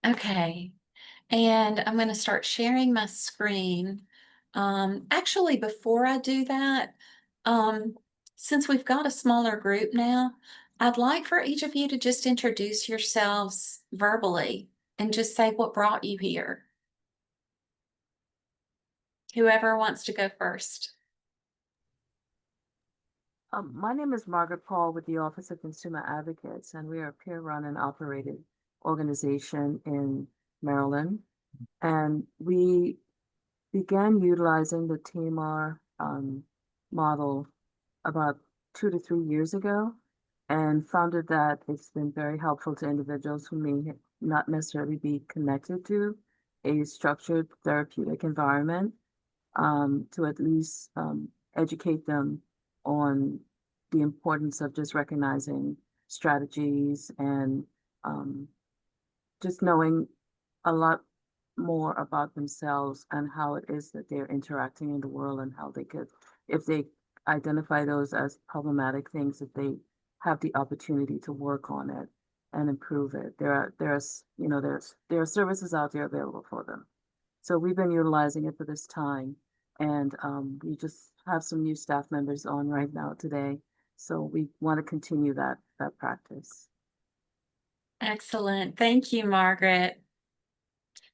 Okay, and I'm going to start sharing my screen. Actually, before I do that, um, since we've got a smaller group now, I'd like for each of you to just introduce yourselves verbally and just say what brought you here. Whoever wants to go first. My name is Margaret Paul with the Office of Consumer Advocates, and we are a peer-run and operated organization in Maryland. And we began utilizing the TMR model about 2 to 3 years ago and founded that it's been very helpful to individuals who may not necessarily be connected to a structured therapeutic environment to at least educate them on the importance of just recognizing strategies and um, just knowing a lot more about themselves and how it is that they're interacting in the world and how they could, if they identify those as problematic things, if they have the opportunity to work on it and improve it. There are services out there available for them. So we've been utilizing it for this time, and we just have some new staff members on right now today. So we want to continue that practice. Excellent. Thank you, Margaret.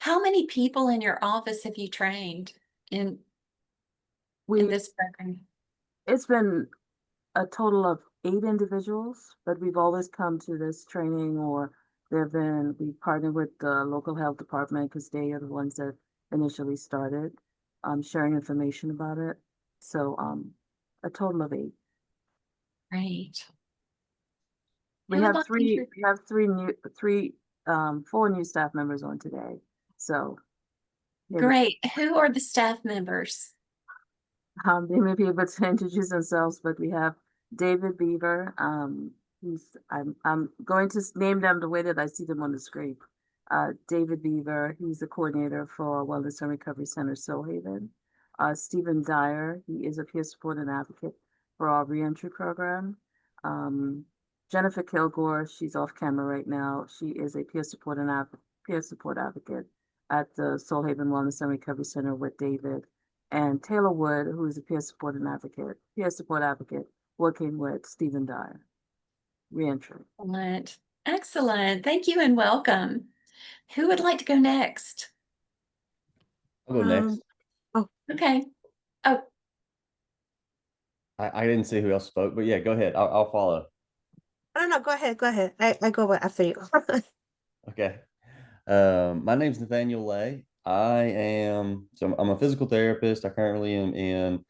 How many people in your office have you trained in We this program? It's been a total of 8 individuals, but we've always come to this training, or we partnered with the local health department because they are the ones that initially started sharing information about it. So a total of 8. Great. We Who would have like to three, we have three new, three, 4 new staff members on today. So maybe Great. Who are the staff members? they may be able to introduce themselves, but we have David Beaver. I'm going to name them the way that I see them on the screen. David Beaver, he's the coordinator for Wellness and Recovery Center Soul Haven. Stephen Dyer, he is a peer support and advocate for our reentry program. Um, Jennifer Kilgore, she's off camera right now. She is a peer support advocate at the Soul Haven Wellness and Recovery Center with David, and Taylor Wood, who is a peer support advocate working with Stephen Dyer. Reentry. Excellent. Excellent. Thank you and welcome. Who would like to go next? I'll go Um, next. oh, Okay. Oh, I didn't see who else spoke, but yeah, go ahead. I'll follow. no, go ahead, go ahead. I go after you. Okay. My name's Nathaniel Lay. I'm a physical therapist. I currently am in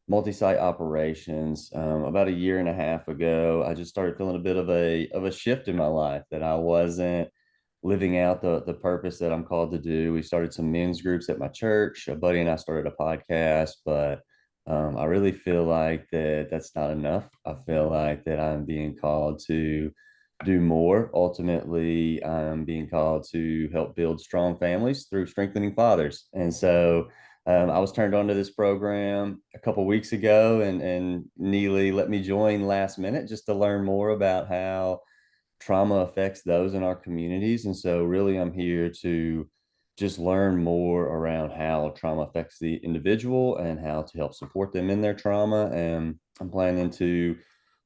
multi-site operations. About a year and a half ago, I just started feeling a bit of a shift in my life that I wasn't living out the purpose that I'm called to do. We started some men's groups at my church. A buddy and I started a podcast, but I really feel like that's not enough. I feel like that I'm being called to do more. Ultimately, I'm being called to help build strong families through strengthening fathers. And so I was turned on to this program a couple weeks ago, and Neely let me join last minute just to learn more about how trauma affects those in our communities. And so, really, I'm here to just learn more around how trauma affects the individual and how to help support them in their trauma. And I'm planning to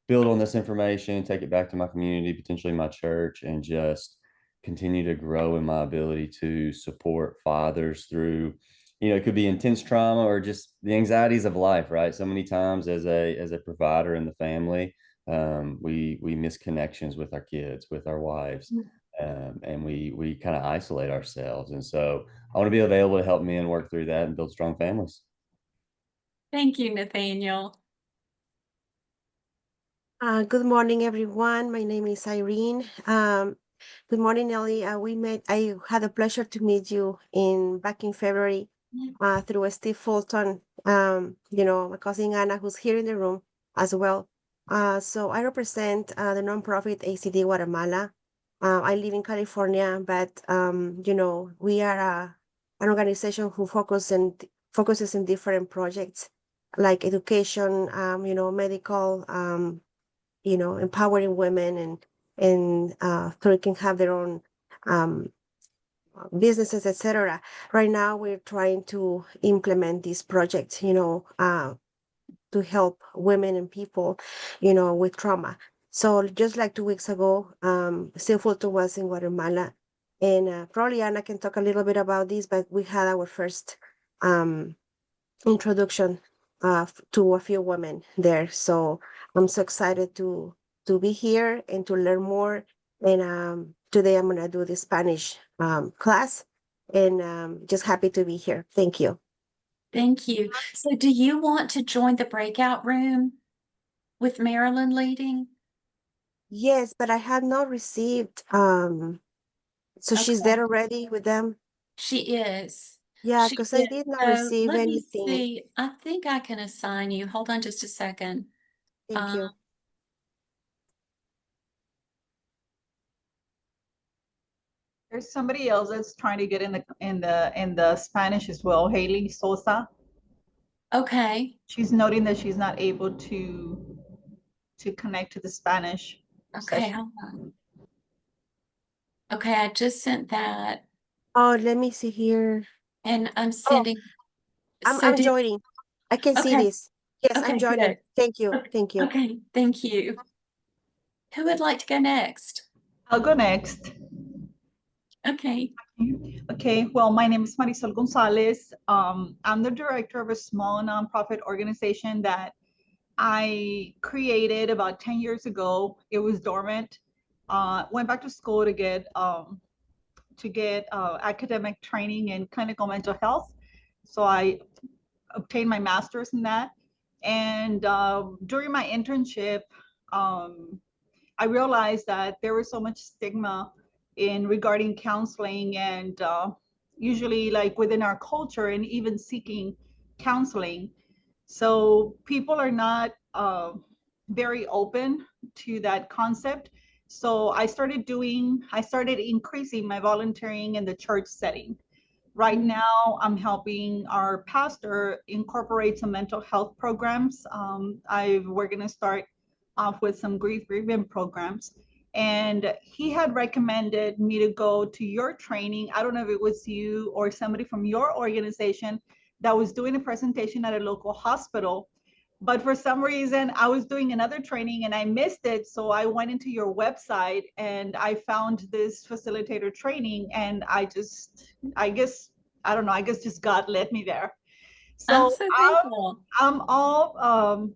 build on this information, take it back to my community, potentially my church, and just continue to grow in my ability to support fathers through, it could be intense trauma or just the anxieties of life, right? So many times as a provider in the family, we miss connections with our kids, with our wives, and we kind of isolate ourselves. And so I want to be available to help men work through that and build strong families. thank you, Nathaniel. Good morning, everyone. My name is Irene. Good morning, Ellie. I had the pleasure to meet you back in February through Steve Fulton, my cousin Anna, who's here in the room as well. So I represent the nonprofit ACD Guatemala. I live in California, but we are an organization who focuses in different projects like education, medical, empowering women and so they can have their own um, businesses, etc. Right now, we're trying to implement these projects, to help women and people, with trauma. So just like 2 weeks ago, Steve Fulton was in Guatemala, and probably Anna can talk a little bit about this, but we had our first um, introduction to a few women there. So I'm so excited to be here and to learn more. And today I'm gonna do the Spanish class, and just happy to be here. Thank you. Thank you. So do you want to join the breakout room with Marilyn leading? Yes, but I have not received. So she's Okay, there already with them. she is. Yeah, She because I is. did not So receive let me anything. see. I think I can assign you. Hold on just a second. Thank you. There's somebody else that's trying to get in the Spanish as well, Haley Sosa. Okay, She's noting that she's not able to connect to the Spanish okay, session. hold on. Okay, I just sent that Oh, let me see here. and I'm Oh, sending. I'm So did, joining. I can see okay, this. Yes, I'm okay, joining. good. Thank you. Thank you. Okay, thank you. Who would like to go next? I'll go next. Okay, Okay, well, my name is Marisol Gonzalez. I'm the director of a small nonprofit organization that I created about 10 years ago. It was dormant. Went back to school to get academic training in clinical mental health. So I obtained my master's in that. And during my internship, um, I realized that there was so much stigma in regarding counseling and usually like within our culture and even seeking counseling. So people are not very open to that concept. So I started increasing my volunteering in the church setting. Right now, I'm helping our pastor incorporate some mental health programs. We're going to start off with some grief bereavement programs. And he had recommended me to go to your training. I don't know if it was you or somebody from your organization that was doing a presentation at a local hospital. But for some reason, I was doing another training and I missed it. So I went into your website and I found this facilitator training. And I guess, I don't know, I guess just God led me there. I'm So so thankful. I'm all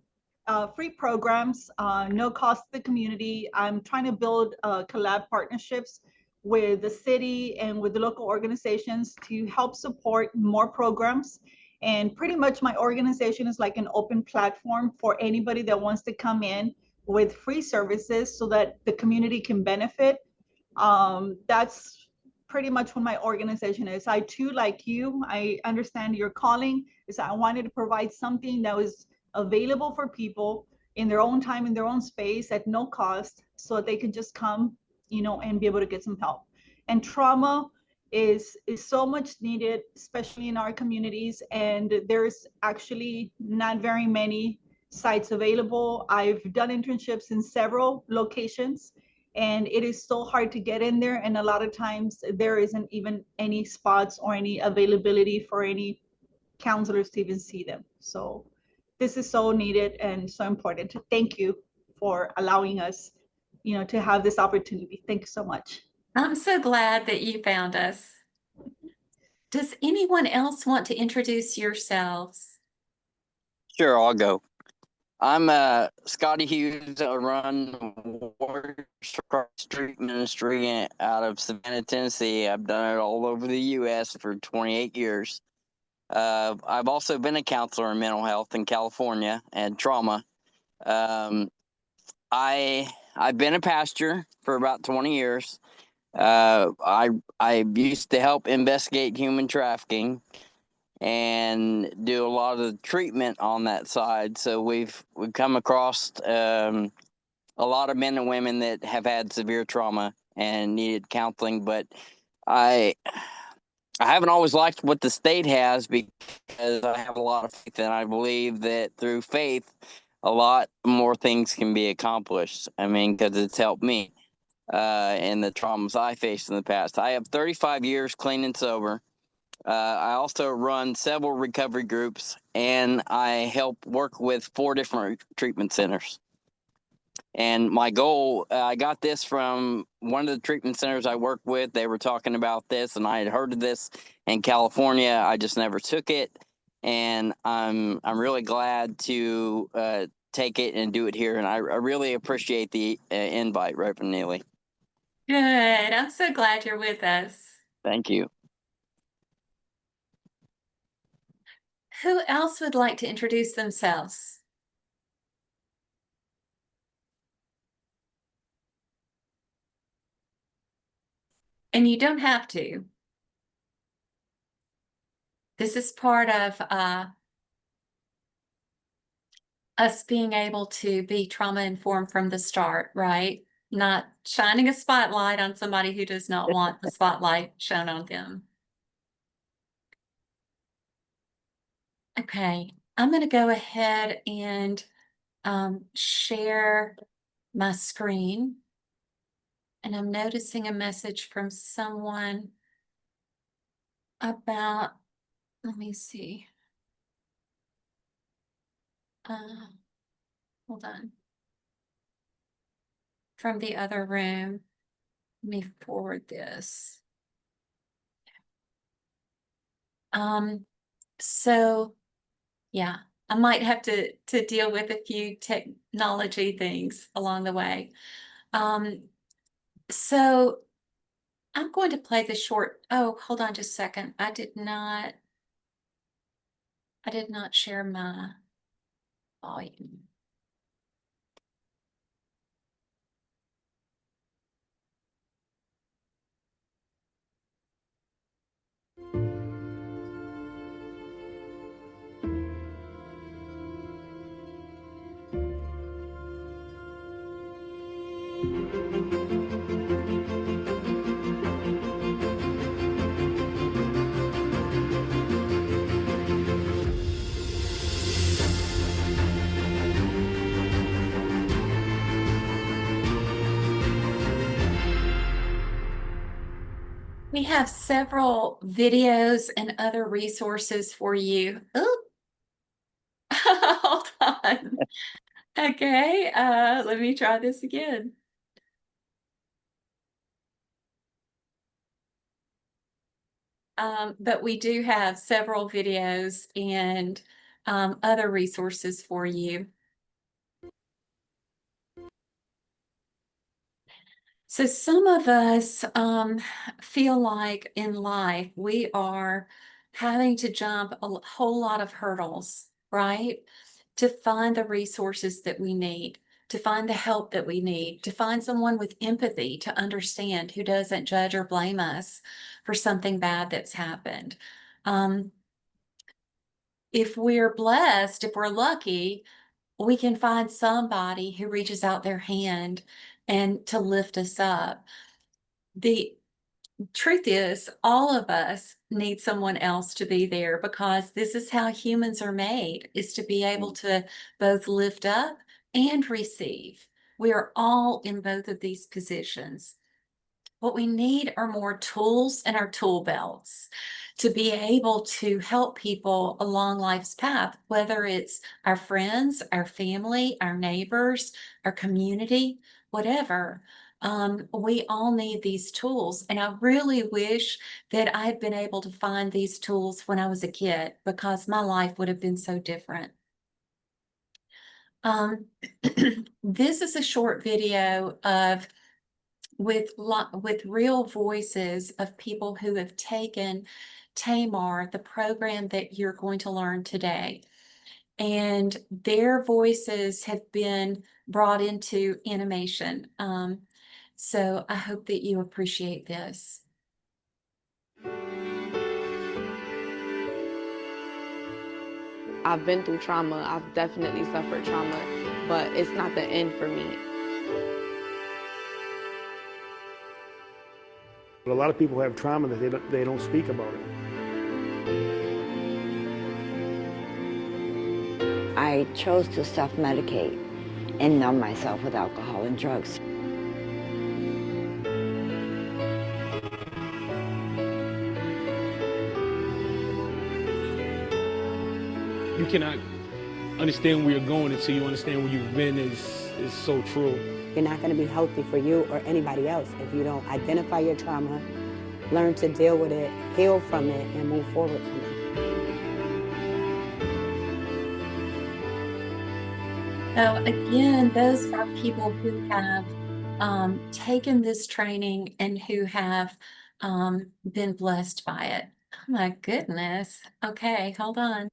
free programs, no cost to the community. I'm trying to build collab partnerships with the city and with the local organizations to help support more programs. And pretty much my organization is like an open platform for anybody that wants to come in with free services so that the community can benefit. That's pretty much what my organization is. I too, like you, I understand your calling is I wanted to provide something that was available for people in their own time, in their own space at no cost, so that they can just come, and be able to get some help. And trauma is so much needed, especially in our communities. And there's actually not very many sites available. I've done internships in several locations and it is so hard to get in there. And a lot of times there isn't even any spots or any availability for any counselors to even see them. So this is so needed and so important. Thank you for allowing us, to have this opportunity. Thank you so much. I'm so glad that you found us. Does anyone else want to introduce yourselves? Sure, I'll go. I'm Scotty Hughes. I run Warriors Across the Street Ministry out of Savannah, Tennessee. I've done it all over the U.S. for 28 years. I've also been a counselor in mental health in California and trauma. I've been a pastor for about 20 years. I used to help investigate human trafficking and do a lot of the treatment on that side. So we've come across a lot of men and women that have had severe trauma and needed counseling. But I haven't always liked what the state has because I have a lot of faith, and I believe that through faith, a lot more things can be accomplished. I mean, because it's helped me. and the traumas I faced in the past. I have 35 years clean and sober. I also run several recovery groups, and I help work with 4 different treatment centers. And my goal, I got this from one of the treatment centers I work with. They were talking about this, and I had heard of this in California. I just never took it, and I'm really glad to take it and do it here. And I really appreciate the invite, Reverend Neely. Good. I'm so glad you're with us. Thank you. Who else would like to introduce themselves? And you don't have to. This is part of us being able to be trauma informed from the start, right? Not shining a spotlight on somebody who does not want the spotlight shown on them. Okay, I'm going to go ahead and share my screen. And I'm noticing a message from someone about, let me see. Hold on. From the other room. Let me forward this. So yeah, I might have to deal with a few technology things along the way. So I'm going to play the short. Oh, hold on just a second. I did not share my volume. We have several videos and other resources for you. Oh, hold on. Okay, let me try this again. But we do have several videos and other resources for you. So some of us feel like in life we are having to jump a whole lot of hurdles, right? To find the resources that we need, to find the help that we need, to find someone with empathy to understand who doesn't judge or blame us for something bad that's happened. If we're blessed, if we're lucky, we can find somebody who reaches out their hand and to lift us up. The truth is, all of us need someone else to be there because this is how humans are made, is to be able to both lift up and receive. We are all in both of these positions. What we need are more tools in our tool belts to be able to help people along life's path, whether it's our friends, our family, our neighbors, our community, whatever. We all need these tools. And I really wish that I had been able to find these tools when I was a kid because my life would have been so different. This is a short video of with real voices of people who have taken Tamar, the program that you're going to learn today. And their voices have been brought into animation. So I hope that you appreciate this. I've been through trauma. I've definitely suffered trauma, but it's not the end for me. But a lot of people have trauma that they don't speak about it. I chose to self-medicate and numb myself with alcohol and drugs. you cannot understand where you're going until you understand where you've been is so true. You're not going to be healthy for you or anybody else if you don't identify your trauma, learn to deal with it, heal from it, and move forward from it. So again, those are people who have taken this training and who have been blessed by it. Oh my goodness. Okay, hold on.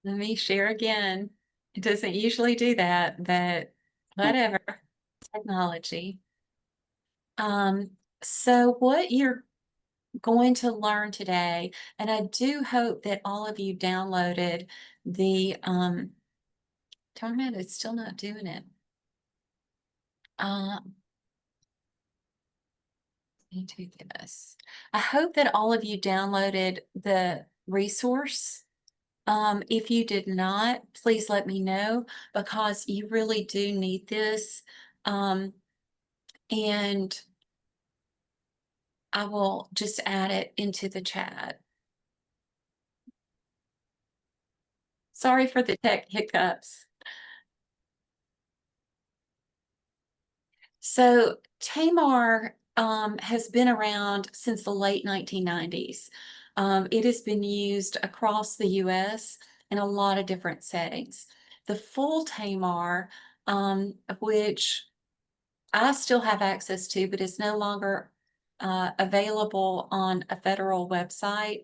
Let me share again. It doesn't usually do that, but whatever. Technology. So what you're going to learn today, and I do hope that all of you downloaded the darn it, it's still not doing it. Let me do this. I hope that all of you downloaded the resource. If you did not, please let me know because you really do need this. And I will just add it into the chat. Sorry for the tech hiccups. So Tamar has been around since the late 1990s. It has been used across the US in a lot of different settings. The full Tamar, which I still have access to, but is no longer available on a federal website.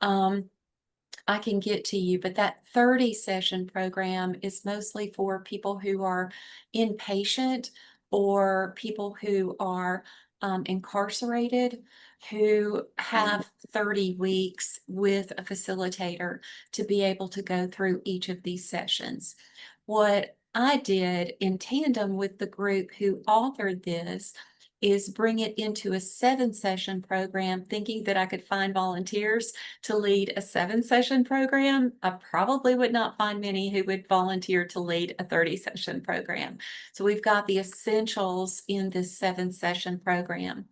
I can get to you, but that 30 session program is mostly for people who are inpatient or people who are incarcerated who have 30 weeks with a facilitator to be able to go through each of these sessions. What I did in tandem with the group who authored this is bring it into a 7-session program, thinking that I could find volunteers to lead a 7-session program. I probably would not find many who would volunteer to lead a 30-session program. So we've got the essentials in this 7-session program.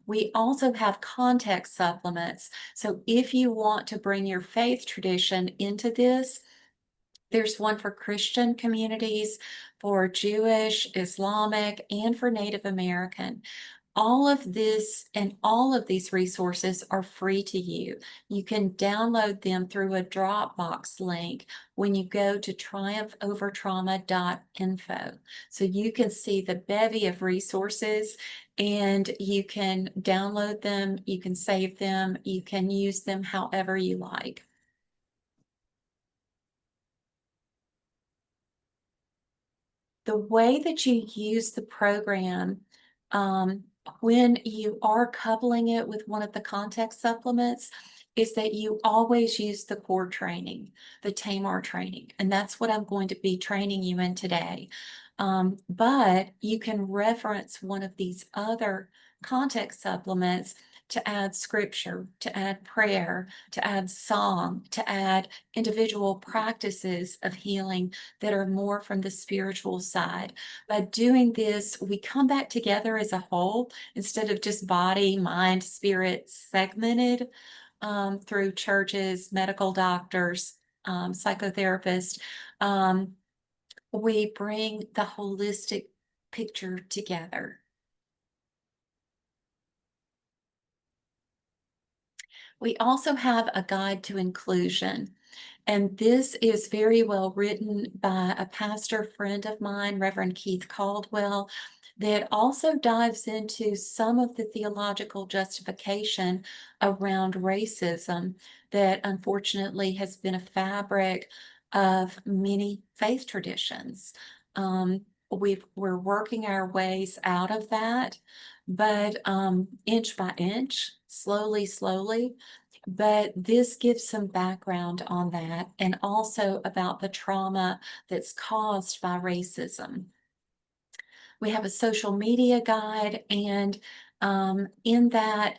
We also have context supplements. So if you want to bring your faith tradition into this, there's one for Christian communities, for Jewish, Islamic, and for Native American. All of this and all of these resources are free to you. You can download them through a Dropbox link when you go to triumphovertrauma.info. So you can see the bevy of resources and you can download them, you can save them, you can use them however you like. The way that you use the program, when you are coupling it with one of the context supplements, is that you always use the core training, the Tamar training, and that's what I'm going to be training you in today. But you can reference one of these other context supplements to add scripture, to add prayer, to add song, to add individual practices of healing that are more from the spiritual side. By doing this, we come back together as a whole instead of just body, mind, spirit segmented through churches, medical doctors, psychotherapists. We bring the holistic picture together. We also have a guide to inclusion. And this is very well written by a pastor friend of mine, Reverend Keith Caldwell, that also dives into some of the theological justification around racism that unfortunately has been a fabric of many faith traditions. We're working our ways out of that, but inch by inch, slowly, but this gives some background on that and also about the trauma that's caused by racism. We have a social media guide, and in that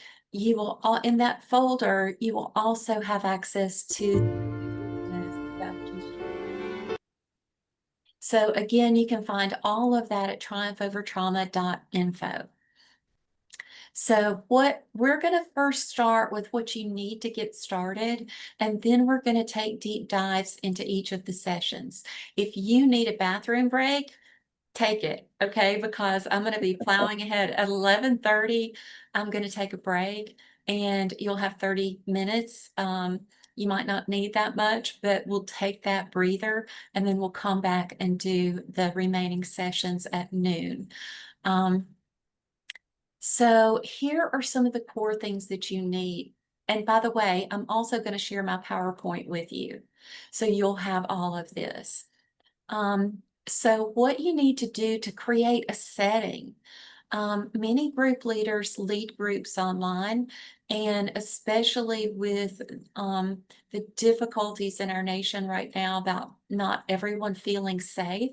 in that folder, you will also have access to. So again, you can find all of that at triumphovertrauma.info. So what we're going to first start with what you need to get started, and then we're going to take deep dives into each of the sessions. If you need a bathroom break, take it, okay? Because I'm going to be plowing ahead at 11:30. I'm going to take a break and you'll have 30 minutes. You might not need that much, but we'll take that breather and then we'll come back and do the remaining sessions at noon. So here are some of the core things that you need. And by the way, I'm also going to share my PowerPoint with you. So you'll have all of this. So what you need to do to create a setting, many group leaders lead groups online, and especially with the difficulties in our nation right now about not everyone feeling safe.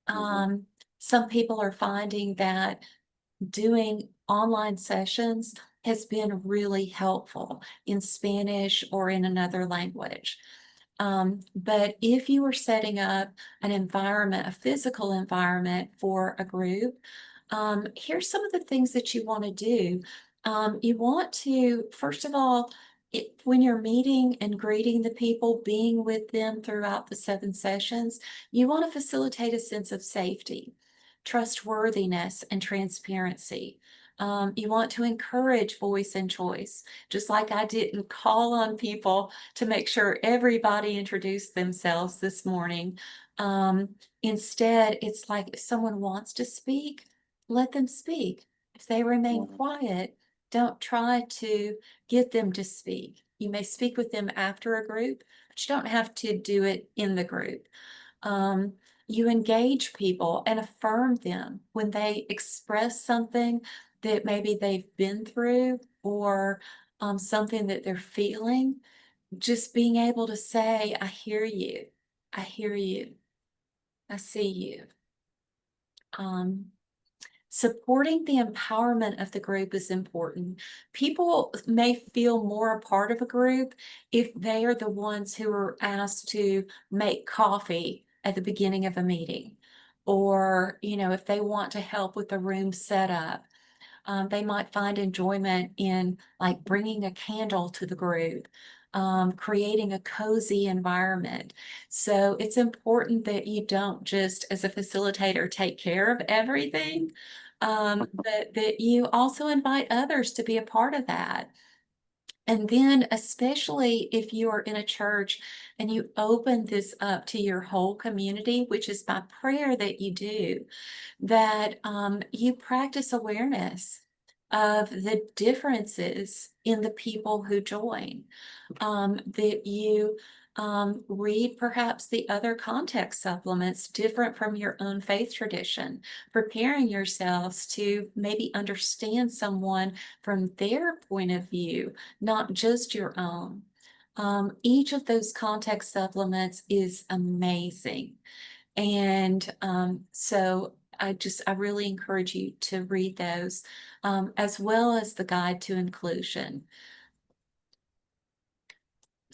Some people are finding that doing online sessions has been really helpful in Spanish or in another language. But if you are setting up an environment, a physical environment for a group, here's some of the things that you want to do. You want to, first of all, when you're meeting and greeting the people, being with them throughout the 7 sessions, you want to facilitate a sense of safety, trustworthiness, and transparency. You want to encourage voice and choice, just like I didn't call on people to make sure everybody introduced themselves this morning. Instead, it's like if someone wants to speak, let them speak. If they remain quiet, don't try to get them to speak. You may speak with them after a group, but you don't have to do it in the group. You engage people and affirm them when they express something that maybe they've been through or something that they're feeling. Just being able to say, I hear you, I hear you, I see you. Supporting the empowerment of the group is important. People may feel more a part of a group if they are the ones who are asked to make coffee at the beginning of a meeting, or, if they want to help with the room setup. They might find enjoyment in like bringing a candle to the group, creating a cozy environment. So it's important that you don't just, as a facilitator, take care of everything, but that you also invite others to be a part of that. And then, especially if you are in a church and you open this up to your whole community, which is my prayer that you do, that you practice awareness of the differences in the people who join, that you read perhaps the other context supplements different from your own faith tradition, preparing yourselves to maybe understand someone from their point of view, not just your own. Each of those context supplements is amazing. And so I really encourage you to read those, as well as the Guide to Inclusion.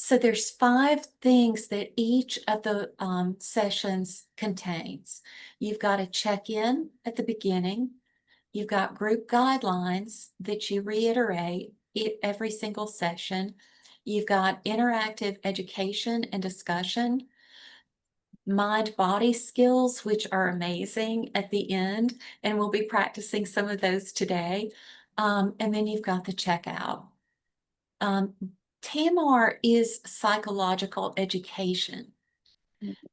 So there's 5 things that each of the sessions contains. You've got a check-in at the beginning. You've got group guidelines that you reiterate every single session. You've got interactive education and discussion, mind-body skills, which are amazing at the end, and we'll be practicing some of those today. And then you've got the checkout. TAMR is psychological education.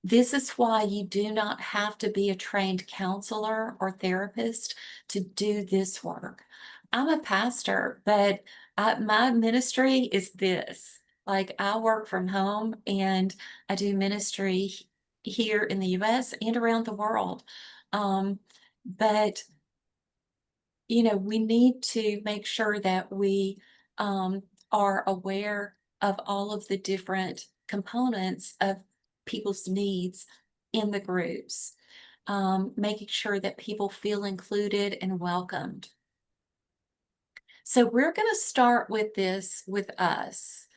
This is why you do not have to be a trained counselor or therapist to do this work. I'm a pastor, but my ministry is this. Like, I work from home and I do ministry here in the US and around the world. But we need to make sure that we are aware of all of the different components of people's needs in the groups, making sure that people feel included and welcomed. So we're going to start with this with us.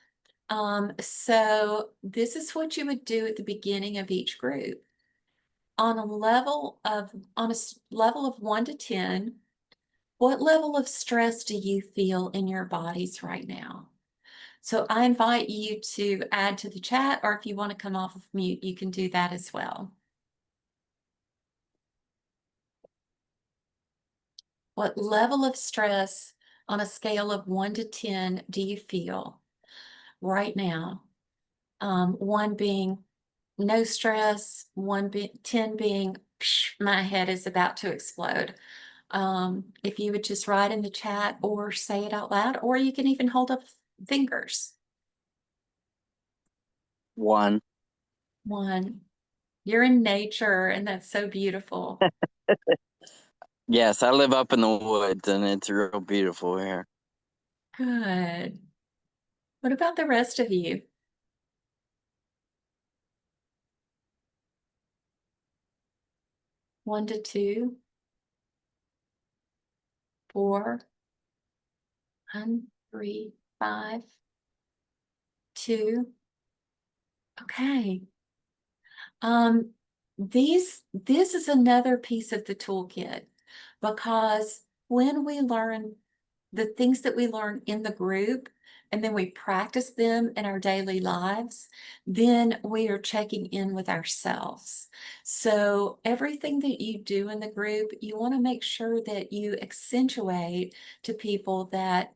So this is what you would do at the beginning of each group. On a level of 1 to 10, What level of stress do you feel in your bodies right now? So I invite you to add to the chat, or if you want to come off of mute, you can do that as well. What level of stress on a scale of 1 to 10 do you feel right now? 1 being no stress, 10 being my head is about to explode. If you would just write in the chat or say it out loud, or you can even hold up fingers. 1. 1. You're in nature, and that's so beautiful. Yes, I live up in the woods, and it's real beautiful here. Good. What about the rest of you? 1 to 2, 4, 1, 3, 5, 2. Okay. This is another piece of the toolkit, because when we learn the things that we learn in the group and then we practice them in our daily lives, then we are checking in with ourselves. So everything that you do in the group, you want to make sure that you accentuate to people that,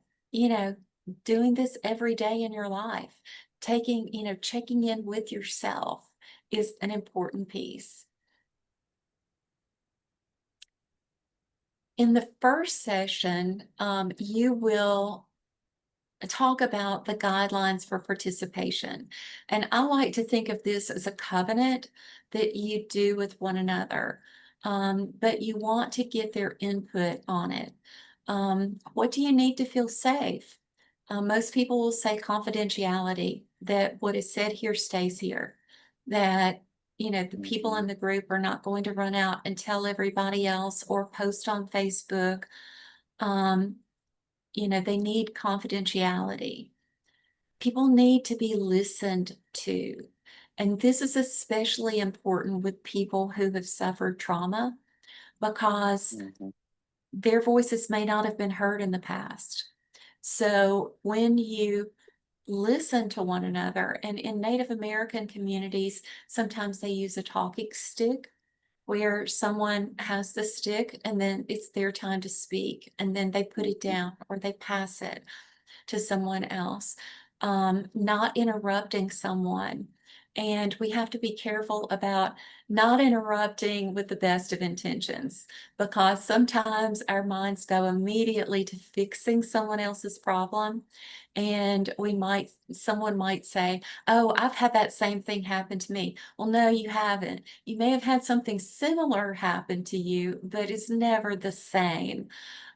doing this every day in your life, checking in with yourself is an important piece. In the first session, you will talk about the guidelines for participation. And I like to think of this as a covenant that you do with one another, but you want to get their input on it. What do you need to feel safe? Most people will say confidentiality, that what is said here stays here, that the people in the group are not going to run out and tell everybody else or post on Facebook. They need confidentiality. People need to be listened to. And this is especially important with people who have suffered trauma, because their voices may not have been heard in the past. So when you listen to one another, and in Native American communities, sometimes they use a talking stick, where someone has the stick and then it's their time to speak, and then they put it down or they pass it to someone else, not interrupting someone. And we have to be careful about not interrupting with the best of intentions, because sometimes our minds go immediately to fixing someone else's problem. And someone might say, "Oh, I've had that same thing happen to me." Well, no, you haven't. You may have had something similar happen to you, but it's never the same.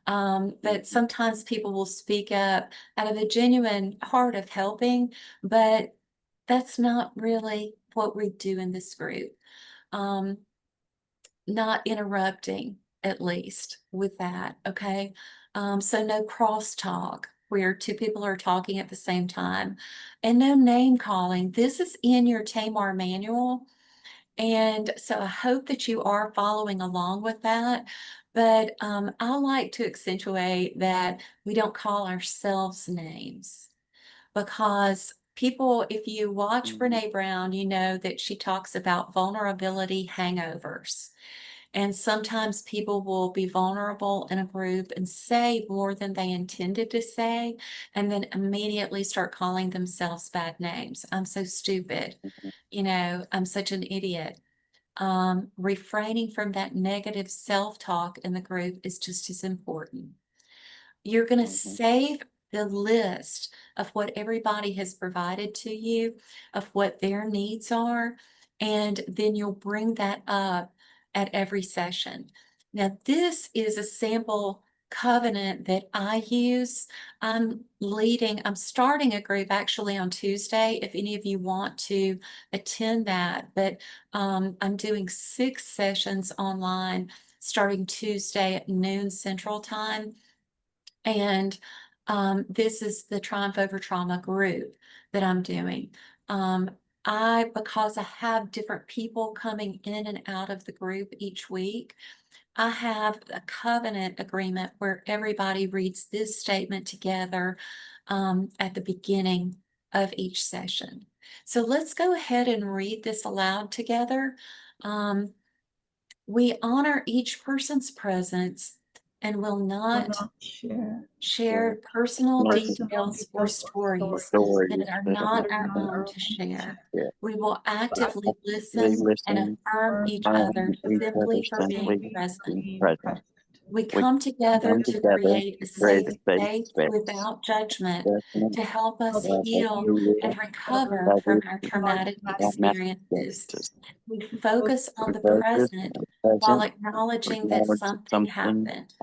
But sometimes people will speak up out of a genuine heart of helping, but that's not really what we do in this group. Not interrupting, at least, with that, okay? So no crosstalk where 2 people are talking at the same time, and no name calling. This is in your Tamar manual. And so I hope that you are following along with that. But I like to accentuate that we don't call ourselves names, because people, if you watch Brene Brown, you know that she talks about vulnerability hangovers. And sometimes people will be vulnerable in a group and say more than they intended to say, and then immediately start calling themselves bad names. I'm so stupid. I'm such an idiot. Refraining from that negative self-talk in the group is just as important. You're going to save the list of what everybody has provided to you, of what their needs are, and then you'll bring that up at every session. Now, this is a sample covenant that I use. I'm starting a group actually on Tuesday, if any of you want to attend that, but I'm doing 6 sessions online starting Tuesday at noon Central Time. And this is the Triumph Over Trauma group that I'm doing. Because I have different people coming in and out of the group each week, I have a covenant agreement where everybody reads this statement together at the beginning of each session. So let's go ahead and read this aloud together. We honor each person's presence and will Will not not share share personal personal details or details or stories that are not our own to share. We will actively listen and affirm each other simply for being present. We come together to create a safe space without judgment to help us heal and recover from our traumatic experiences. We focus on the present while acknowledging that something happened.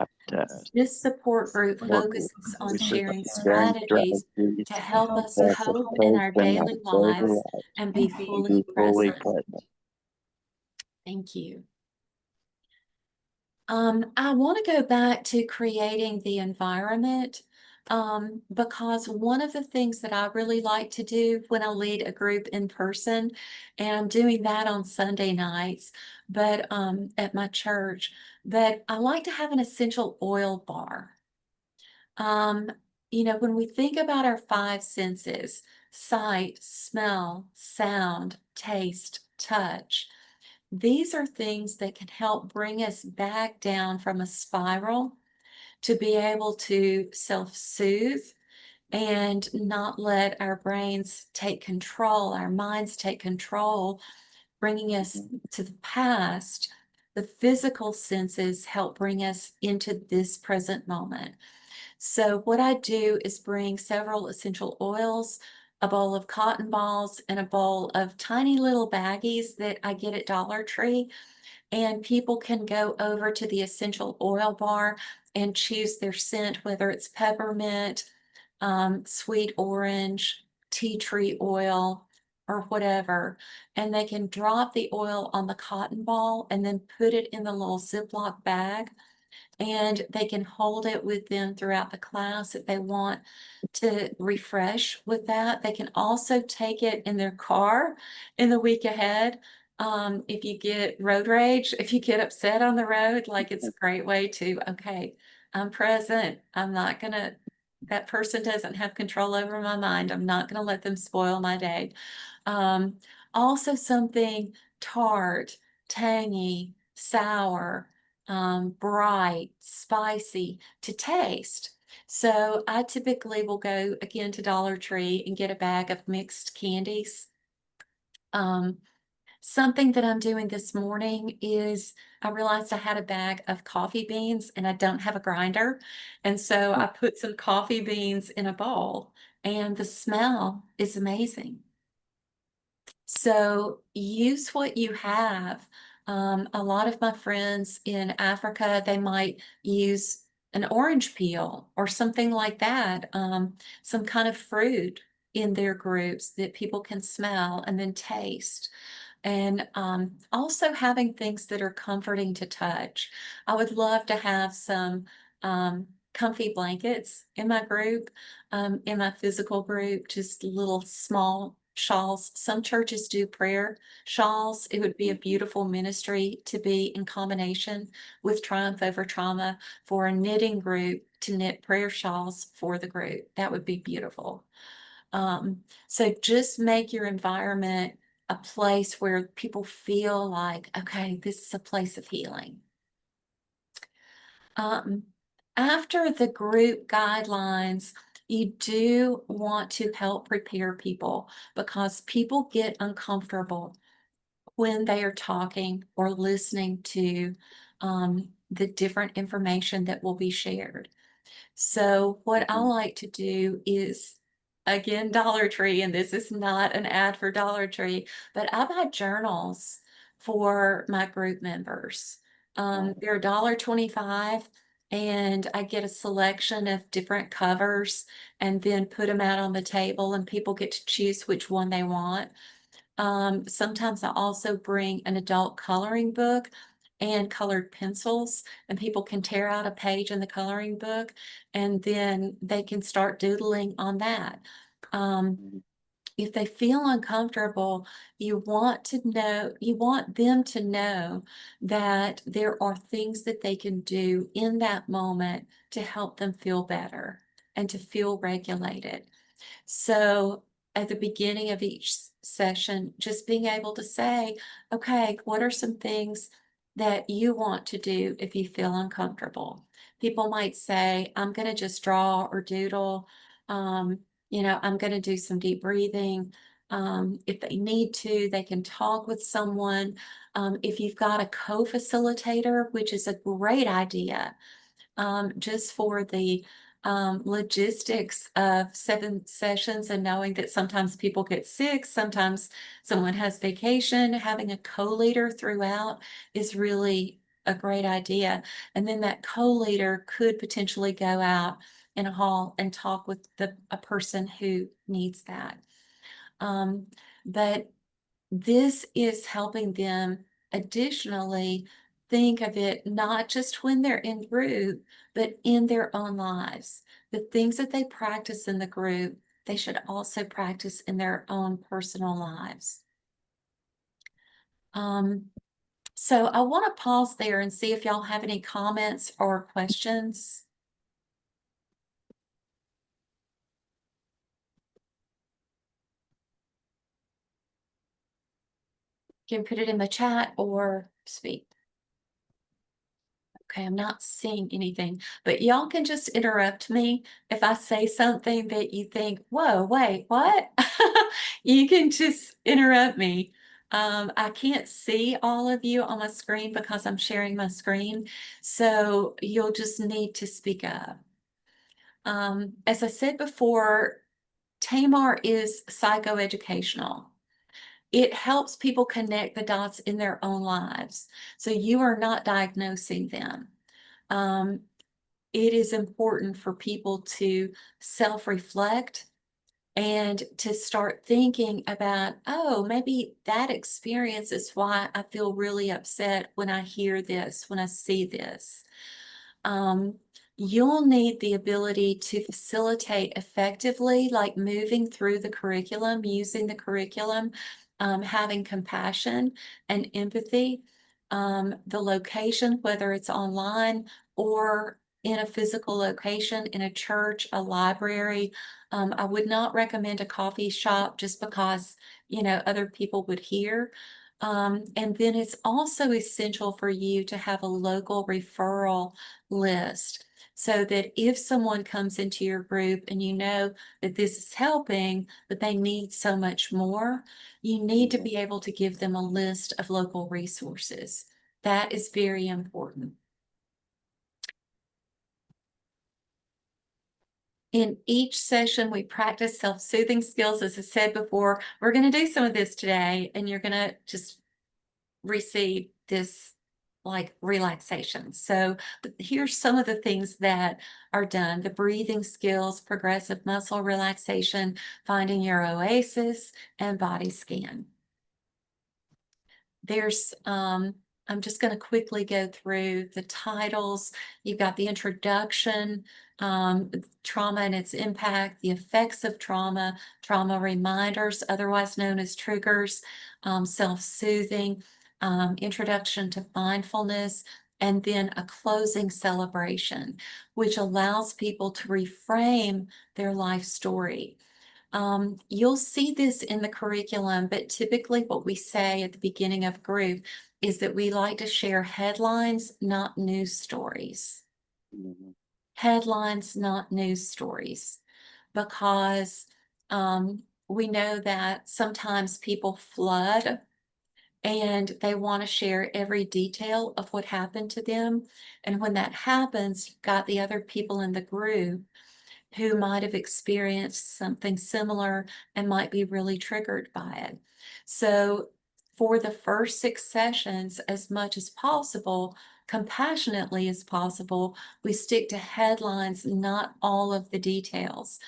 This support group focuses on sharing strategies to help us cope in our daily lives and be fully present. Thank you. I want to go back to creating the environment because one of the things that I really like to do when I lead a group in person, and I'm doing that on Sunday nights, but at my church, but I like to have an essential oil bar. When we think about our five senses, sight, smell, sound, taste, touch, these are things that can help bring us back down from a spiral to be able to self-soothe and not let our brains take control, our minds take control, bringing us to the past. The physical senses help bring us into this present moment. So what I do is bring several essential oils, a bowl of cotton balls, and a bowl of tiny little baggies that I get at Dollar Tree. And people can go over to the essential oil bar and choose their scent, whether it's peppermint, sweet orange, tea tree oil, or whatever. And they can drop the oil on the cotton ball and then put it in the little Ziploc bag, and they can hold it with them throughout the class if they want to refresh with that. They can also take it in their car in the week ahead. If you get road rage, if you get upset on the road, like it's a great way to, okay, I'm present. That person doesn't have control over my mind. I'm not gonna let them spoil my day. Also something tart, tangy, sour, bright, spicy to taste. So I typically will go again to Dollar Tree and get a bag of mixed candies. Something that I'm doing this morning is I realized I had a bag of coffee beans and I don't have a grinder. And so I put some coffee beans in a bowl, and the smell is amazing. So use what you have. A lot of my friends in Africa, they might use an orange peel or something like that, some kind of fruit in their groups that people can smell and then taste. And also having things that are comforting to touch. I would love to have some comfy blankets in my group, in my physical group, just little small shawls. Some churches do prayer shawls. It would be a beautiful ministry to be in combination with Triumph Over Trauma for a knitting group to knit prayer shawls for the group. That would be beautiful. So just make your environment a place where people feel like, okay, this is a place of healing. After the group guidelines, you do want to help prepare people because people get uncomfortable when they are talking or listening to the different information that will be shared. So what I like to do is, again, Dollar Tree, and this is not an ad for Dollar Tree, but I buy journals for my group members. They're $1.25, and I get a selection of different covers and then put them out on the table, and people get to choose which one they want. Sometimes I also bring an adult coloring book and colored pencils, and people can tear out a page in the coloring book and then they can start doodling on that. if they feel uncomfortable, you want them to know that there are things that they can do in that moment to help them feel better and to feel regulated. So at the beginning of each session, just being able to say, okay, what are some things that you want to do if you feel uncomfortable? People might say, I'm going to just draw or doodle. Um, I'm going to do some deep breathing. If they need to, they can talk with someone. If you've got a co-facilitator, which is a great idea, just for the logistics of 7 sessions and knowing that sometimes people get sick, sometimes someone has vacation, having a co-leader throughout is really a great idea. And then that co-leader could potentially go out in a hall and talk with a person who needs that. But this is helping them additionally think of it not just when they're in group, but in their own lives. The things that they practice in the group, they should also practice in their own personal lives. So I want to pause there and see if y'all have any comments or questions. You can put it in the chat or speak. Okay, I'm not seeing anything, but y'all can just interrupt me if I say something that you think, whoa, wait, what? You can just interrupt me. I can't see all of you on my screen because I'm sharing my screen, so you'll just need to speak up. As I said before, Tamar is psychoeducational. It helps people connect the dots in their own lives. So you are not diagnosing them. It is important for people to self-reflect and to start thinking about, oh, maybe that experience is why I feel really upset when I hear this, when I see this. You'll need the ability to facilitate effectively, like moving through the curriculum, using the curriculum, having compassion and empathy. The location, whether it's online or in a physical location, in a church, a library. I would not recommend a coffee shop just because, other people would hear. And then it's also essential for you to have a local referral list so that if someone comes into your group and you know that this is helping, but they need so much more, you need to be able to give them a list of local resources. That is very important. In each session, we practice self-soothing skills. As I said before, we're going to do some of this today, and you're going to just receive this like relaxation. So here's some of the things that are done: the breathing skills, progressive muscle relaxation, finding your oasis, and body scan. There's, I'm just going to quickly go through the titles. You've got the introduction, trauma and its impact, the effects of trauma, trauma reminders, otherwise known as triggers, self-soothing, introduction to mindfulness, and then a closing celebration, which allows people to reframe their life story. You'll see this in the curriculum, but typically what we say at the beginning of group is that we like to share headlines, not news stories. Headlines, not news stories, because we know that sometimes people flood and they want to share every detail of what happened to them. And when that happens, you've got the other people in the group who might have experienced something similar and might be really triggered by it. So for the first 6 sessions, as much as possible, compassionately as possible, we stick to headlines, not all of the details.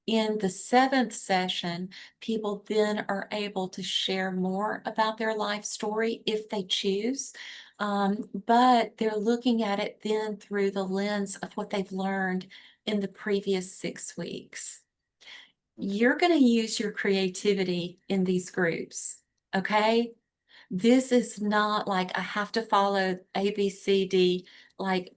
In the 7th session, people then are able to share more about their life story if they choose, but they're looking at it then through the lens of what they've learned in the previous 6 weeks. You're going to use your creativity in these groups, okay? This is not like I have to follow A, B, C, D. Like,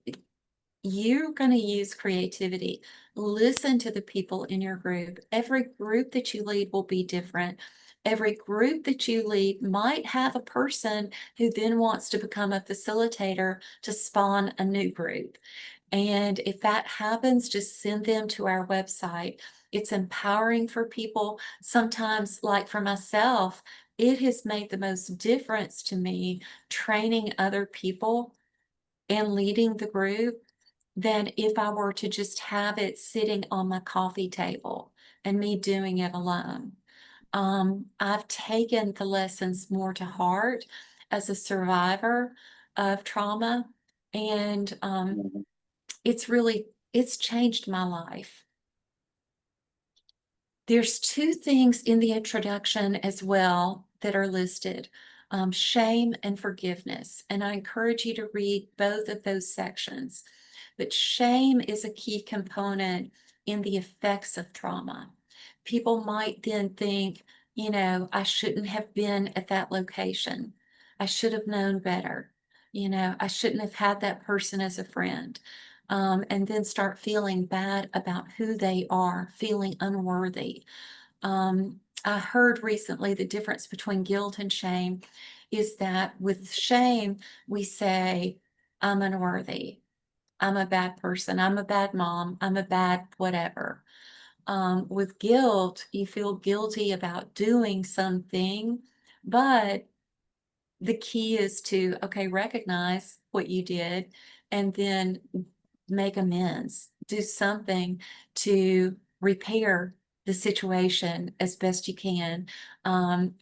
you're going to use creativity. Listen to the people in your group. Every group that you lead will be different. Every group that you lead might have a person who then wants to become a facilitator to spawn a new group. And if that happens, just send them to our website. It's empowering for people. Sometimes, like for myself, it has made the most difference to me training other people and leading the group than if I were to just have it sitting on my coffee table and me doing it alone. I've taken the lessons more to heart as a survivor of trauma, and it's changed my life. There's two things in the introduction as well that are listed, shame and forgiveness. And I encourage you to read both of those sections. But shame is a key component in the effects of trauma. People might then think, I shouldn't have been at that location. I should have known better. I shouldn't have had that person as a friend. And then start feeling bad about who they are, feeling unworthy. I heard recently the difference between guilt and shame is that with shame, we say, I'm unworthy. I'm a bad person. I'm a bad mom. I'm a bad whatever. With guilt, you feel guilty about doing something, but the key is to, okay, recognize what you did and then make amends, do something to repair the situation as best you can,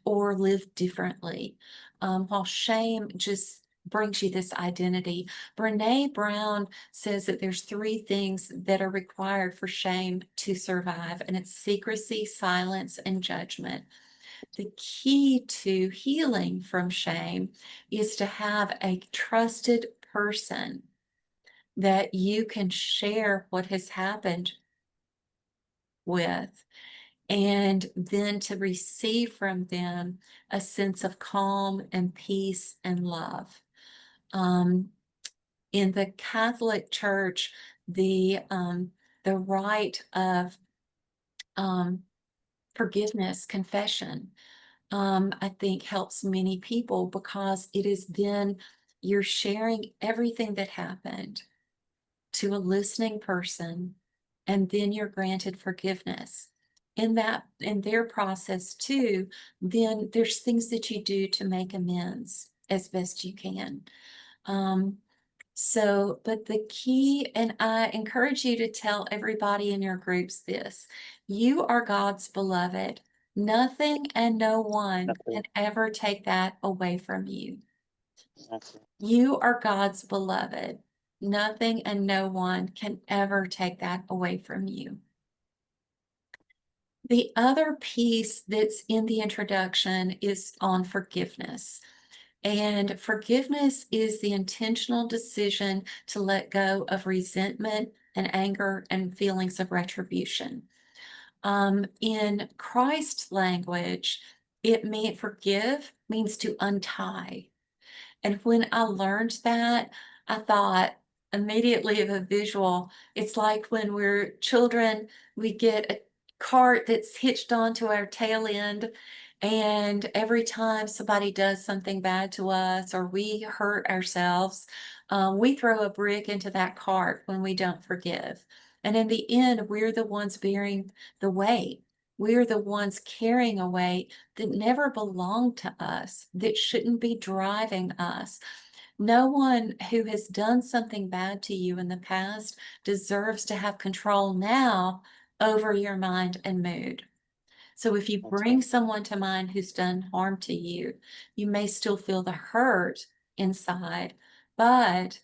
or live differently. While shame just brings you this identity. Brene Brown says that there's 3 things that are required for shame to survive, and it's secrecy, silence, and judgment. The key to healing from shame is to have a trusted person that you can share what has happened with, and then to receive from them a sense of calm and peace and love. In the Catholic Church, the rite of forgiveness, confession, I think helps many people because it is then you're sharing everything that happened to a listening person, and then you're granted forgiveness. In their process too, then there's things that you do to make amends as best you can. But the key, and I encourage you to tell everybody in your groups this, you are God's beloved. Nothing and no one can ever take that away from you. You are God's beloved. Nothing and no one can ever take that away from you. The other piece that's in the introduction is on forgiveness. And forgiveness is the intentional decision to let go of resentment and anger and feelings of retribution. In Christ's language, forgive means to untie. And when I learned that, I thought immediately of a visual. It's like when we're children, we get a cart that's hitched onto our tail end. And every time somebody does something bad to us or we hurt ourselves, we throw a brick into that cart when we don't forgive. And in the end, we're the ones bearing the weight. We're the ones carrying a weight that never belonged to us, that shouldn't be driving us. No one who has done something bad to you in the past deserves to have control now over your mind and mood. So if you bring someone to mind who's done harm to you, you may still feel the hurt inside, but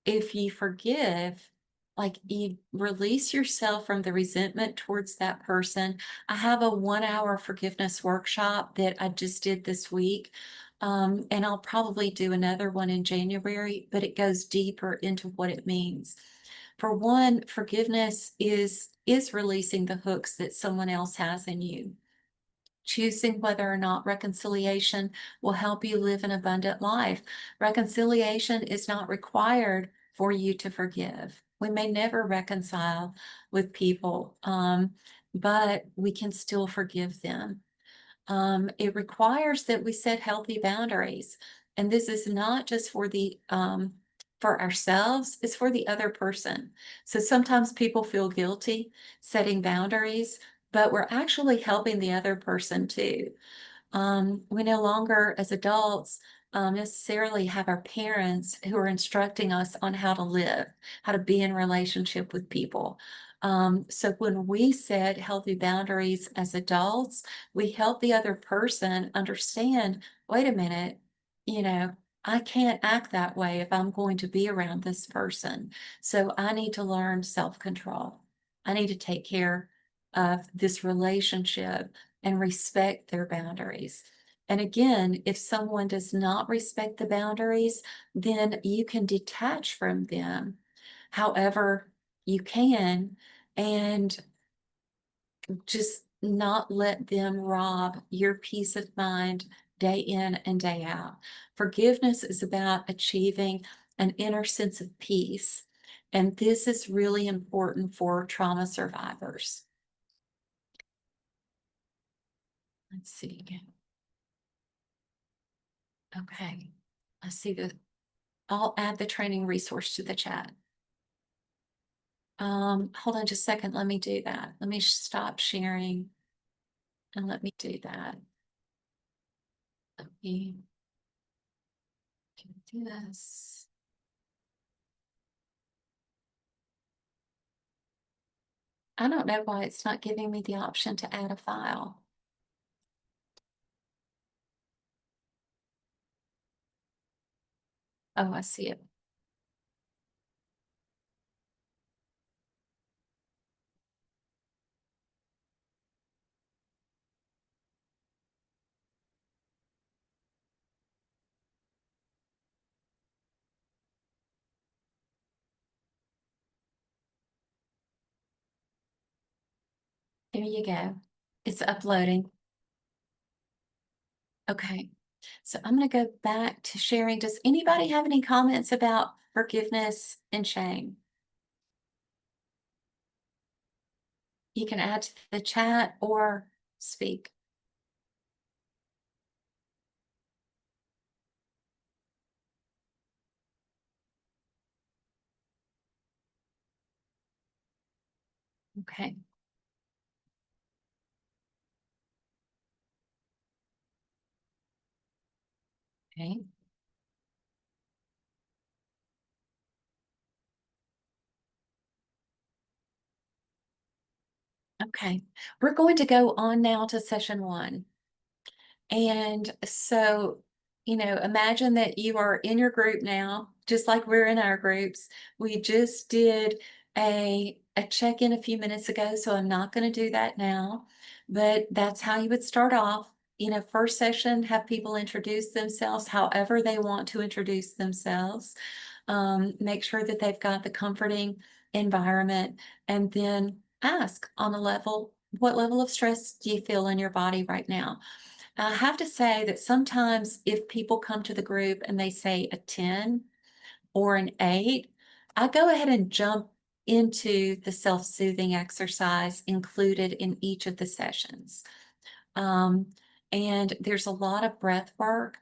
if you forgive, like you release yourself from the resentment towards that person. I have a 1-hour forgiveness workshop that I just did this week. And I'll probably do another one in January, but it goes deeper into what it means. For one, forgiveness is is releasing the hooks that someone else has in you. Choosing whether or not reconciliation will help you live an abundant life. Reconciliation is not required for you to forgive. We may never reconcile with people, but we can still forgive them. It requires that we set healthy boundaries. And this is not just for for ourselves, it's for the other person. So sometimes people feel guilty setting boundaries, but we're actually helping the other person too. We no longer, as adults, necessarily have our parents who are instructing us on how to live, how to be in relationship with people. So when we set healthy boundaries as adults, we help the other person understand, wait a minute, you know, I can't act that way if I'm going to be around this person. So I need to learn self-control. I need to take care of this relationship and respect their boundaries. And again, if someone does not respect the boundaries, then you can detach from them however you can, and just not let them rob your peace of mind day in and day out. Forgiveness is about achieving an inner sense of peace. And this is really important for trauma survivors. Let's see. Okay. I see that. I'll add the training resource to the chat. Hold on just a second. Let me do that. Let me stop sharing and let me do that. Let me do this. I don't know why it's not giving me the option to add a file. Oh, I see it. There you go. It's uploading. Okay. So I'm going to go back to sharing. Does anybody have any comments about forgiveness and shame? You can add to the chat or speak. Okay. Okay. Okay. We're going to go on now to session 1. And so, imagine that you are in your group now, just like we're in our groups. We just did a check-in a few minutes ago, so I'm not going to do that now, but that's how you would start off. First session, have people introduce themselves however they want to introduce themselves. Make sure that they've got the comforting environment, and then ask on a level, what level of stress do you feel in your body right now? I have to say that sometimes if people come to the group and they say a 10 or an 8, I go ahead and jump into the self-soothing exercise included in each of the sessions. And there's a lot of breath work,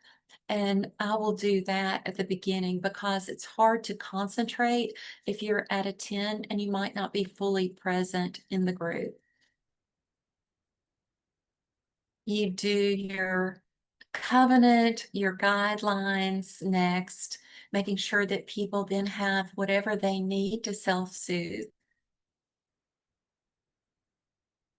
and I will do that at the beginning because it's hard to concentrate if you're at a 10 and you might not be fully present in the group. You do your covenant, your guidelines next, making sure that people then have whatever they need to self-soothe.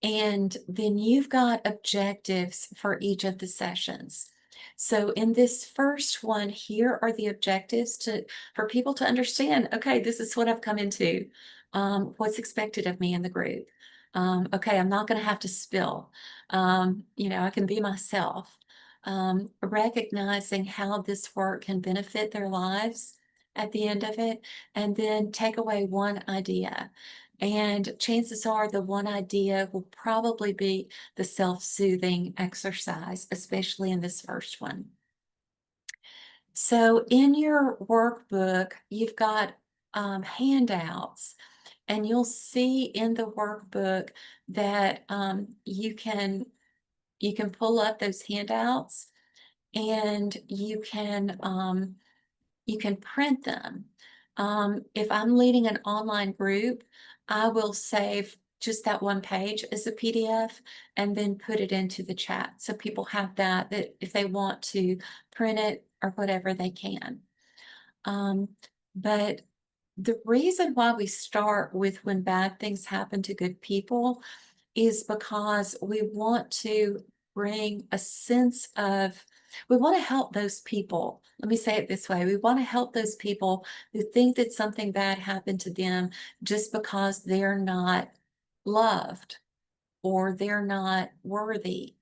And then you've got objectives for each of the sessions. So in this first one, here are the objectives for people to understand, okay, this is what I've come into. What's expected of me in the group. Okay, I'm not going to have to spill. I can be myself. Recognizing how this work can benefit their lives at the end of it, and then take away one idea. And chances are the one idea will probably be the self-soothing exercise, especially in this first one. So in your workbook, you've got handouts, and you'll see in the workbook that you can pull up those handouts, and you can print them. If I'm leading an online group, I will save just that one page as a PDF and then put it into the chat. So people have that if they want to print it or whatever, they can. But the reason why we start with when bad things happen to good people is because we want to bring a sense of, we want to help those people. Let me say it this way. We want to help those people who think that something bad happened to them just because they're not loved, or they're not worthy,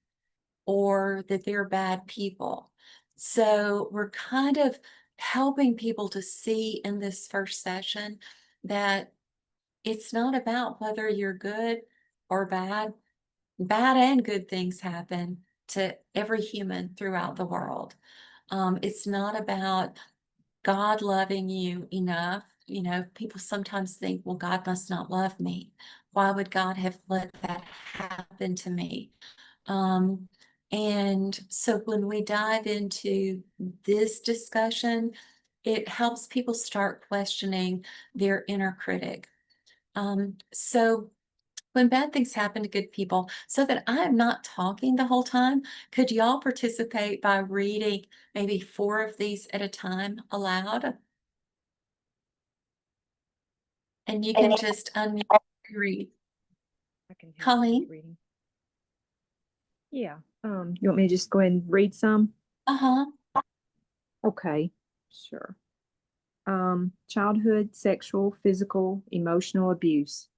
or that they're bad people. So we're kind of helping people to see in this first session that it's not about whether you're good or bad. Bad and good things happen to every human throughout the world. It's not about God loving you enough. You know, people sometimes think, well, God must not love me. Why would God have let that happen to me? And so when we dive into this discussion, it helps people start questioning their inner critic. So when bad things happen to good people, so that I'm not talking the whole time, could y'all participate by reading maybe 4 of these at a time aloud? And you can just unmute and read. I can help with Colleen? reading. Yeah. You want me to just go ahead and read some? Uh-huh. Okay, sure. Childhood sexual, physical, emotional abuse,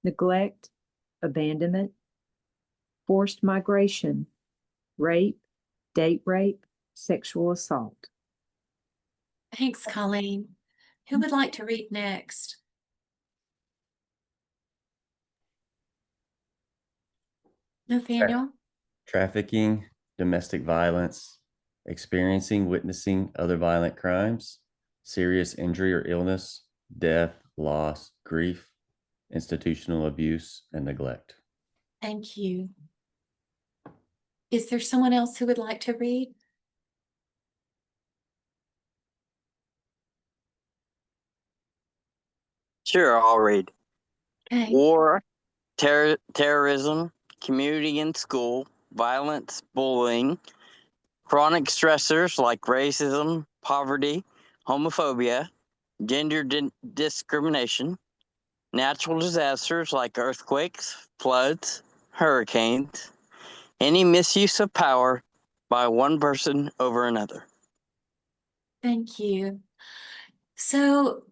neglect, abandonment, forced migration, rape, date rape, sexual assault. Thanks, Colleen. Who would like to read next? Nathaniel? Trafficking, domestic violence, experiencing, witnessing other violent crimes, serious injury or illness, death, loss, grief, institutional abuse, and neglect. Thank you. Is there someone else who would like to read? Sure, I'll read. Okay. War, terrorism, community and school, violence, bullying, chronic stressors like racism, poverty, homophobia, gender discrimination, natural disasters like earthquakes, floods, hurricanes, any misuse of power by one person over another. Thank you. So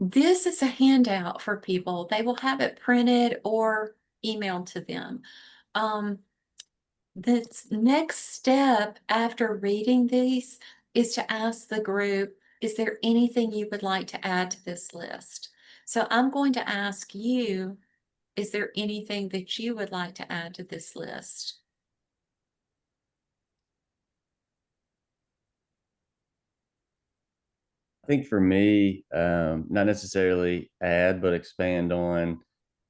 this is a handout for people. They will have it printed or emailed to them. The next step after reading these is to ask the group, is there anything you would like to add to this list? So I'm going to ask you, is there anything that you would like to add to this list? I think for me, not necessarily add, but expand on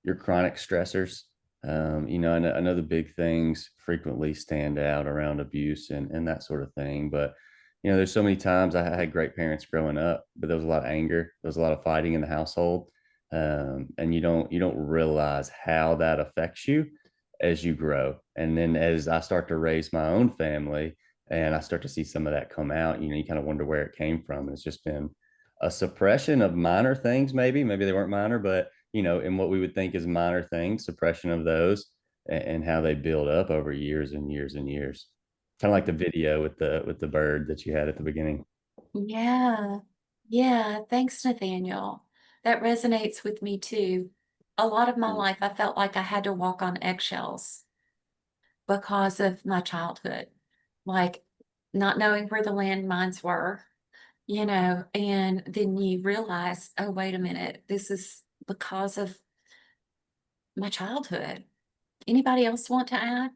your chronic stressors. I know the big things frequently stand out around abuse and that sort of thing. But, there's so many times I had great parents growing up, but there was a lot of anger. There was a lot of fighting in the household. And you don't realize how that affects you as you grow. And then as I start to raise my own family, and I start to see some of that come out, you kind of wonder where it came from. It's just been a suppression of minor things, maybe they weren't minor, but in what we would think is minor things, suppression of those, and how they build up over years and years and years. Kind of like the video with the bird that you had at the beginning. Yeah. Yeah. Thanks, Nathaniel. That resonates with me too. A lot of my life, I felt like I had to walk on eggshells because of my childhood, like not knowing where the landmines were, and then you realize, oh, wait a minute, this is because of my childhood. Anybody else want to add?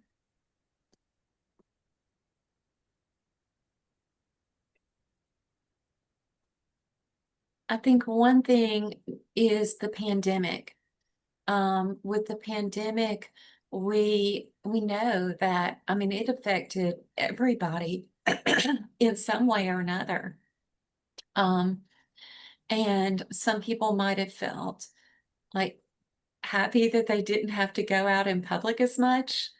I think one thing is the pandemic. With the pandemic, we know that, I mean, it affected everybody in some way or another. And some people might have felt like happy that they didn't have to go out in public as much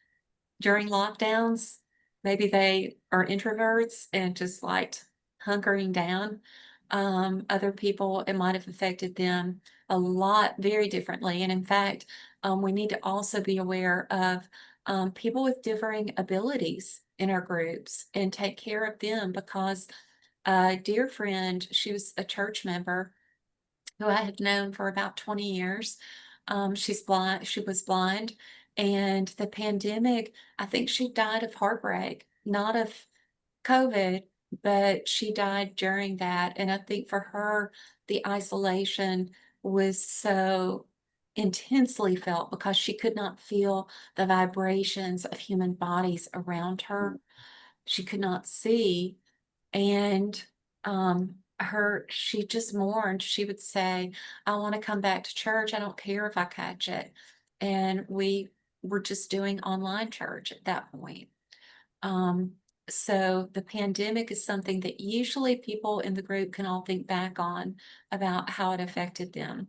during lockdowns. Maybe they are introverts and just liked hunkering down. Other people, it might have affected them a lot very differently. And in fact, we need to also be aware of people with differing abilities in our groups and take care of them, because a dear friend, she was a church member who I had known for about 20 years. She's blind, she was blind, and the pandemic, I think she died of heartbreak, not of COVID, but she died during that. And I think for her, the isolation was so intensely felt because she could not feel the vibrations of human bodies around her. She could not see. And she just mourned. She would say, I want to come back to church. I don't care if I catch it. And we were just doing online church at that point. So the pandemic is something that usually people in the group can all think back on about how it affected them.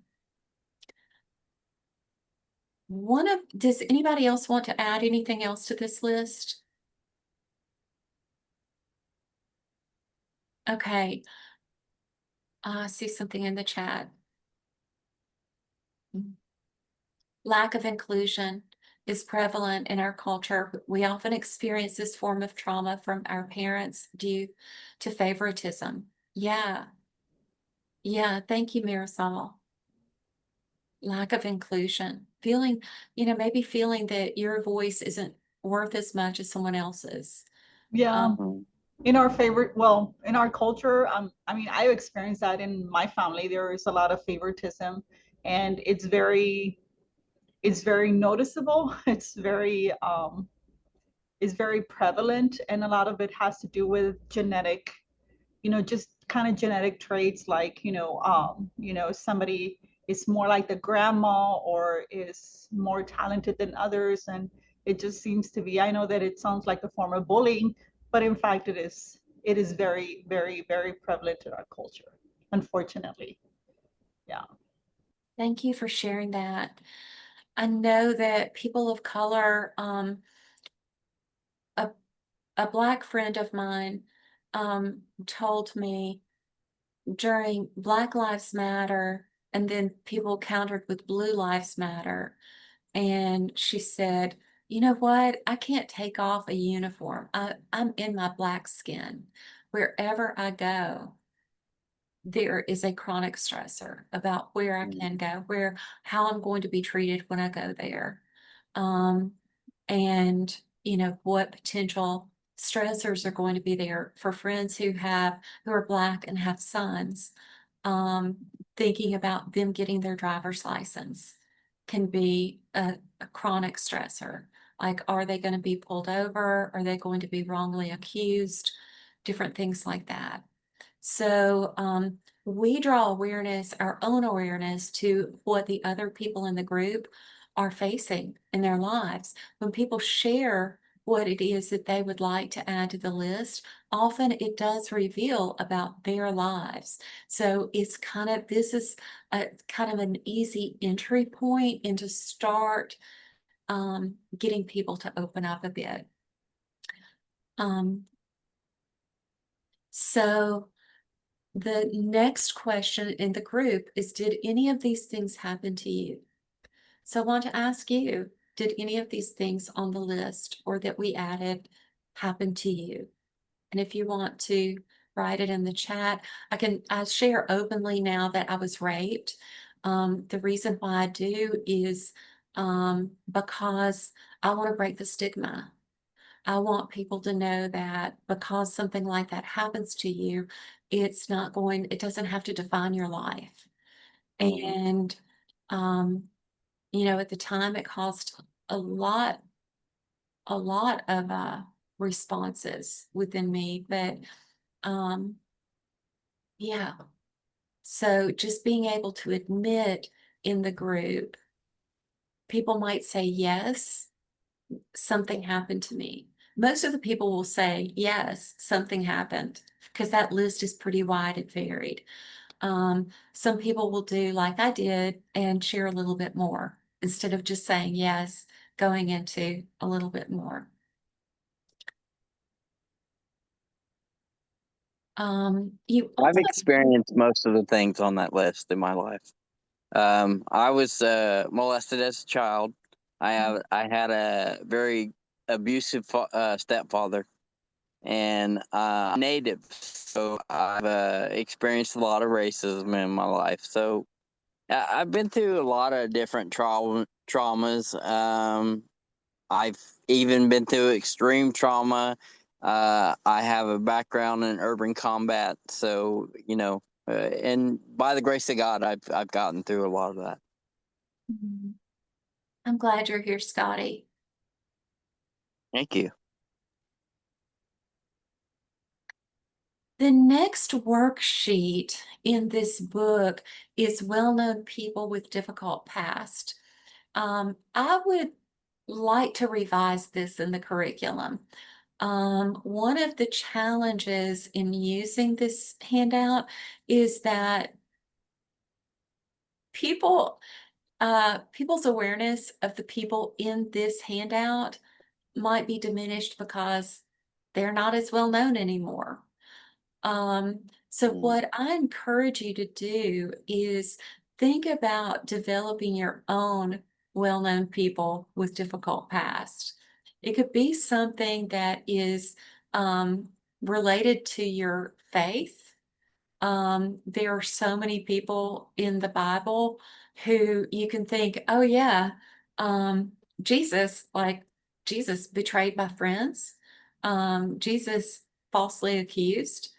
Does anybody else want to add anything else to this list? Okay. I see something in the chat. Lack of inclusion is prevalent in our culture. We often experience this form of trauma from our parents due to favoritism. Yeah. Yeah. Thank you, Marisol. Lack of inclusion, feeling, maybe feeling that your voice isn't worth as much as someone else's. Yeah. In our culture, I mean, I experienced that in my family. There is a lot of favoritism, and it's very noticeable. It's very prevalent, and a lot of it has to do with genetic, just kind of genetic traits, like, somebody is more like the grandma or is more talented than others. And it just seems to be, I know that it sounds like a form of bullying, but in fact it is very, very, very prevalent in our culture, unfortunately. Yeah. Thank you for sharing that. I know that people of color, a Black friend of mine told me during Black Lives Matter, and then people countered with Blue Lives Matter. And she said, you know what? I can't take off a uniform. I'm in my Black skin. Wherever I go, there is a chronic stressor about where I can go, how I'm going to be treated when I go there. And what potential stressors are going to be there for friends who are Black and have sons. Thinking about them getting their driver's license can be a chronic stressor. Like, are they going to be pulled over? Are they going to be wrongly accused? Different things like that. So we draw awareness, our own awareness, to what the other people in the group are facing in their lives. When people share what it is that they would like to add to the list, often it does reveal about their lives. So this is a kind of an easy entry point into start getting people to open up a bit. So the next question in the group is, did any of these things happen to you? So I want to ask you, did any of these things on the list or that we added happen to you? And if you want to write it in the chat, I share openly now that I was raped. The reason why I do is because I want to break the stigma. I want people to know that because something like that happens to you, it doesn't have to define your life. And You know, at the time it caused a lot of responses within me, but yeah. So just being able to admit in the group, people might say, yes, something happened to me. Most of the people will say, yes, something happened, because that list is pretty wide and varied. Some people will do like I did and share a little bit more instead of just saying yes, going into a little bit more. You I've also, experienced most of the things on that list in my life. I was molested as a child. I had a very abusive stepfather, and I'm native, so I've experienced a lot of racism in my life. So I've been through a lot of different traumas. I've even been through extreme trauma. I have a background in urban combat, so you know, and by the grace of God, I've gotten through a lot of that. I'm glad you're here, Scotty. Thank you. The next worksheet in this book is well-known people with difficult past. I would like to revise this in the curriculum. One of the challenges in using this handout is that people's awareness of the people in this handout might be diminished because they're not as well known anymore. So what I encourage you to do is think about developing your own well-known people with difficult past. It could be something that is related to your faith. There are so many people in the Bible who you can think, oh yeah, um, Jesus, like Jesus betrayed by friends, Jesus falsely accused.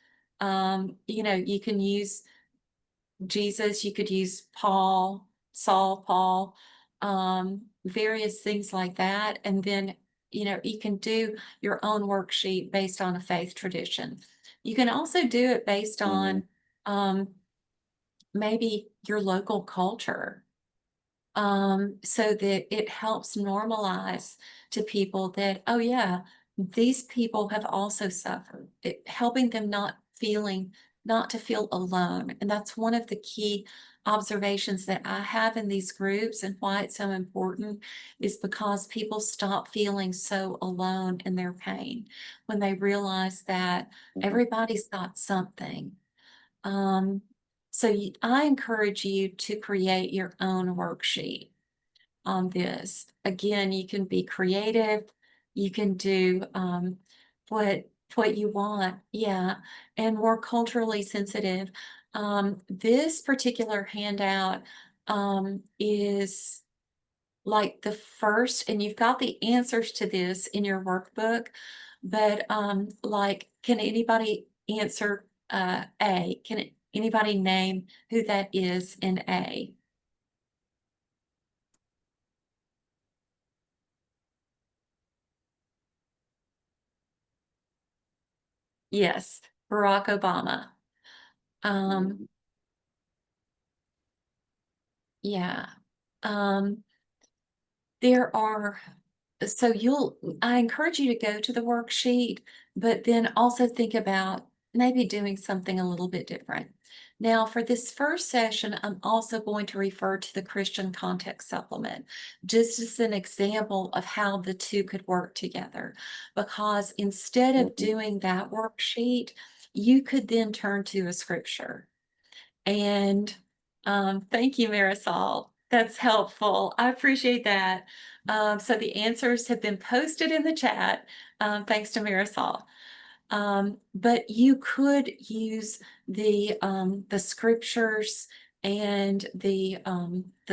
You know, you can use Jesus, you could use Paul, Saul, Paul, various things like that. And then, you know, you can do your own worksheet based on a faith tradition. You can also do it based on maybe your local culture, so that it helps normalize to people that, oh yeah, these people have also suffered, helping them not to feel alone. And that's one of the key observations that I have in these groups, and why it's so important is because people stop feeling so alone in their pain when they realize that everybody's got something. So I encourage you to create your own worksheet on this. Again, you can be creative. You can do what you want. Yeah. And more culturally sensitive. This particular handout is like the first, and you've got the answers to this in your workbook, but like, can anybody answer A? Can anybody name who that is in A? Yes, Barack Obama. Yeah. There are, so I encourage you to go to the worksheet, but then also think about maybe doing something a little bit different. Now, for this first session, I'm also going to refer to the Christian Context Supplement, just as an example of how the two could work together. Because instead of doing that worksheet, you could then turn to a scripture. And thank you, Marisol. That's helpful. I appreciate that. So the answers have been posted in the chat, thanks to Marisol. But you could use the scriptures and the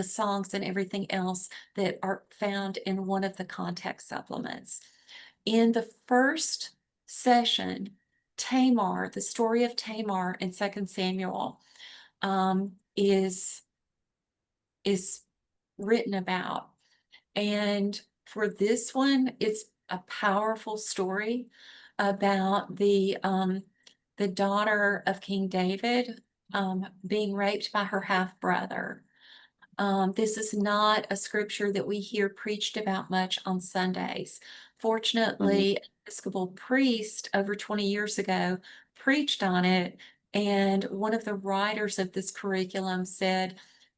songs and everything else that are found in one of the context supplements. In the first session, Tamar, the story of Tamar in 2 Samuel, is written about. And for this one, it's a powerful story about the daughter of King David being raped by her half brother. This is not a scripture that we hear preached about much on Sundays. Fortunately, an Episcopal priest over 20 years ago preached on it, and one of the writers of this curriculum said,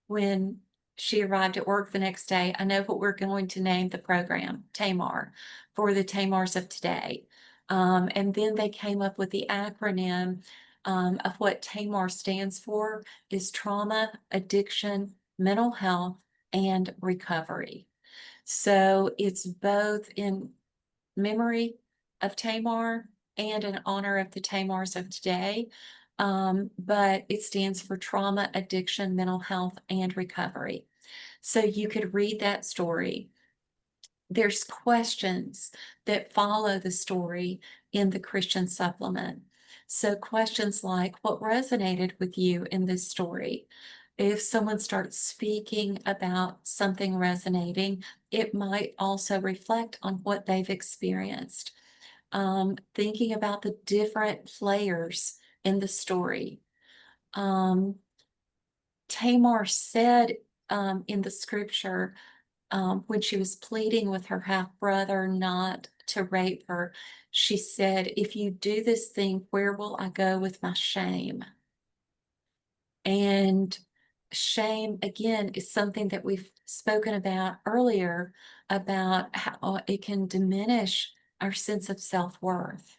when she arrived at work the next day, I know what we're going to name the program, Tamar, for the Tamars of today. And then they came up with the acronym of what Tamar stands for is trauma, addiction, mental health, and recovery. So it's both in memory of Tamar and in honor of the Tamars of today. But it stands for trauma, addiction, mental health, and recovery. So you could read that story. There's questions that follow the story in the Christian supplement. So questions like, what resonated with you in this story? If someone starts speaking about something resonating, it might also reflect on what they've experienced. Thinking about the different players in the story. Tamar said in the scripture, when she was pleading with her half brother not to rape her, she said, if you do this thing, where will I go with my shame? And shame, again, is something that we've spoken about earlier about how it can diminish our sense of self-worth.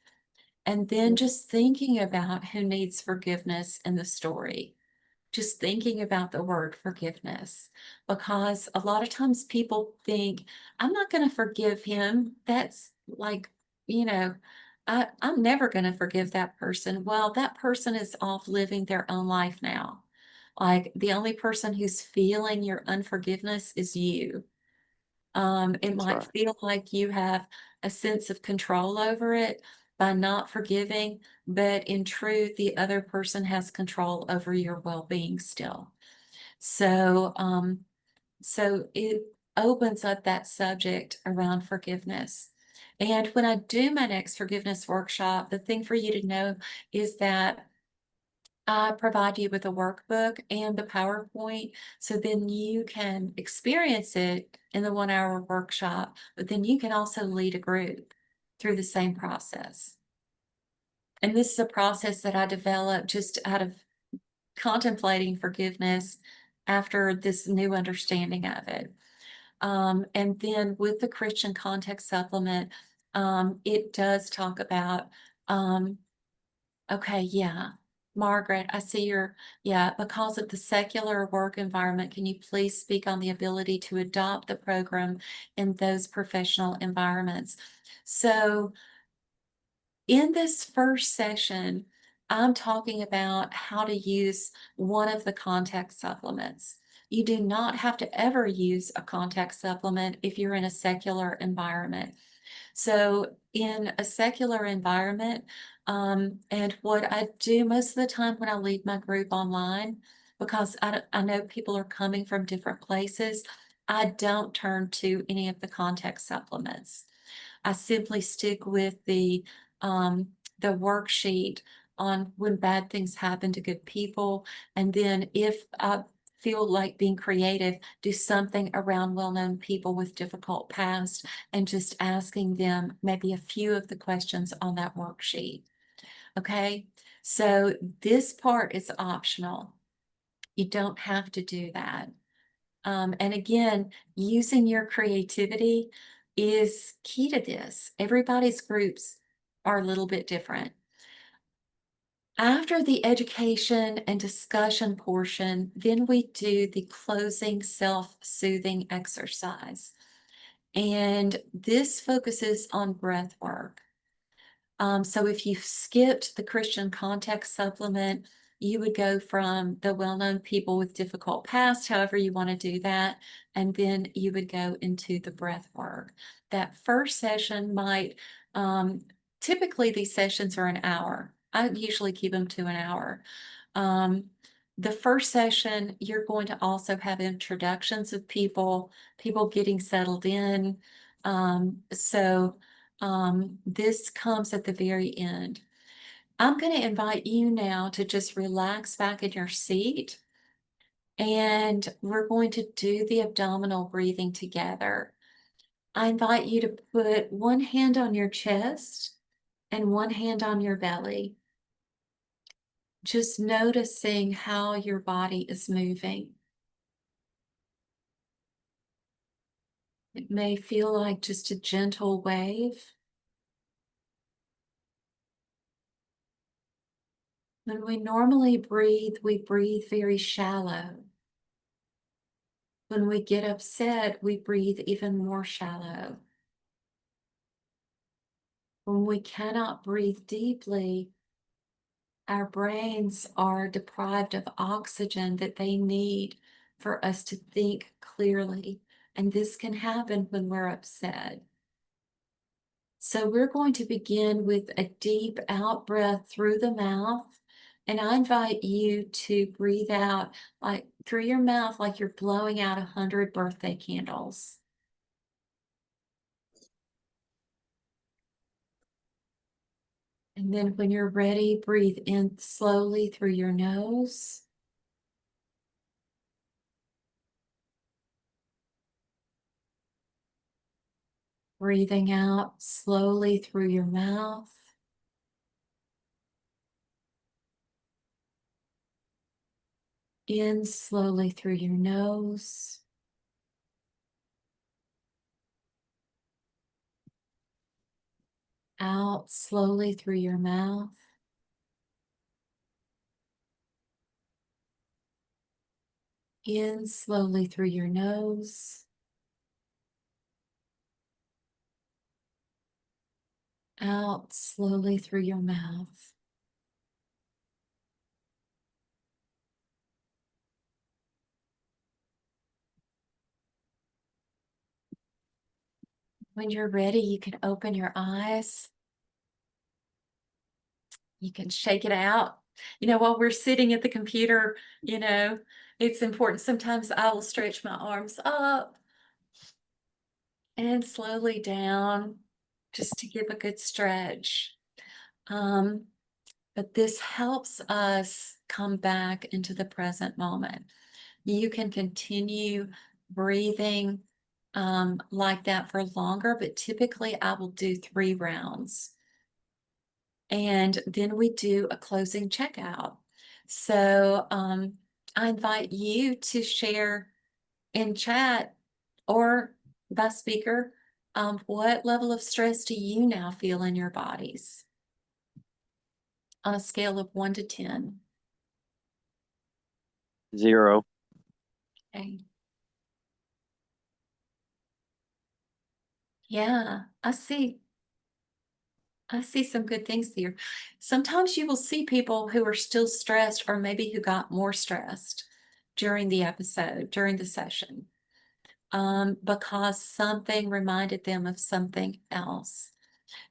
And then just thinking about who needs forgiveness in the story. Just thinking about the word forgiveness, because a lot of times people think, I'm not going to forgive him. That's like, you know, I'm never going to forgive that person. Well, that person is off living their own life now. Like the only person who's feeling your unforgiveness is you. It might feel like you have a sense of control over it by not forgiving, but in truth, the other person has control over your well-being still. So, so it opens up that subject around forgiveness. And when I do my next forgiveness workshop, the thing for you to know is that I provide you with a workbook and the PowerPoint, so then you can experience it in the 1 hour workshop, but then you can also lead a group through the same process. And this is a process that I developed just out of contemplating forgiveness after this new understanding of it. And then with the Christian Context Supplement, it does talk about, okay, yeah. Margaret, I see because of the secular work environment, can you please speak on the ability to adopt the program in those professional environments? So in this first session, I'm talking about how to use one of the context supplements. You do not have to ever use a context supplement if you're in a secular environment. So in a secular environment, and what I do most of the time when I lead my group online, because I know people are coming from different places, I don't turn to any of the context supplements. I simply stick with the worksheet on when bad things happen to good people. And then if I feel like being creative, do something around well-known people with difficult past and just asking them maybe a few of the questions on that worksheet. Okay, so this part is optional. You don't have to do that. And again, using your creativity is key to this. Everybody's groups are a little bit different. After the education and discussion portion, then we do the closing self-soothing exercise. And this focuses on breath work. So if you've skipped the Christian Context Supplement, you would go from the well-known people with difficult past, however you want to do that, and then you would go into the breath work. That first session might, typically these sessions are an hour. I usually keep them to an hour. The first session, you're going to also have introductions of people getting settled in. This comes at the very end. I'm going to invite you now to just relax back in your seat. And we're going to do the abdominal breathing together. I invite you to put one hand on your chest and one hand on your belly. Just noticing how your body is moving. It may feel like just a gentle wave. When we normally breathe, we breathe very shallow. When we get upset, we breathe even more shallow. When we cannot breathe deeply, our brains are deprived of oxygen that they need for us to think clearly. And this can happen when we're upset. So we're going to begin with a deep out breath through the mouth. And I invite you to breathe out like through your mouth, like you're blowing out 100 birthday candles. And then when you're ready, breathe in slowly through your nose. Breathing out slowly through your mouth. In slowly through your nose. Out slowly through your mouth. In slowly through your nose. Out slowly through your mouth. When you're ready, you can open your eyes. You can shake it out. While we're sitting at the computer, it's important. Sometimes I will stretch my arms up and slowly down just to give a good stretch. But this helps us come back into the present moment. You can continue breathing like that for longer, but typically I will do 3 rounds. And then we do a closing checkout. So I invite you to share in chat or by speaker, what level of stress do you now feel in your bodies? On a scale of 1 to 10. 0. Okay. Yeah, I see some good things here. Sometimes you will see people who are still stressed or maybe who got more stressed during the episode, during the session, because something reminded them of something else.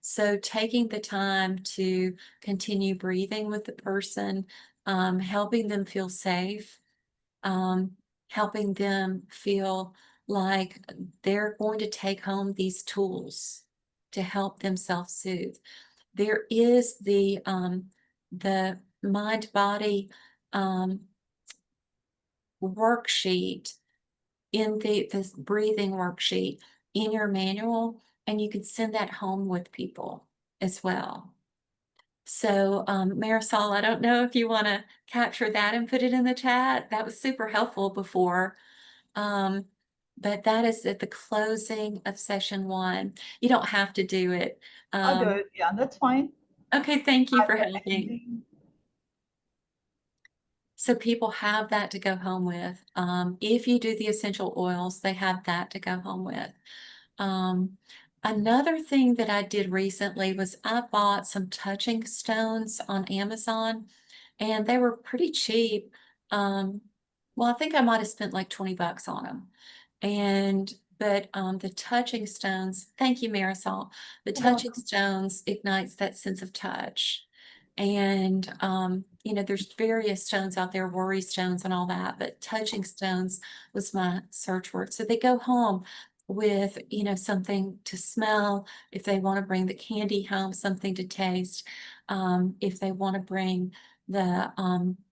So taking the time to continue breathing with the person, helping them feel safe, helping them feel like they're going to take home these tools to help them self-soothe. There is the mind-body worksheet in this breathing worksheet in your manual, and you can send that home with people as well. So Marisol, I don't know if you want to capture that and put it in the chat. That was super helpful before. But that is at the closing of session 1. You don't have to do it. I'll do it. Yeah, that's fine. Okay, thank you for I helping. So people have that to go home with. If you do the essential oils, they have that to go home with. Another thing that I did recently was I bought some touching stones on Amazon, and they were pretty cheap. Well, I think I might have spent like 20 bucks on them. But the touching stones, thank you, Marisol. The touching stones ignites that sense of touch. And there's various stones out there, worry stones and all that, but touching stones was my search word. So they go home with, something to smell. If they want to bring the candy home, something to taste. If they want to bring the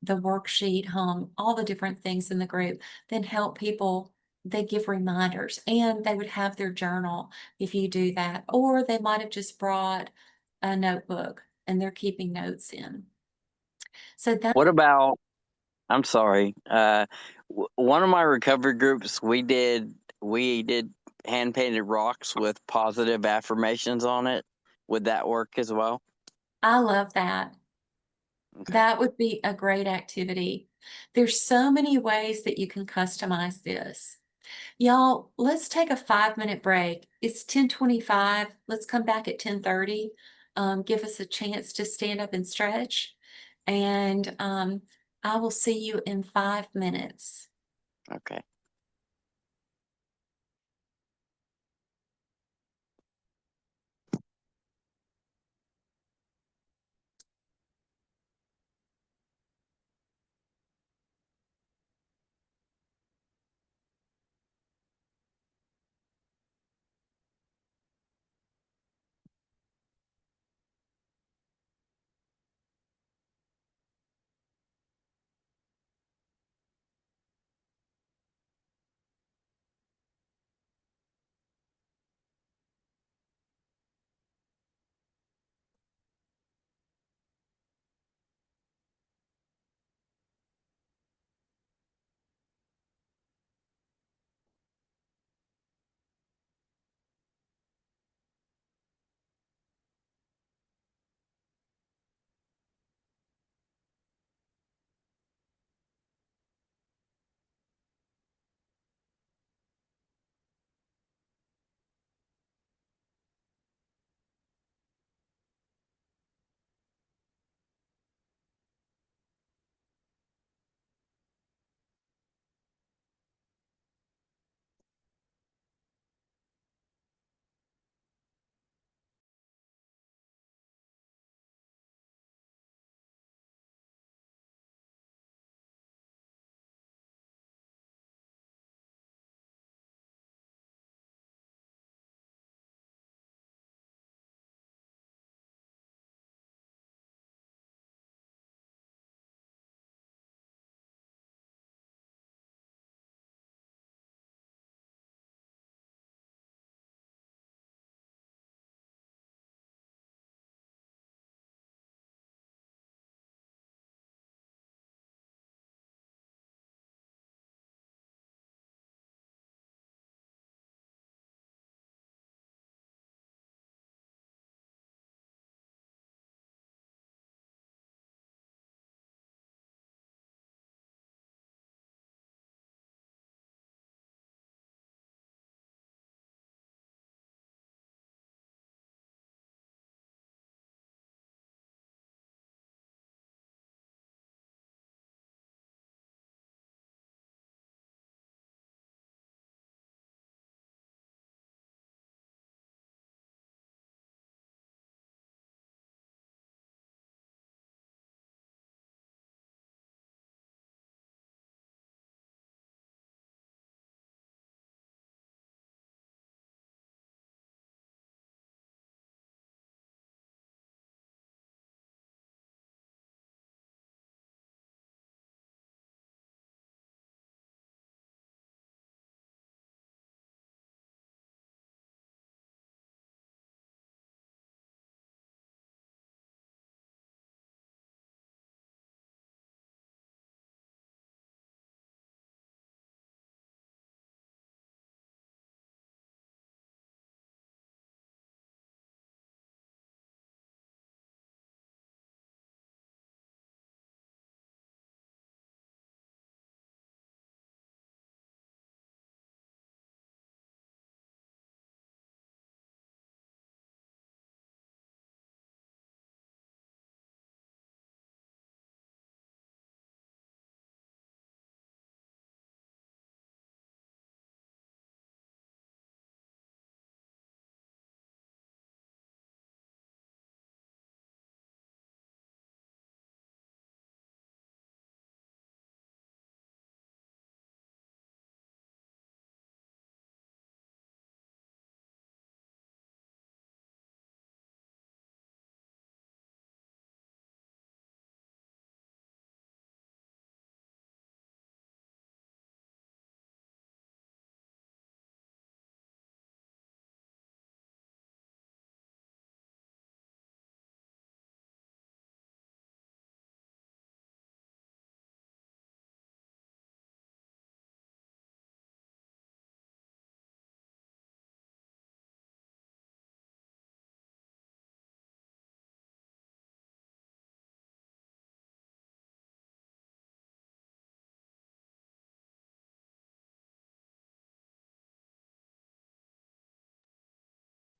worksheet home, all the different things in the group, then help people. They give reminders, and they would have their journal if you do that, or they might have just brought a notebook and they're keeping notes in. So that What about, I'm sorry, one of my recovery groups, we did hand painted rocks with positive affirmations on it. Would that work as well? I love that. Okay. That would be a great activity. There's so many ways that you can customize this. Y'all, let's take a 5-minute break. It's 10:25. Let's come back at 10:30. Give us a chance to stand up and stretch. And I will see you in 5 minutes. Okay.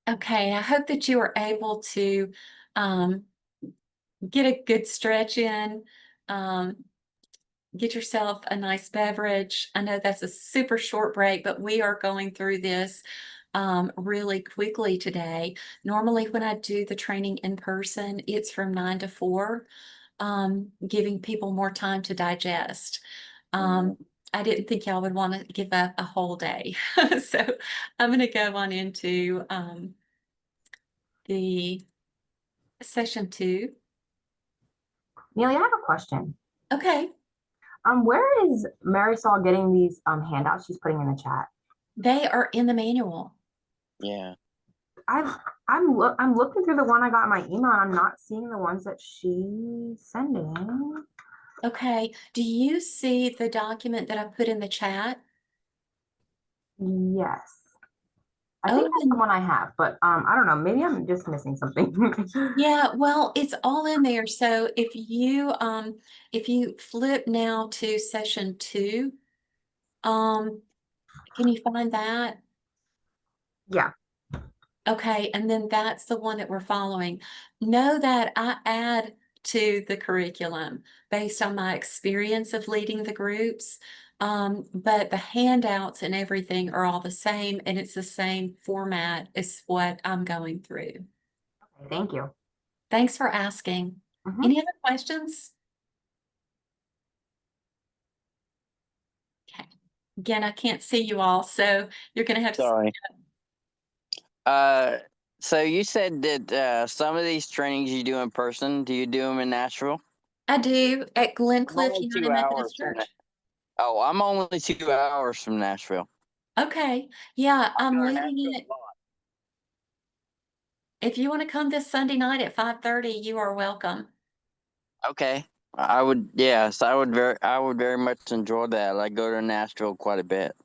Okay, I hope that you were able to um, get a good stretch in. Um, get yourself a nice beverage. I know that's a super short break, but we are going through this really quickly today. Normally, when I do the training in person, it's from 9 to 4, giving people more time to digest. I didn't think y'all would want to give up a whole day. So I'm going to go on into the session 2. Neely, I have a question. Okay. Where is Marisol getting these handouts she's putting in the chat? They are in the manual. Yeah. I'm looking through the one I got in my email and I'm not seeing the ones that she's sending. Okay. Do you see the document that I put in the chat? Yes. I Oh, think that's the one I have, but I don't know. Maybe I'm just missing something. yeah, well, it's all in there. So if you flip now to session 2, can you find that? Yeah. Okay, and then that's the one that we're following. Know that I add to the curriculum based on my experience of leading the groups. But the handouts and everything are all the same, and it's the same format as what I'm going through. Okay, thank you. Thanks for asking. Mhm. Any other questions? Okay. Again, I can't see you all, so you're going to have to. Sorry. So you said that some of these trainings you do in person, do you do them in Nashville? I do at Glencliff only 2 United Methodist hours from Church. Oh, I'm only 2 hours from Nashville. Okay. Yeah, I I'm go to leading Nashville it. a lot. If you want to come this Sunday night at 5:30, you are welcome. Okay. I would very much enjoy that. I go to Nashville quite a bit.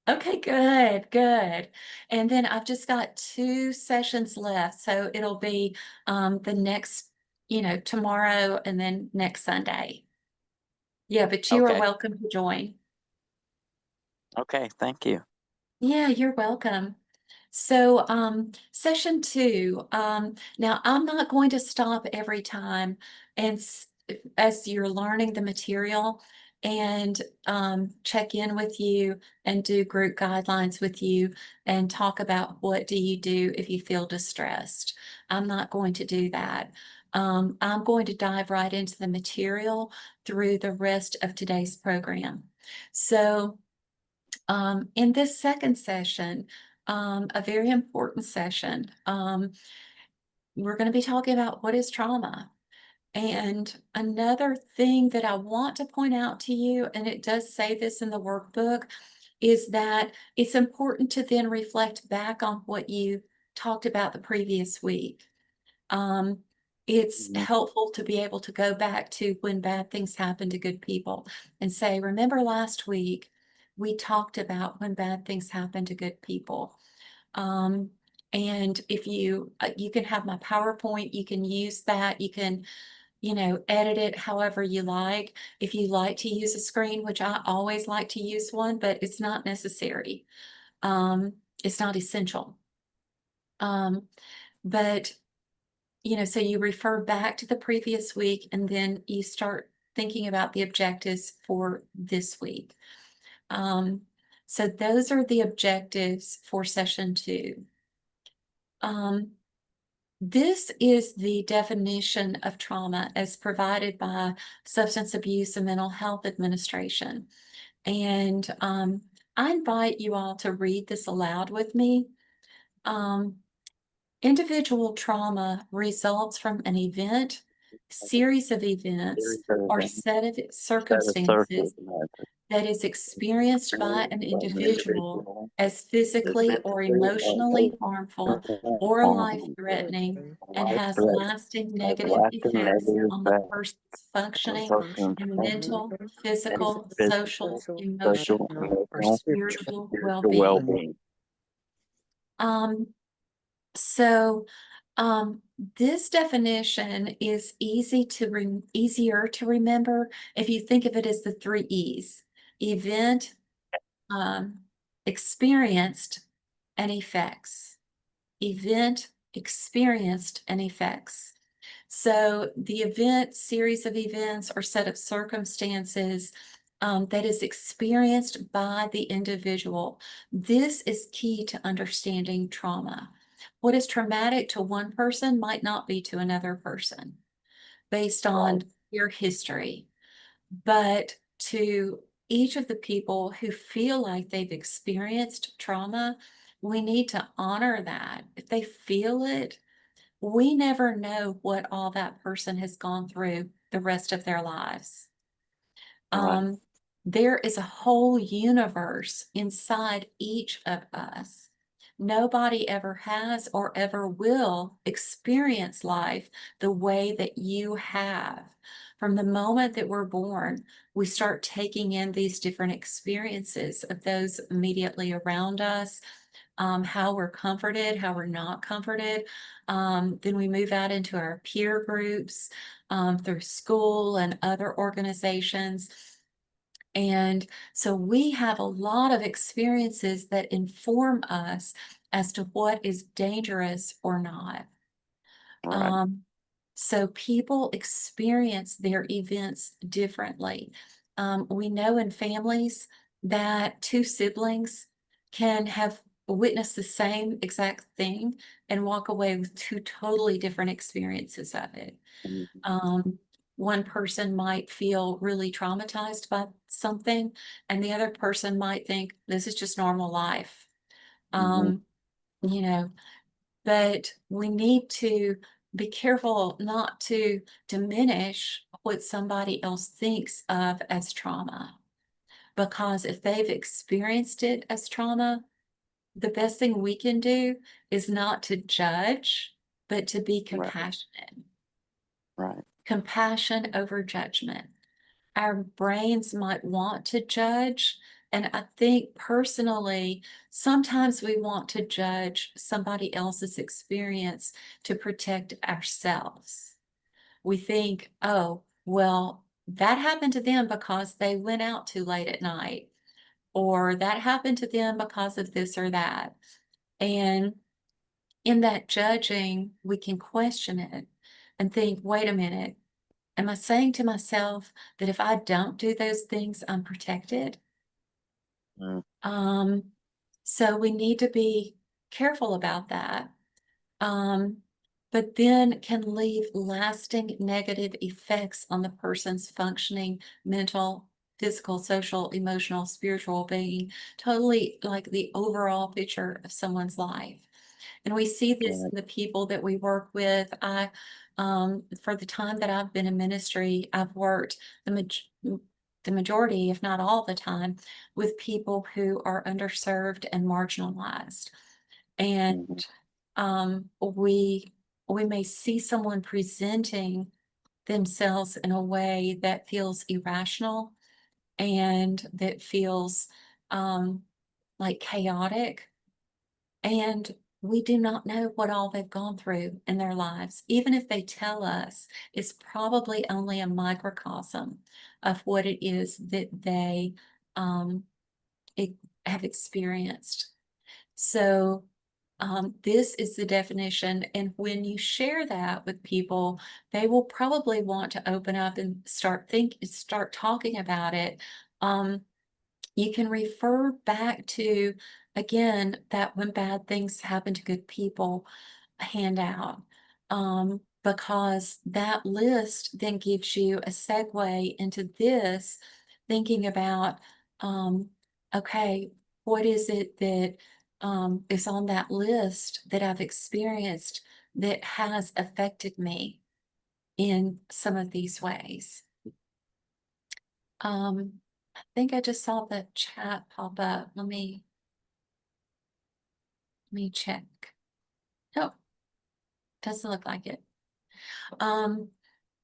Okay, good, good. And then I've just got 2 sessions left, so it'll be the next, tomorrow and then next Sunday. Yeah, but you are Okay. welcome to join. Okay, thank you. Yeah, you're welcome. So, session 2, now I'm not going to stop every time and as you're learning the material and check in with you and do group guidelines with you and talk about what do you do if you feel distressed. I'm not going to do that. I'm going to dive right into the material through the rest of today's program. So, in this second session, a very important session, we're going to be talking about what is trauma. And another thing that I want to point out to you, and it does say this in the workbook, is that it's important to then reflect back on what you talked about the previous week. It's helpful to be able to go back to when bad things happen to good people and say, remember last week we talked about when bad things happen to good people. And if you can have my PowerPoint, you can use that, you can, edit it however you like. If you like to use a screen, which I always like to use one, but it's not necessary. It's not essential. But so you refer back to the previous week and then you start thinking about the objectives for this week. So those are the objectives for session 2. This is the definition of trauma as provided by Substance Abuse and Mental Health Administration. And I invite you all to read this aloud with me. Individual trauma results from an event, series of events, or set of circumstances that is experienced by an individual as physically or emotionally harmful or life-threatening and has lasting negative effects on the person's functioning and mental, physical, social, emotional, or spiritual well-being. So this definition is easier to remember if you think of it as the 3 E's: event, experienced, and effects. event, experienced, and effects. So the event, series of events, or set of circumstances that is experienced by the individual. This is key to understanding trauma. What is traumatic to one person might not be to another person based on their history. But to each of the people who feel like they've experienced trauma, we need to honor that. If they feel it, we never know what all that person has gone through the rest of their lives. Right. There is a whole universe inside each of us. Nobody ever has or ever will experience life the way that you have. From the moment that we're born, we start taking in these different experiences of those immediately around us, how we're comforted, how we're not comforted. Then we move out into our peer groups, through school and other organizations. And so we have a lot of experiences that inform us as to what is dangerous or not. Right. So people experience their events differently. We know in families that two siblings can have witnessed the same exact thing and walk away with two totally different experiences of it. One person might feel really traumatized by something, and the other person might think this is just normal life. You know, but we need to be careful not to diminish what somebody else thinks of as trauma. Because if they've experienced it as trauma, the best thing we can do is not to judge, but to be compassionate. Right. Compassion over judgment. Our brains might want to judge, and I think personally, sometimes we want to judge somebody else's experience to protect ourselves. We think, oh, well, that happened to them because they went out too late at night, or that happened to them because of this or that. And in that judging, we can question it and think, wait a minute, am I saying to myself that if I don't do those things, I'm protected? So we need to be careful about that. But then can leave lasting negative effects on the person's functioning, mental, physical, social, emotional, spiritual being, totally like the overall picture of someone's life. And we see this in the people that we work with. For the time that I've been in ministry, I've worked the majority, if not all the time, with people who are underserved and marginalized. And we may see someone presenting themselves in a way that feels irrational and that feels like chaotic. And we do not know what all they've gone through in their lives. Even if they tell us, it's probably only a microcosm of what it is that they have experienced. So this is the definition. And when you share that with people, they will probably want to open up and start talking about it. You can refer back to, again, that when bad things happen to good people handout, because that list then gives you a segue into this, thinking about, okay, what is it that is on that list that I've experienced that has affected me in some of these ways? I think I just saw the chat pop up. Let me check. Oh, doesn't look like it.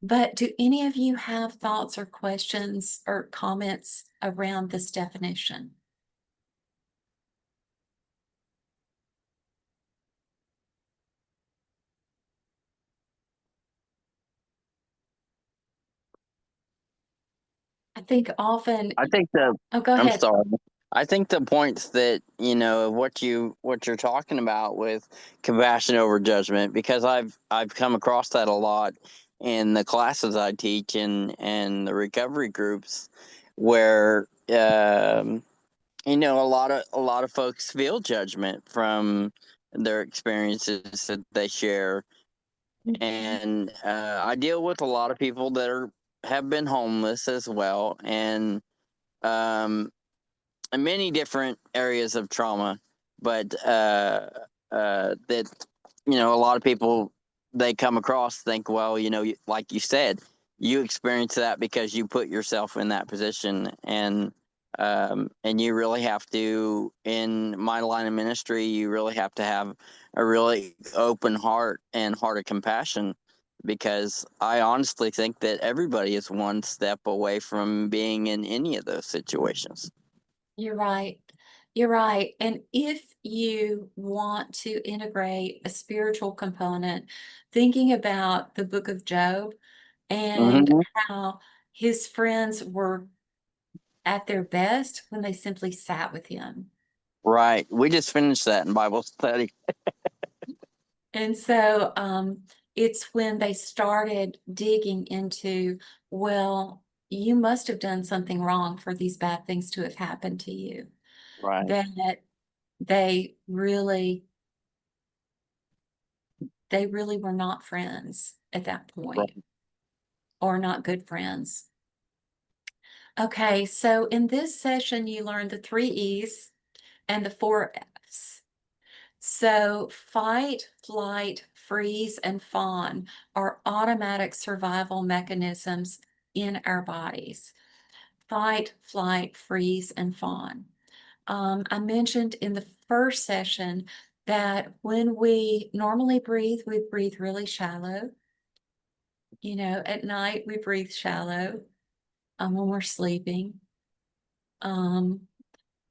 But do any of you have thoughts or questions or comments around this definition? I think often. I think Oh, go I'm ahead. sorry. I think the points that, you know, what you're talking about with compassion over judgment, because I've come across that a lot in the classes I teach and the recovery groups, where you know, a lot of folks feel judgment from their experiences that they share, and I deal with a lot of people that have been homeless as well, um, and many different areas of trauma, but that, you know, a lot of people they come across think, well, you know, like you said, you experience that because you put yourself in that position, and you really have to, in my line of ministry, you really have to have a really open heart and heart of compassion, because I honestly think that everybody is one step away from being in any of those situations. You're right. You're right. And if you want to integrate a spiritual component, thinking about the book of Job and Mm-hmm. how his friends were at their best when they simply sat with him. Right. We just finished that in Bible study. And so it's when they started digging into, well, you must have done something wrong for these bad things to have happened to you, Right. that they really were not friends at that point, Right. or not good friends. Okay, so in this session, you learned the 3 E's and the 4 F's. So fight, flight, freeze, and fawn are automatic survival mechanisms in our bodies. Fight, flight, freeze, and fawn. I mentioned in the first session that when we normally breathe, we breathe really shallow. You know, at night we breathe shallow when we're sleeping. And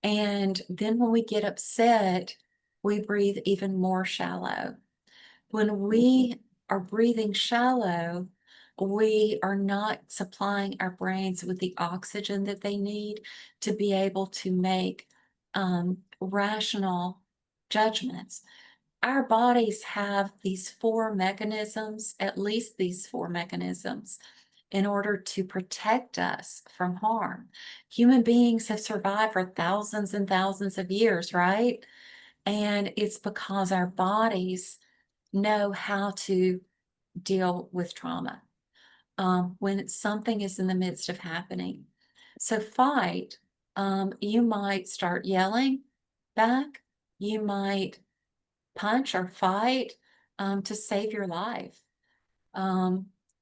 then when we get upset, we breathe even more shallow. When we are breathing shallow, we are not supplying our brains with the oxygen that they need to be able to make rational judgments. Our bodies have these 4 mechanisms, at least these 4 mechanisms, in order to protect us from harm. Human beings have survived for thousands and thousands of years, right? And it's because our bodies know how to deal with trauma when something is in the midst of happening. So fight, you might start yelling back. You might punch or fight to save your life.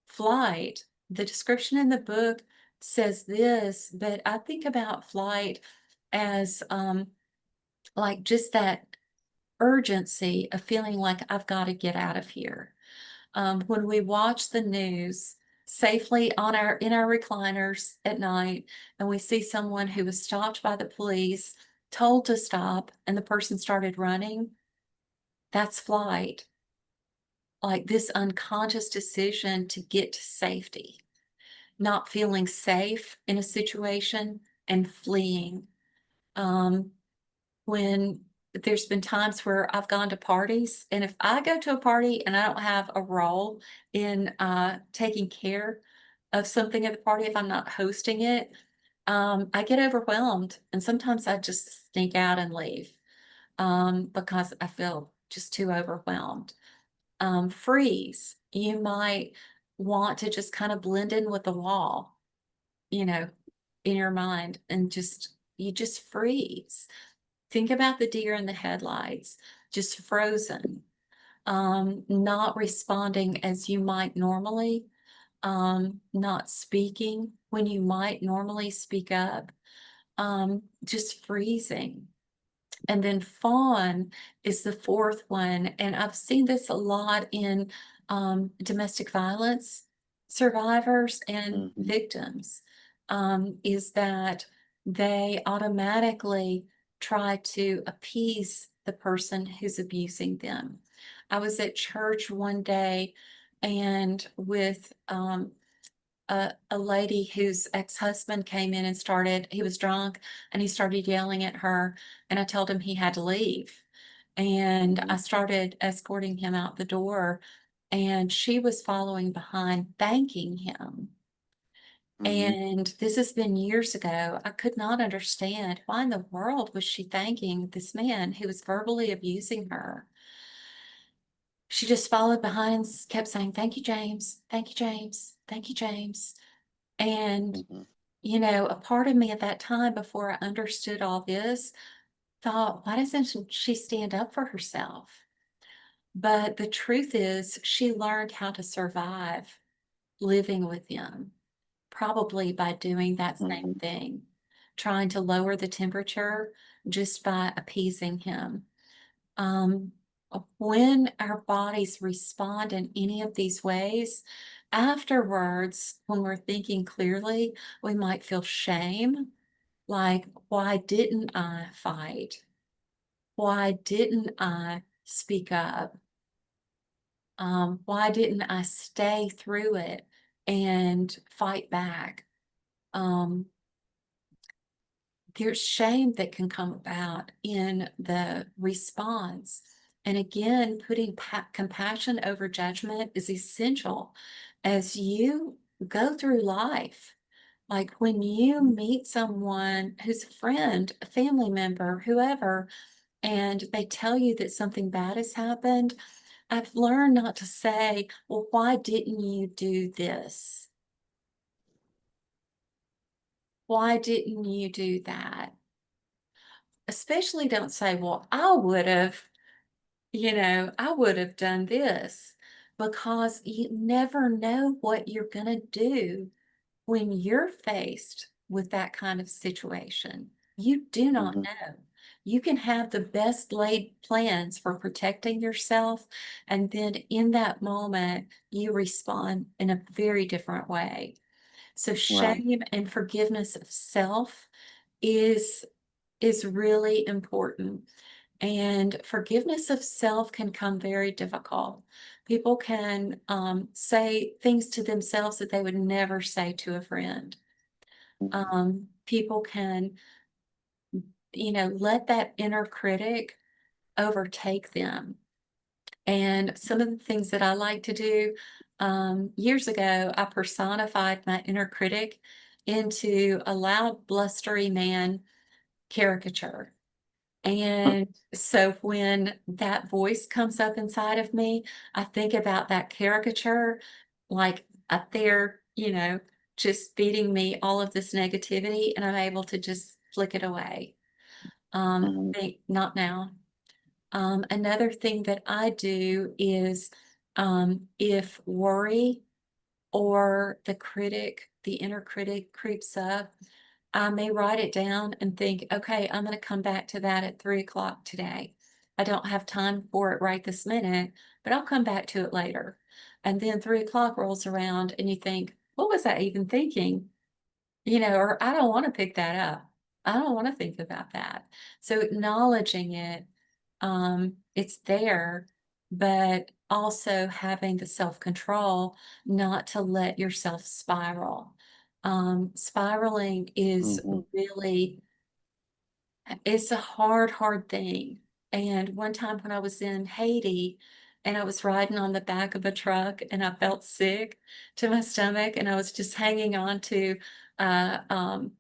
Flight, the description in the book says this, but I think about flight as like just that urgency of feeling like I've got to get out of here. When we watch the news safely in our recliners at night, and we see someone who was stopped by the police, told to stop, and the person started running, that's flight. Like this unconscious decision to get to safety, not feeling safe in a situation and fleeing. When there's been times where I've gone to parties, and if I go to a party and I don't have a role in taking care of something at the party, if I'm not hosting it, I get overwhelmed, and sometimes I just sneak out and leave because I feel just too overwhelmed. Freeze, you might want to just kind of blend in with the wall, you know, in your mind, and you just freeze. Think about the deer in the headlights, just frozen, not responding as you might normally, not speaking when you might normally speak up, just freezing. And then fawn is the 4th one. And I've seen this a lot in domestic violence survivors and victims, is that they automatically try to appease the person who's abusing them. I was at church one day and with a lady whose ex-husband came in and he was drunk and he started yelling at her, and I told him he had to leave. And I started escorting him out the door, and she was following behind, thanking him. And this has been years ago. I could not understand why in the world was she thanking this man who was verbally abusing her. She just followed behind and kept saying, "Thank you, James. Thank you, James. Thank you, James." And, you know, a part of me at that time, before I understood all this, thought, why doesn't she stand up for herself? But the truth is, she learned how to survive living with him, probably by doing that same thing, trying to lower the temperature just by appeasing him. When our bodies respond in any of these ways, afterwards, when we're thinking clearly, we might feel shame, like, why didn't I fight? Why didn't I speak up? Why didn't I stay through it and fight back? There's shame that can come about in the response. And again, putting compassion over judgment is essential as you go through life. Like when you meet someone who's a friend, a family member, whoever, and they tell you that something bad has happened, I've learned not to say, well, why didn't you do this? Why didn't you do that? Especially don't say, well, I would have, I would have done this, because you never know what you're going to do when you're faced with that kind of situation. You do not know. You can have the best laid plans for protecting yourself, and then in that moment, you respond in a very different way. So shame and forgiveness of self is really important. And forgiveness of self can come very difficult. People can say things to themselves that they would never say to a friend. People can, let that inner critic overtake them. And some of the things that I like to do, years ago, I personified my inner critic into a loud, blustery man caricature. And so when that voice comes up inside of me, I think about that caricature, like up there, just feeding me all of this negativity, and I'm able to just flick it away. Think, not now. Another thing that I do is, if worry or the inner critic creeps up, I may write it down and think, okay, I'm going to come back to that at 3 o'clock today. I don't have time for it right this minute, but I'll come back to it later. And then 3 o'clock rolls around and you think, what was I even thinking? Or I don't want to pick that up. I don't want to think about that. So acknowledging it, it's there, but also having the self-control not to let yourself spiral. Spiraling is really, it's a hard, hard thing. And one time when I was in Haiti and I was riding on the back of a truck and I felt sick to my stomach, and I was just hanging on to uh, um,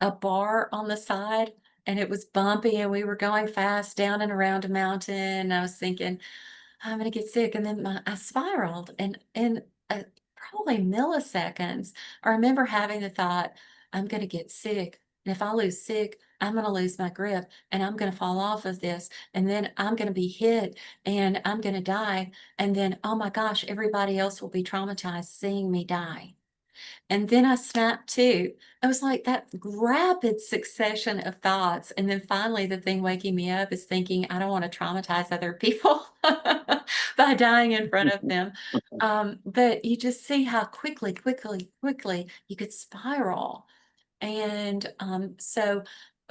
a bar on the side, and it was bumpy and we were going fast down and around a mountain. And I was thinking, I'm gonna get sick. And then I spiraled, and in probably milliseconds, I remember having the thought, I'm gonna get sick. And if I lose sick, I'm gonna lose my grip and I'm gonna fall off of this. And then I'm gonna be hit and I'm gonna die. And then, oh my gosh, everybody else will be traumatized seeing me die. And then I snapped to. I was like that rapid succession of thoughts. And then finally, the thing waking me up is thinking, I don't want to traumatize other people by dying in front of them. But you just see how quickly you could spiral. And so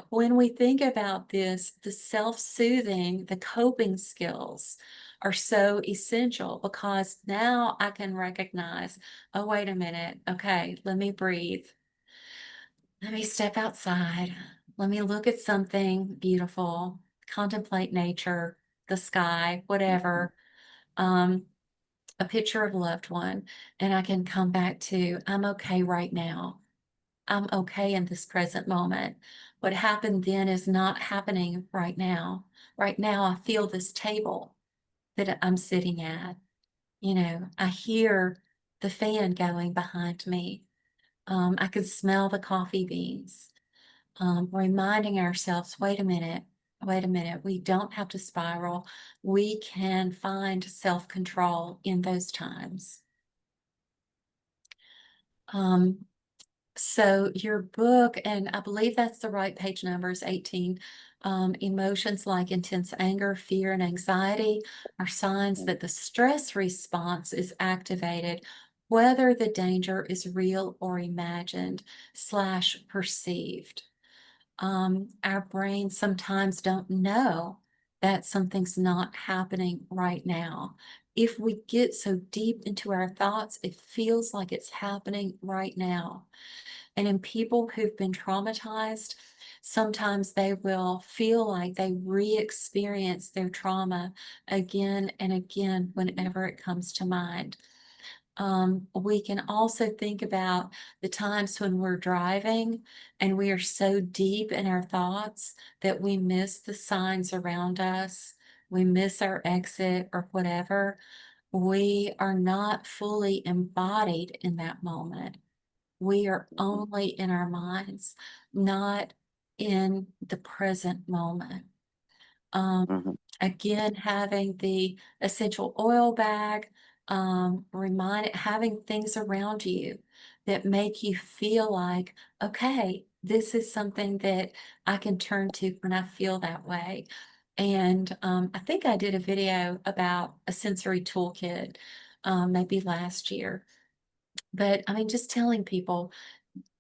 when we think about this, the self-soothing, the coping skills are so essential, because now I can recognize, oh, wait a minute. Okay, let me breathe. Let me step outside. Let me look at something beautiful, contemplate nature, the sky, whatever. A picture of a loved one, and I can come back to, I'm okay right now. I'm okay in this present moment. What happened then is not happening right now. Right now, I feel this table that I'm sitting at. You know, I hear the fan going behind me. I can smell the coffee beans. Reminding ourselves, wait a minute, we don't have to spiral. We can find self-control in those times. So your book, and I believe that's the right page number, is 18. Emotions like intense anger, fear, and anxiety are signs that the stress response is activated, whether the danger is real or imagined / perceived. Our brains sometimes don't know that something's not happening right now. If we get so deep into our thoughts, it feels like it's happening right now. And in people who've been traumatized, sometimes they will feel like they re-experience their trauma again and again whenever it comes to mind. We can also think about the times when we're driving and we are so deep in our thoughts that we miss the signs around us. We miss our exit or whatever. We are not fully embodied in that moment. We are only in our minds, not in the present moment. Again, having the essential oil bag, having things around you that make you feel like, okay, this is something that I can turn to when I feel that way. And I think I did a video about a sensory toolkit, maybe last year. But I mean, just telling people,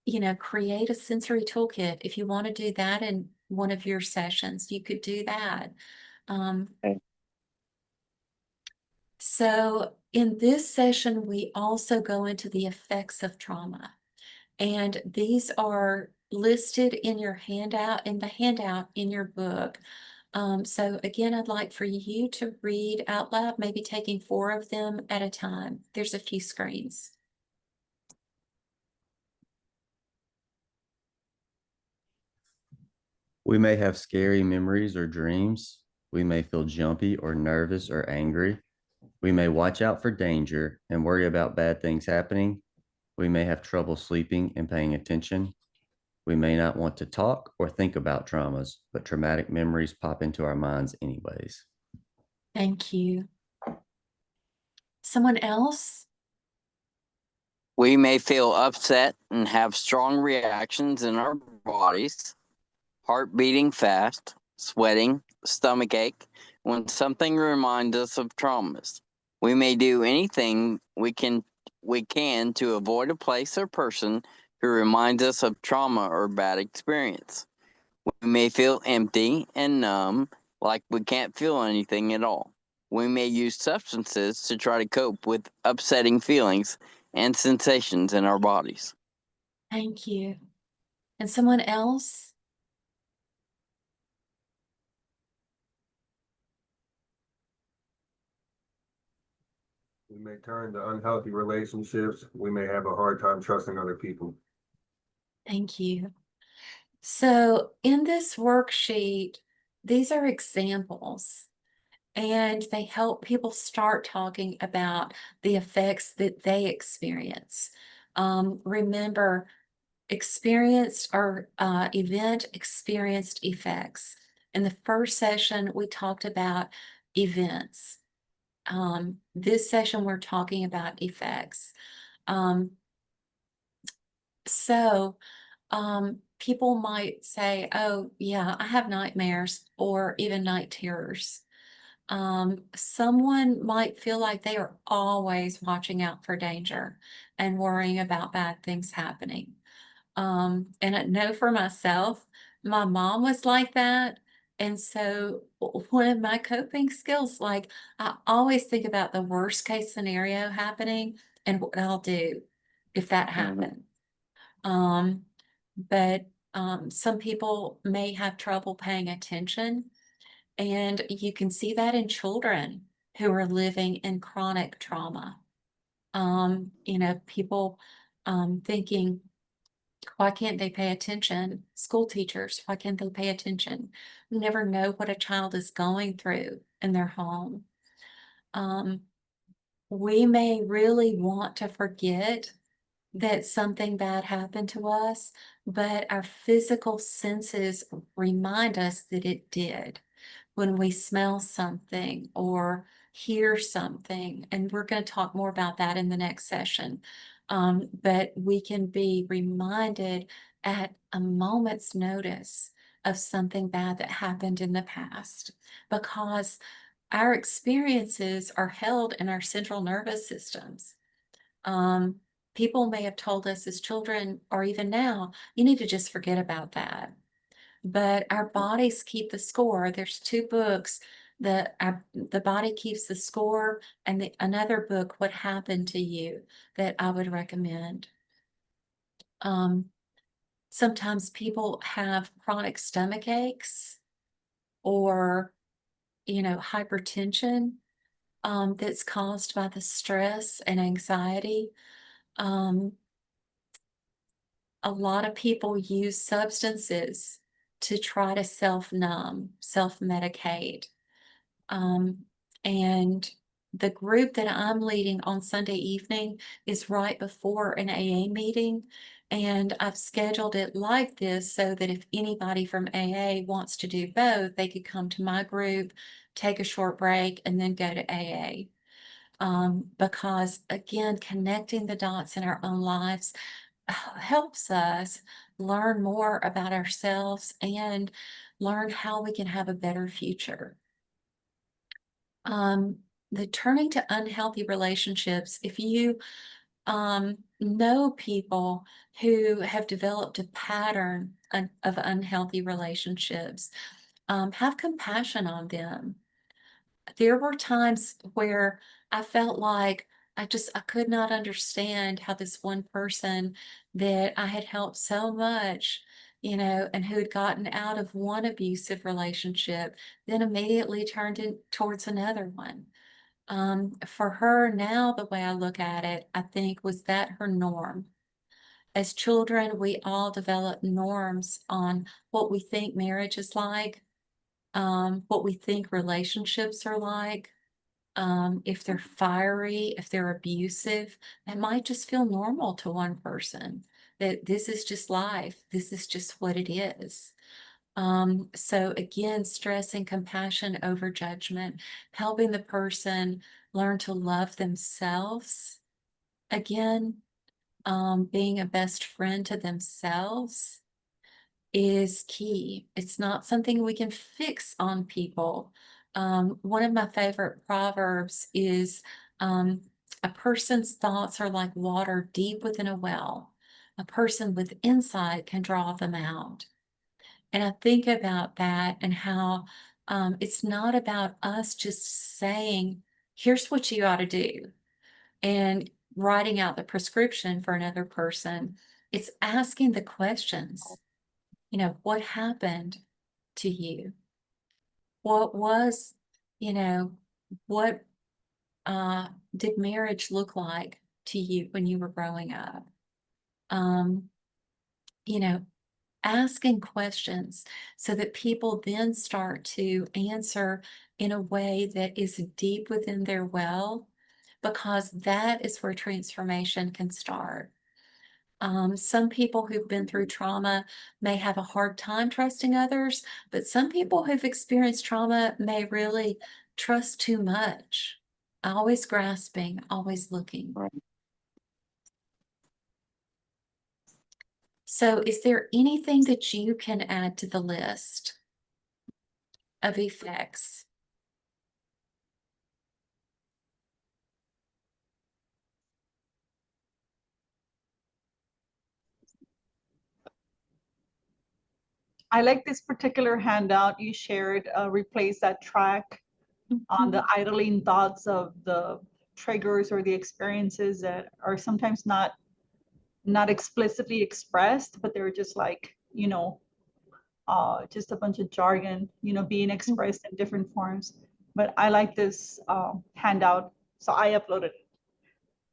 you know, create a sensory toolkit. If you want to do that in one of your sessions, you could do that. Okay. So in this session, we also go into the effects of trauma. And these are listed in your handout, in the handout in your book. So again, I'd like for you to read out loud, maybe taking 4 of them at a time. There's a few screens. We may have scary memories or dreams. We may feel jumpy or nervous or angry. We may watch out for danger and worry about bad things happening. We may have trouble sleeping and paying attention. We may not want to talk or think about traumas, but traumatic memories pop into our minds anyways. Thank you. Someone else? We may feel upset and have strong reactions in our bodies, heart beating fast, sweating, stomach ache, when something reminds us of traumas. We may do anything we can to avoid a place or person who reminds us of trauma or bad experience. We may feel empty and numb, like we can't feel anything at all. We may use substances to try to cope with upsetting feelings and sensations in our bodies. Thank you. And someone else? We may turn to unhealthy relationships. We may have a hard time trusting other people. Thank you. So in this worksheet, these are examples, and they help people start talking about the effects that they experience. Remember, experienced or event experienced effects. In the first session, we talked about events. This session, we're talking about effects. So people might say, oh, yeah, I have nightmares or even night terrors. Someone might feel like they are always watching out for danger and worrying about bad things happening. And I know for myself, my mom was like that. And so one of my coping skills, like I always think about the worst case scenario happening and what I'll do if that happens. Um, but some people may have trouble paying attention, and you can see that in children who are living in chronic trauma. People thinking, why can't they pay attention? School teachers, why can't they pay attention? You never know what a child is going through in their home. We may really want to forget that something bad happened to us, but our physical senses remind us that it did when we smell something or hear something. And we're going to talk more about that in the next session. But we can be reminded at a moment's notice of something bad that happened in the past, because our experiences are held in our central nervous systems. People may have told us as children, or even now, you need to just forget about that. But our bodies keep the score. There's two books. The body keeps the score, and another book, What Happened to You, that I would recommend. Sometimes people have chronic stomach aches or, hypertension that's caused by the stress and anxiety. A lot of people use substances to try to self-numb, self-medicate. And the group that I'm leading on Sunday evening is right before an AA meeting. And I've scheduled it like this so that if anybody from AA wants to do both, they could come to my group, take a short break, and then go to AA. Because again, connecting the dots in our own lives helps us learn more about ourselves and learn how we can have a better future. The turning to unhealthy relationships, if you know people who have developed a pattern of unhealthy relationships, have compassion on them. There were times where I felt like I could not understand how this one person that I had helped so much, and who had gotten out of one abusive relationship, then immediately turned towards another one. For her now, the way I look at it, I think was that her norm. As children, we all develop norms on what we think marriage is like, what we think relationships are like. If they're fiery, if they're abusive, that might just feel normal to one person, that this is just life. This is just what it is. So again, stressing compassion over judgment, helping the person learn to love themselves. Again, being a best friend to themselves is key. It's not something we can fix on people. One of my favorite proverbs is a person's thoughts are like water deep within a well. A person with insight can draw them out. And I think about that and how it's not about us just saying, here's what you ought to do, and writing out the prescription for another person. It's asking the questions. What happened to you? What was, you know, what did marriage look like to you when you were growing up? Um, you know, Asking questions so that people then start to answer in a way that is deep within their well, because that is where transformation can start. Some people who've been through trauma may have a hard time trusting others, but some people who've experienced trauma may really trust too much, always grasping, always looking. So is there anything that you can add to the list of effects? I like this particular handout you shared, replace that track on the idling thoughts of the triggers or the experiences that are sometimes not explicitly expressed, but they're just like, just a bunch of jargon, being expressed in different forms. But I like this handout, so I uploaded it.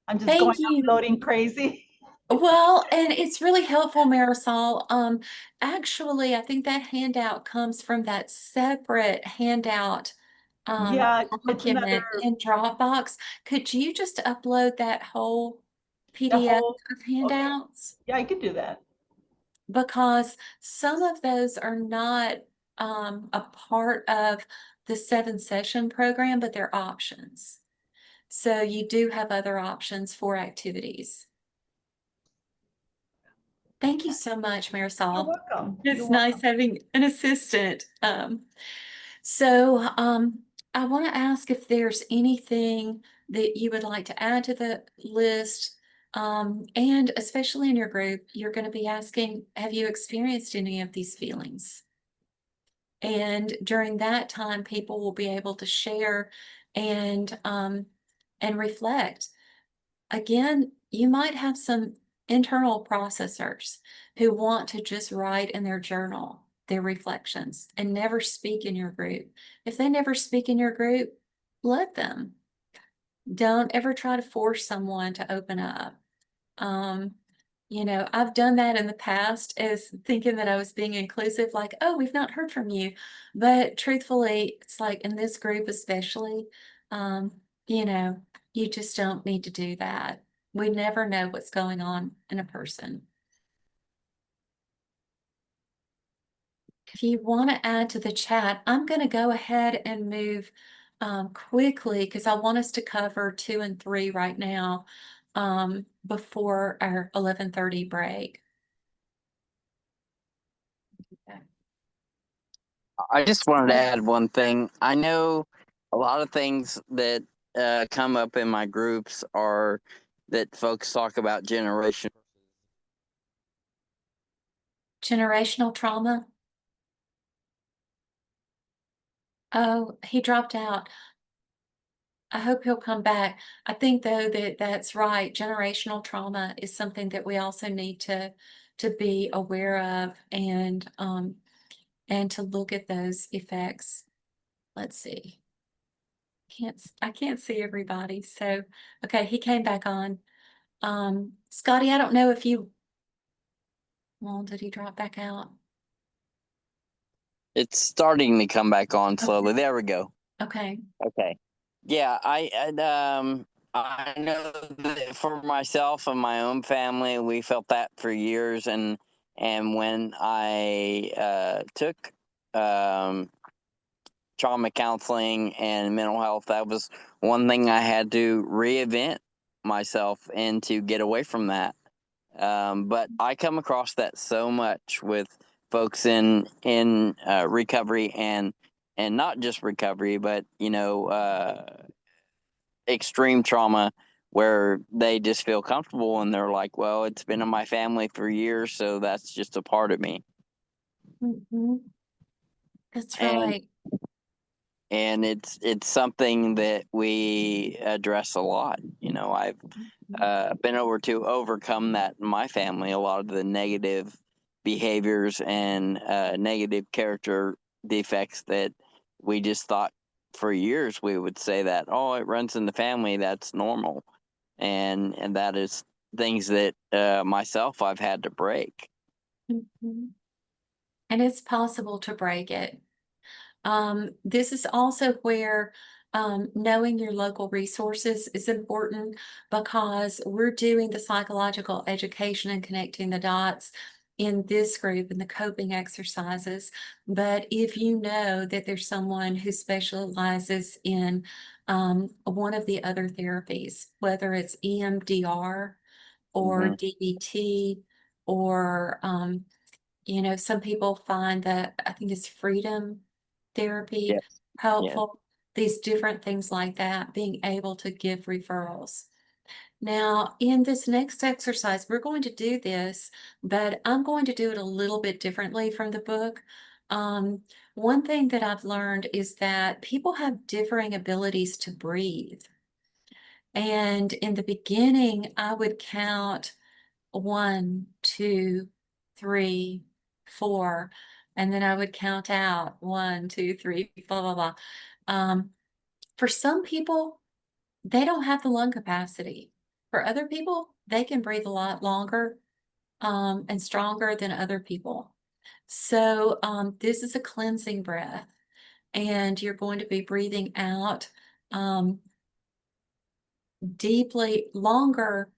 I'm just Thank going you. uploading crazy. Well, and it's really helpful, Marisol. Actually, I think that handout comes from that separate handout Yeah, it's another, document in Dropbox. Could you just upload that whole the PDF whole, of okay, handouts? yeah, I could do that. Because some of those are not a part of the 7-session program, but they're options. So you do have other options for activities. Thank you so much, Marisol. You're welcome. It's You're nice welcome. having an assistant. So I want to ask if there's anything that you would like to add to the list. And especially in your group, you're going to be asking, have you experienced any of these feelings? And during that time, people will be able to share and reflect. Again, you might have some internal processors who want to just write in their journal their reflections and never speak in your group. If they never speak in your group, let them. Don't ever try to force someone to open up. I've done that in the past as thinking that I was being inclusive, like, oh, we've not heard from you. But truthfully, it's like in this group especially, um, you just don't need to do that. We never know what's going on in a person. If you want to add to the chat, I'm going to go ahead and move quickly because I want us to cover 2 and 3 right now before our 11:30 break. I just wanted to add one thing. I know a lot of things that come up in my groups are that folks talk about generational Trauma. Oh, he dropped out. I hope he'll come back. I think though that that's right. Generational trauma is something that we also need to be aware of and to look at those effects. Let's see. I can't see everybody. So okay, he came back on. Scotty, I don't know if you well, did he drop back out? It's starting to come back on slowly. Okay. There we go. Okay. Okay. Yeah, I know that for myself and my own family, we felt that for years, and when I took trauma counseling and mental health, that was one thing I had to reinvent myself and to get away from that. But I come across that so much with folks in recovery and not just recovery, but extreme trauma where they just feel comfortable and they're like, well, it's been in my family for years, so that's just a part of me. Mm-hmm. That's and right. and it's something that we address a lot. I've been able to overcome that in my family, a lot of the negative behaviors and negative character defects that we just thought for years we would say that, oh, it runs in the family, that's normal, and that is things that myself I've had to break. Mm-hmm. And it's possible to break it. This is also where knowing your local resources is important because we're doing the psychological education and connecting the dots in this group in the coping exercises. But if you know that there's someone who specializes in one of the other therapies, whether it's EMDR or Mhm. DBT or some people find that I think it's freedom therapy Yes. helpful. These different things like that, being able to give referrals. Now, in this next exercise, we're going to do this, but I'm going to do it a little bit differently from the book. One thing that I've learned is that people have differing abilities to breathe. And in the beginning, I would count 1, 2, 3, 4, and then I would count out 1, 2, 3, blah, blah, blah. For some people, they don't have the lung capacity. For other people, they can breathe a lot longer and stronger than other people. So this is a cleansing breath, and you're going to be breathing out deeply, longer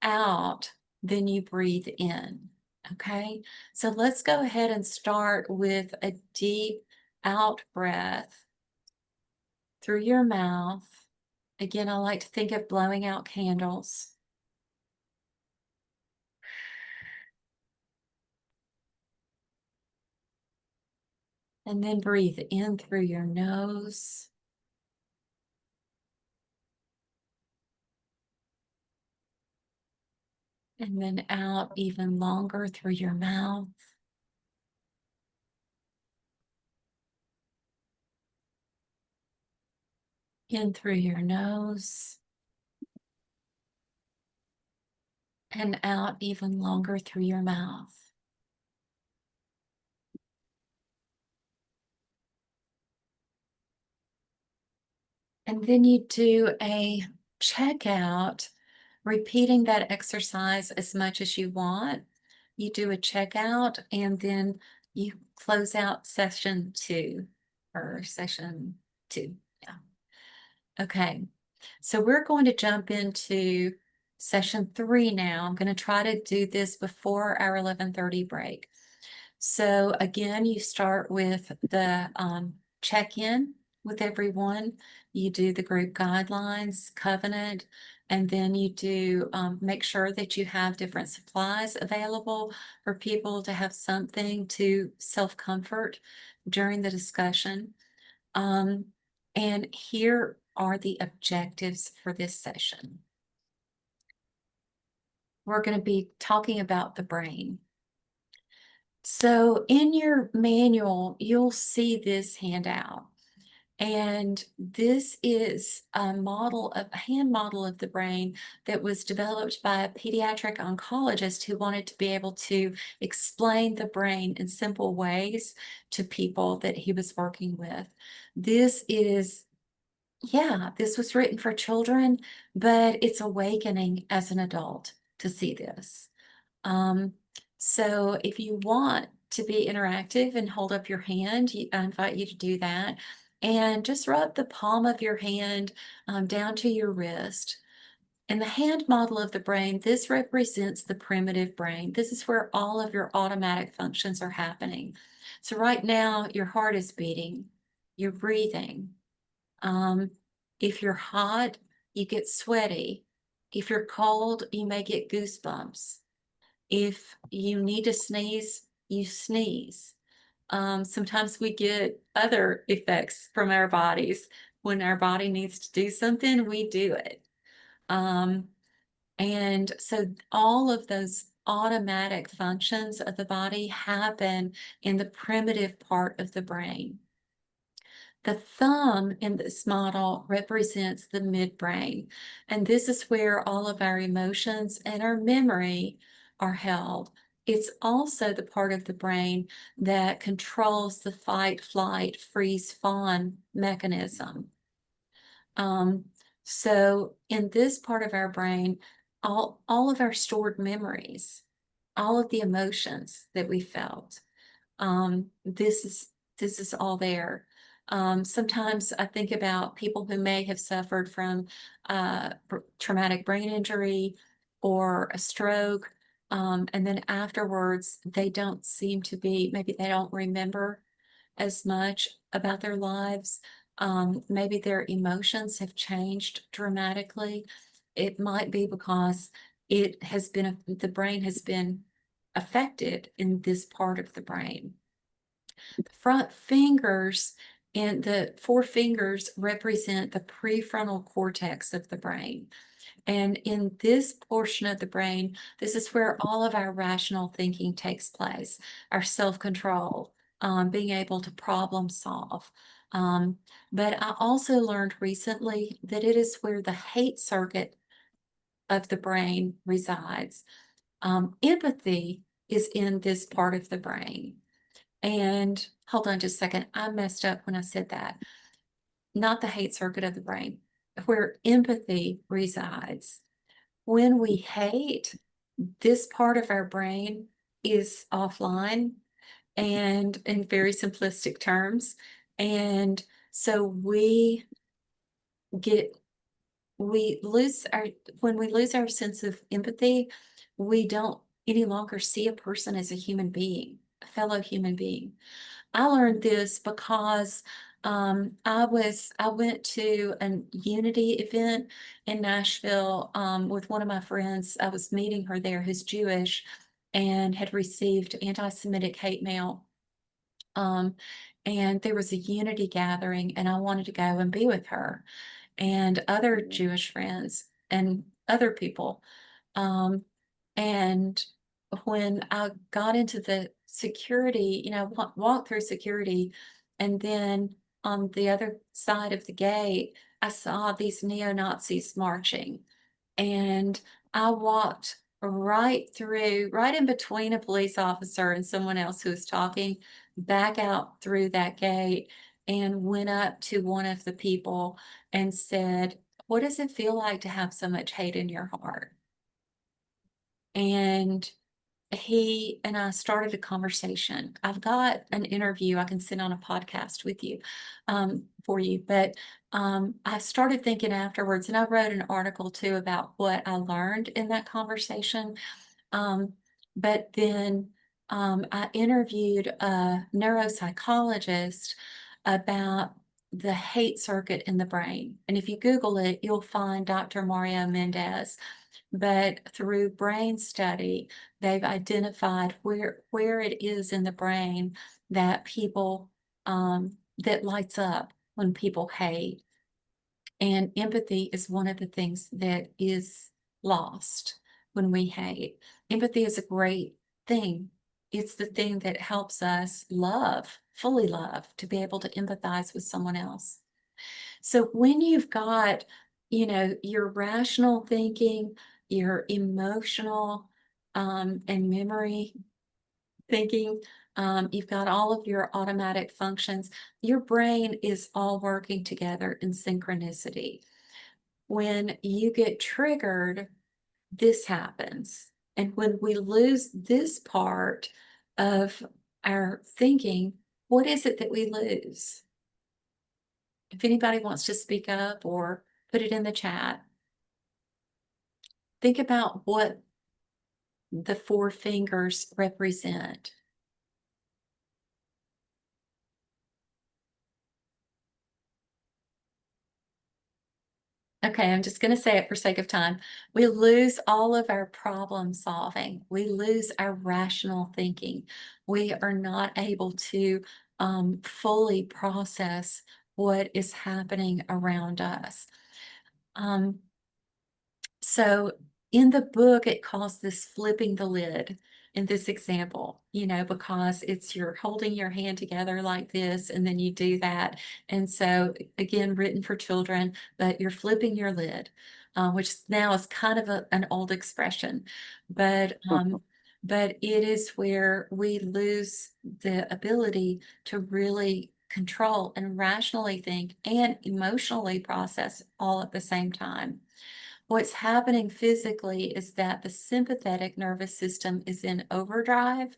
out than you breathe in. Okay, so let's go ahead and start with a deep out breath through your mouth. Again, I like to think of blowing out candles. And then breathe in through your nose. And then out even longer through your mouth. In through your nose. And out even longer through your mouth. And then you do a checkout, repeating that exercise as much as you want. You do a checkout and then you close out session 2 or session 2. Yeah. Okay. So we're going to jump into session 3 now. I'm going to try to do this before our 11:30 break. So again, you start with the check-in with everyone. You do the group guidelines, covenant, and then you do make sure that you have different supplies available for people to have something to self-comfort during the discussion. And here are the objectives for this session. We're going to be talking about the brain. So in your manual, you'll see this handout. And this is a hand model of the brain that was developed by a pediatric oncologist who wanted to be able to explain the brain in simple ways to people that he was working with. This was written for children, but it's awakening as an adult to see this. So if you want to be interactive and hold up your hand, I invite you to do that. And just rub the palm of your hand down to your wrist. In the hand model of the brain, this represents the primitive brain. This is where all of your automatic functions are happening. So right now, your heart is beating, you're breathing. If you're hot, you get sweaty. If you're cold, you may get goosebumps. If you need to sneeze, you sneeze. Sometimes we get other effects from our bodies. When our body needs to do something, we do it. And so all of those automatic functions of the body happen in the primitive part of the brain. The thumb in this model represents the midbrain, and this is where all of our emotions and our memory are held. It's also the part of the brain that controls the fight, flight, freeze, fawn mechanism. So in this part of our brain, all of our stored memories, all of the emotions that we felt, this is all there. Sometimes I think about people who may have suffered from traumatic brain injury or a stroke, and then afterwards they don't seem to be, maybe they don't remember as much about their lives. Maybe their emotions have changed dramatically. It might be because the brain has been affected in this part of the brain. The front fingers And the four fingers represent the prefrontal cortex of the brain. And in this portion of the brain, this is where all of our rational thinking takes place, our self-control, being able to problem solve. But I also learned recently that it is where the hate circuit of the brain resides. Empathy is in this part of the brain. And hold on just a second, I messed up when I said that. Not the hate circuit of the brain, where empathy resides. When we hate, this part of our brain is offline and in very simplistic terms. And so get we lose our when we lose our sense of empathy, we don't any longer see a person as a human being, a fellow human being. I learned this because I went to an Unity event in Nashville with one of my friends. I was meeting her there, who's Jewish and had received anti-Semitic hate mail. And there was a Unity gathering, and I wanted to go and be with her and other Jewish friends and other people. Um, and when I got into the security, walked through security, and then on the other side of the gate, I saw these neo-Nazis marching. And I walked right in between a police officer and someone else who was talking, back out through that gate and went up to one of the people and said, "What does it feel like to have so much hate in your heart?" And he and I started a conversation. I've got an interview I can send on a podcast with you, for you. But I started thinking afterwards, and I wrote an article too about what I learned in that conversation. Um, but then I interviewed a neuropsychologist about the hate circuit in the brain. And if you Google it, you'll find Dr. Mario Mendez. But through brain study, they've identified where it is in the brain that that lights up when people hate. And empathy is one of the things that is lost when we hate. Empathy is a great thing. It's the thing that helps us fully love, to be able to empathize with someone else. So when you've got, your rational thinking, your emotional and memory thinking, you've got all of your automatic functions, your brain is all working together in synchronicity. When you get triggered, this happens. And when we lose this part of our thinking, what is it that we lose? If anybody wants to speak up or put it in the chat, think about what the four fingers represent. Okay, I'm just going to say it for sake of time. We lose all of our problem solving. We lose our rational thinking. We are not able to fully process what is happening around us. So in the book, it calls this flipping the lid in this example, because you're holding your hand together like this, and then you do that. And so again, written for children, but you're flipping your lid, which now is kind of an old expression, but it is where we lose the ability to really control and rationally think and emotionally process all at the same time. What's happening physically is that the sympathetic nervous system is in overdrive,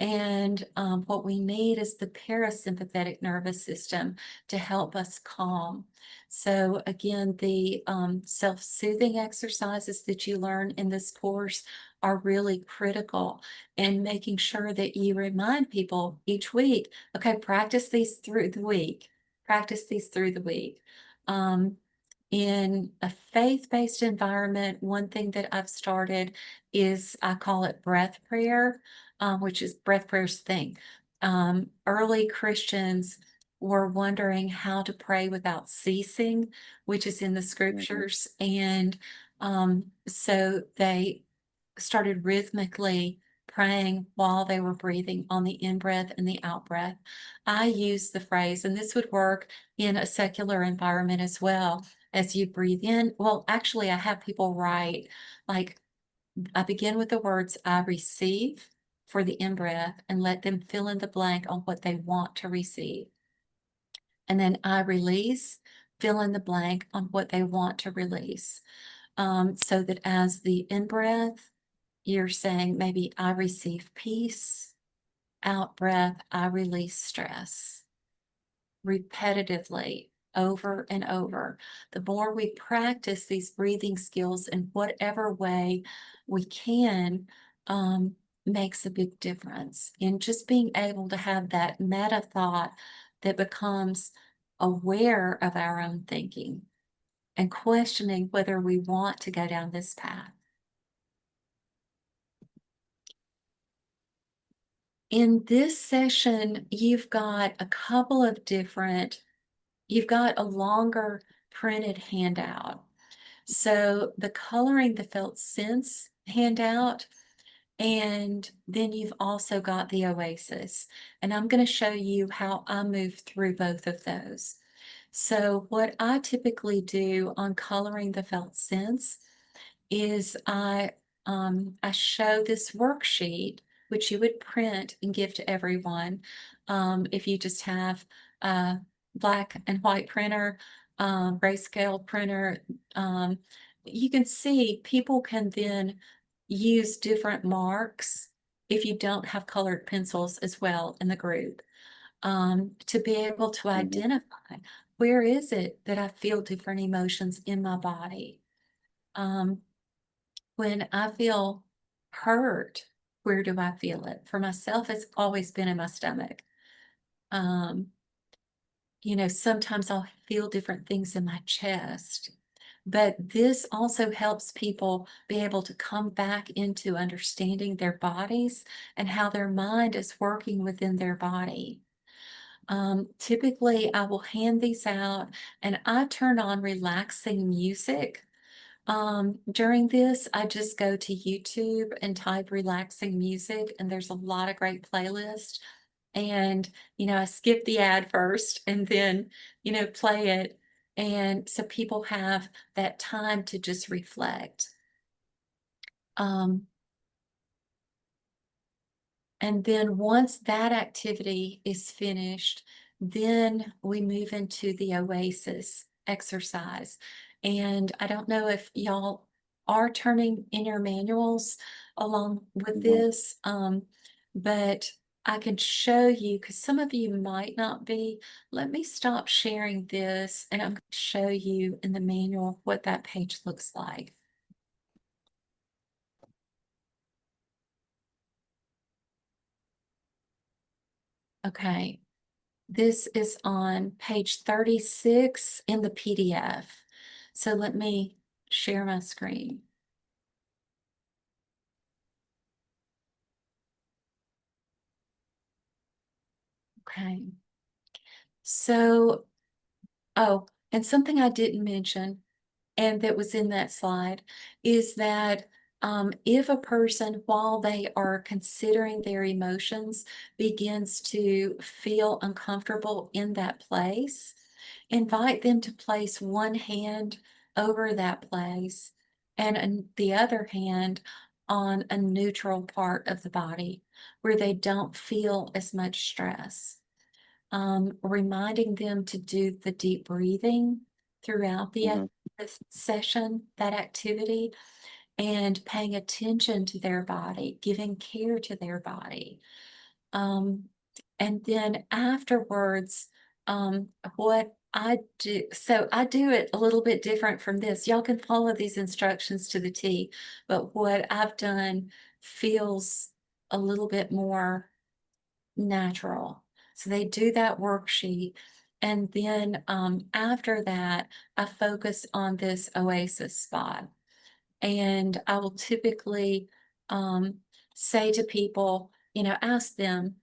and what we need is the parasympathetic nervous system to help us calm. So again, the self-soothing exercises that you learn in this course are really critical in making sure that you remind people each week, okay, practice these through the week. Practice these through the week. In a faith-based environment, one thing that I've started is, I call it breath prayer, which is breath prayer's thing. Early Christians were wondering how to pray without ceasing, which is in the scriptures. And so they started rhythmically praying while they were breathing on the in-breath and the out-breath. I use the phrase, and this would work in a secular environment as well. As you breathe in, well, actually, I have people write, like, I begin with the words I receive for the in-breath and let them fill in the blank on what they want to receive. And then I release, fill in the blank on what they want to release. So that as the in-breath, you're saying maybe I receive peace, out breath, I release stress. Repetitively, over and over. The more we practice these breathing skills in whatever way we can, makes a big difference in just being able to have that meta thought that becomes aware of our own thinking and questioning whether we want to go down this path. In this session, you've got a couple of different, you've got a longer printed handout. So the Coloring the Felt Sense handout, and then you've also got the Oasis. And I'm going to show you how I move through both of those. So what I typically do on Coloring the Felt Sense is I show this worksheet, which you would print and give to everyone. If you just have a black and white printer, grayscale printer, you can see people can then use different marks if you don't have colored pencils as well in the group, to be able to identify where is it that I feel different emotions in my body. When I feel hurt, where do I feel it? For myself, it's always been in my stomach. You know, sometimes I'll feel different things in my chest, but this also helps people be able to come back into understanding their bodies and how their mind is working within their body. Typically, I will hand these out and I turn on relaxing music. During this, I just go to YouTube and type relaxing music, and there's a lot of great playlists. And, you know, I skip the ad first and then, you know, play it. And so people have that time to just reflect. And then once that activity is finished, then we move into the Oasis exercise. And I don't know if y'all are turning in your manuals along with this, but I can show you, because some of you might not be. Let me stop sharing this and I'm going to show you in the manual what that page looks like. Okay. This is on page 36 in the PDF. So let me share my screen. Okay. So, oh, and something I didn't mention, and that was in that slide, is that if a person, while they are considering their emotions, begins to feel uncomfortable in that place, invite them to place one hand over that place and the other hand on a neutral part of the body where they don't feel as much stress. Reminding them to do the deep breathing throughout the session, that activity, and paying attention to their body, giving care to their body. And then afterwards, what I do, so I do it a little bit different from this. Y'all can follow these instructions to the T, but what I've done feels a little bit more natural. So they do that worksheet. And then after that, I focus on this Oasis spot. And I will typically say to people, you know, ask them,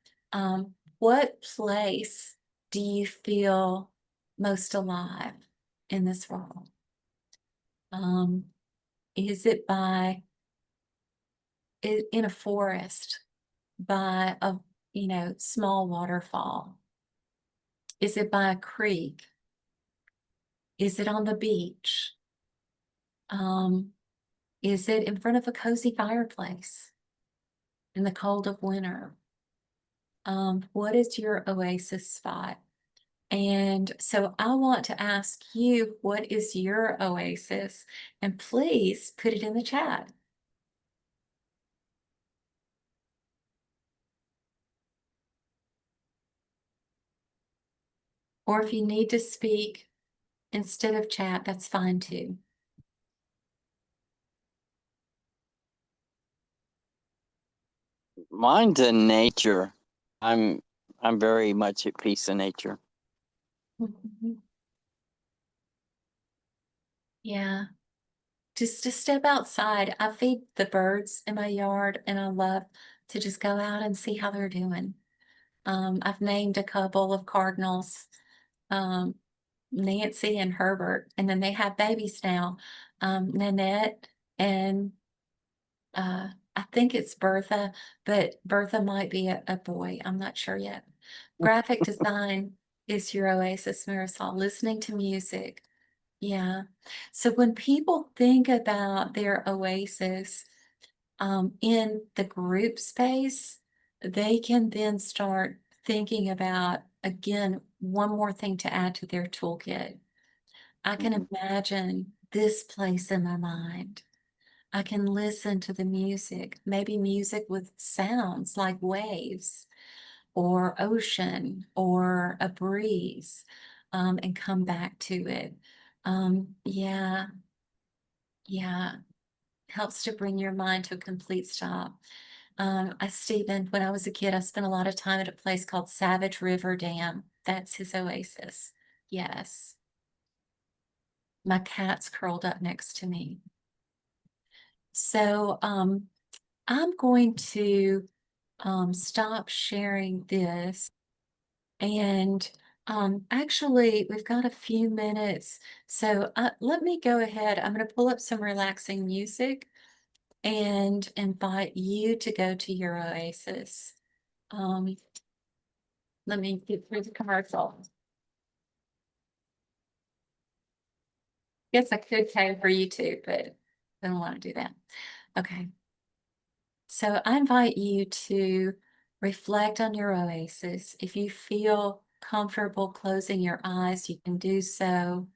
what place do you feel most alive in this world? Is it in a forest, by a small waterfall? Is it by a creek? Is it on the beach? Is it in front of a cozy fireplace in the cold of winter? What is your oasis spot? And so I want to ask you, what is your oasis? And please put it in the chat. Or if you need to speak instead of chat, that's fine too. Mine's in nature. I'm very much at peace in nature. Yeah. Just to step outside. I feed the birds in my yard and I love to just go out and see how they're doing. I've named a couple of cardinals, Nancy and Herbert, and then they have babies now, Nanette and I think it's Bertha, but Bertha might be a boy. I'm not sure yet. Graphic design is your oasis, Marisol. Listening to music. Yeah. So when people think about their oasis in the group space, they can then start thinking about, again, one more thing to add to their toolkit. I can imagine this place in my mind. I can listen to the music, maybe music with sounds like waves or ocean or a breeze, and come back to it. Yeah, yeah, helps to bring your mind to a complete stop. Stephen, when I was a kid, I spent a lot of time at a place called Savage River Dam. That's his oasis. Yes. My cat's curled up next to me. So, I'm going to stop sharing this. And actually, we've got a few minutes. So let me go ahead. I'm going to pull up some relaxing music and invite you to go to your oasis. Let me get through the commercial. Guess I could pay for YouTube, but I don't want to do that. Okay. So I invite you to reflect on your oasis. If you feel comfortable closing your eyes, you can do so.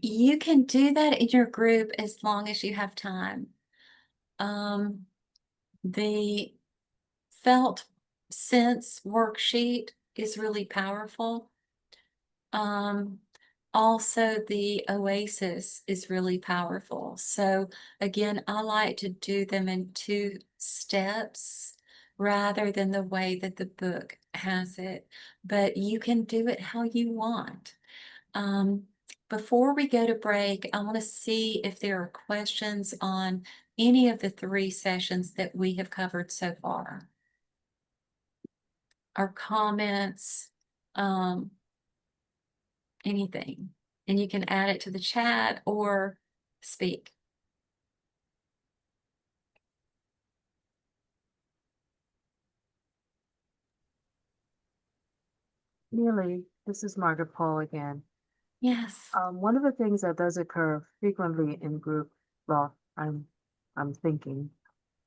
You can do that in your group as long as you have time. The felt sense worksheet is really powerful. Also the oasis is really powerful. So again, I like to do them in 2 steps rather than the way that the book has it, but you can do it how you want. before we go to break, I want to see if there are questions on any of the 3 sessions that we have covered so far. Or comments, anything. And you can add it to the chat or speak. Neely, this is Margaret Paul again. Yes. One of the things that does occur frequently in group, well, I'm thinking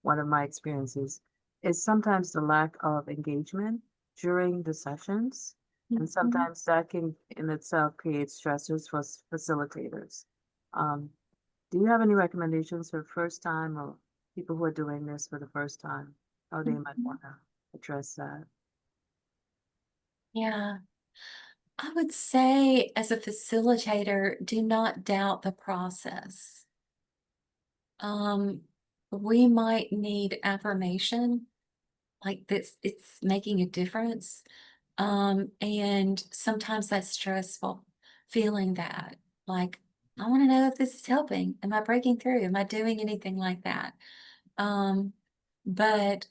one of my experiences is sometimes the lack of engagement during the sessions. And sometimes that can in itself create stressors for facilitators. Do you have any recommendations for first time or people who are doing this for the first time? How they might want to address that? Yeah. I would say as a facilitator, do not doubt the process. We might need affirmation, like this, it's making a difference. And sometimes that's stressful, feeling that, like, I want to know if this is helping. Am I breaking through? Am I doing anything like that? But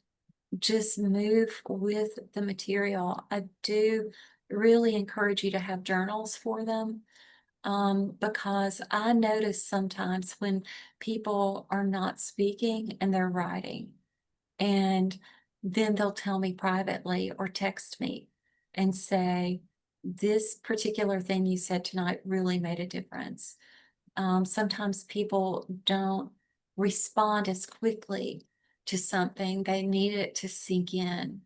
just move with the material. I do really encourage you to have journals for them. Because I notice sometimes when people are not speaking and they're writing, and then they'll tell me privately or text me and say, this particular thing you said tonight really made a difference. Sometimes people don't respond as quickly to something, they need it to sink in.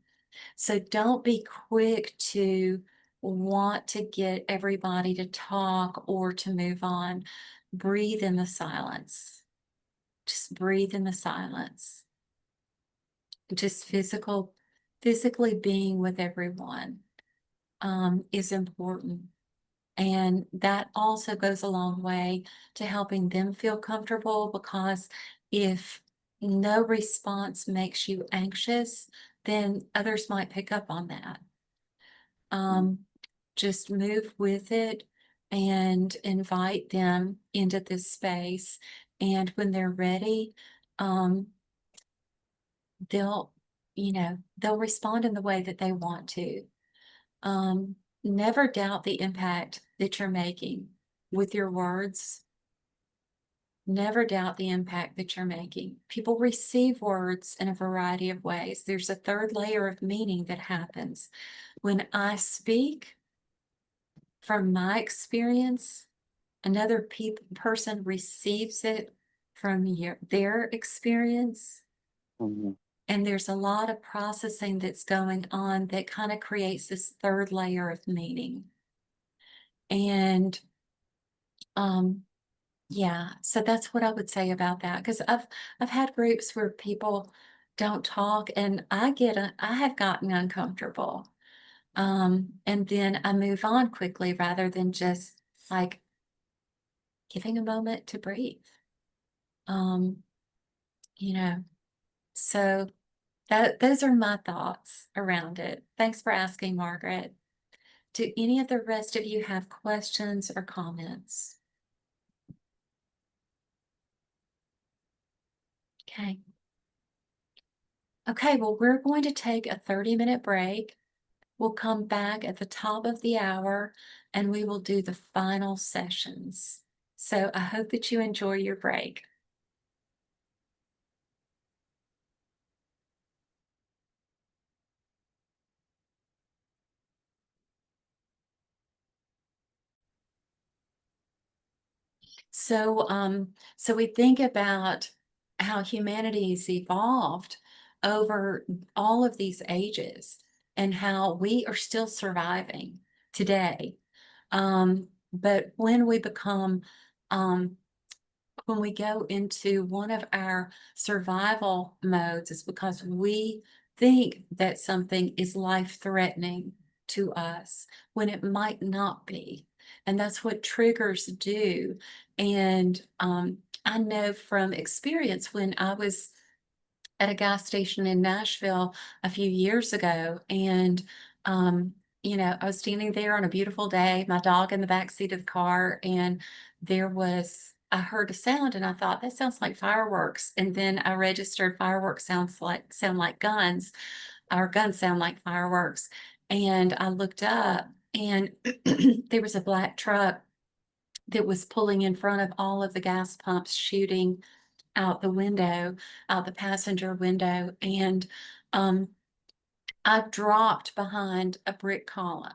So don't be quick to want to get everybody to talk or to move on. Breathe in the silence. Just breathe in the silence. Just physically being with everyone is important. And that also goes a long way to helping them feel comfortable, because if no response makes you anxious, then others might pick up on that. Just move with it and invite them into this space. And when they're ready, they'll, they'll respond in the way that they want to. Never doubt the impact that you're making with your words. Never doubt the impact that you're making. People receive words in a variety of ways. There's a third layer of meaning that happens. When I speak, from my experience, another person receives it from their experience. And there's a lot of processing that's going on that kind of creates this third layer of meaning. And yeah, so that's what I would say about that. Because I've had groups where people don't talk, and I have gotten uncomfortable. And then I move on quickly rather than just like giving a moment to breathe. You know, so those are my thoughts around it. Thanks for asking, Margaret. Do any of the rest of you have questions or comments? Okay. Okay, well, we're going to take a 30-minute break. We'll come back at the top of the hour and we will do the final sessions. So I hope that you enjoy your break. So we think about how humanity's evolved over all of these ages and how we are still surviving today. But when we become, when we go into one of our survival modes, it's because we think that something is life-threatening to us when it might not be. And that's what triggers do. And I know from experience when I was at a gas station in Nashville a few years ago, and I was standing there on a beautiful day, my dog in the back seat of the car, and I heard a sound and I thought that sounds like fireworks. And then I registered fireworks sound like guns, or guns sound like fireworks. And I looked up and there was a black truck that was pulling in front of all of the gas pumps, shooting out the window, out the passenger window. And I dropped behind a brick column.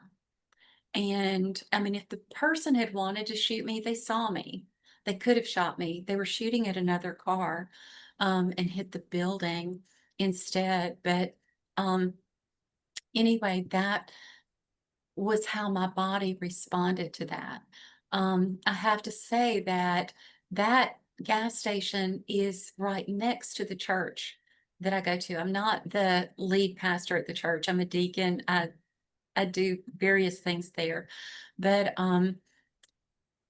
And I mean, if the person had wanted to shoot me, they saw me. They could have shot me. They were shooting at another car, and hit the building instead. But anyway, that was how my body responded to that. I have to say that that gas station is right next to the church that I go to. I'm not the lead pastor at the church. I'm a deacon. I do various things there, but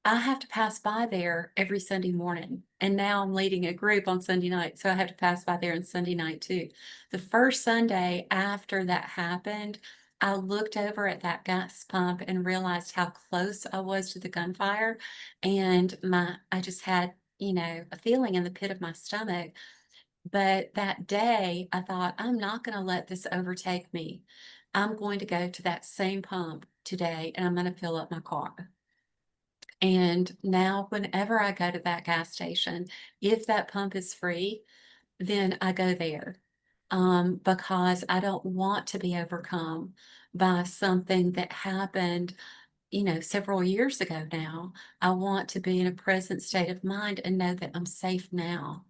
I have to pass by there every Sunday morning. And now I'm leading a group on Sunday night, so I have to pass by there on Sunday night too. The first Sunday after that happened, I looked over at that gas pump and realized how close I was to the gunfire. And I just had, a feeling in the pit of my stomach. But that day I thought, I'm not going to let this overtake me. I'm going to go to that same pump today and I'm going to fill up my car. And now whenever I go to that gas station, if that pump is free, then I go there. Because I don't want to be overcome by something that happened, several years ago now. I want to be in a present state of mind and know that I'm safe now.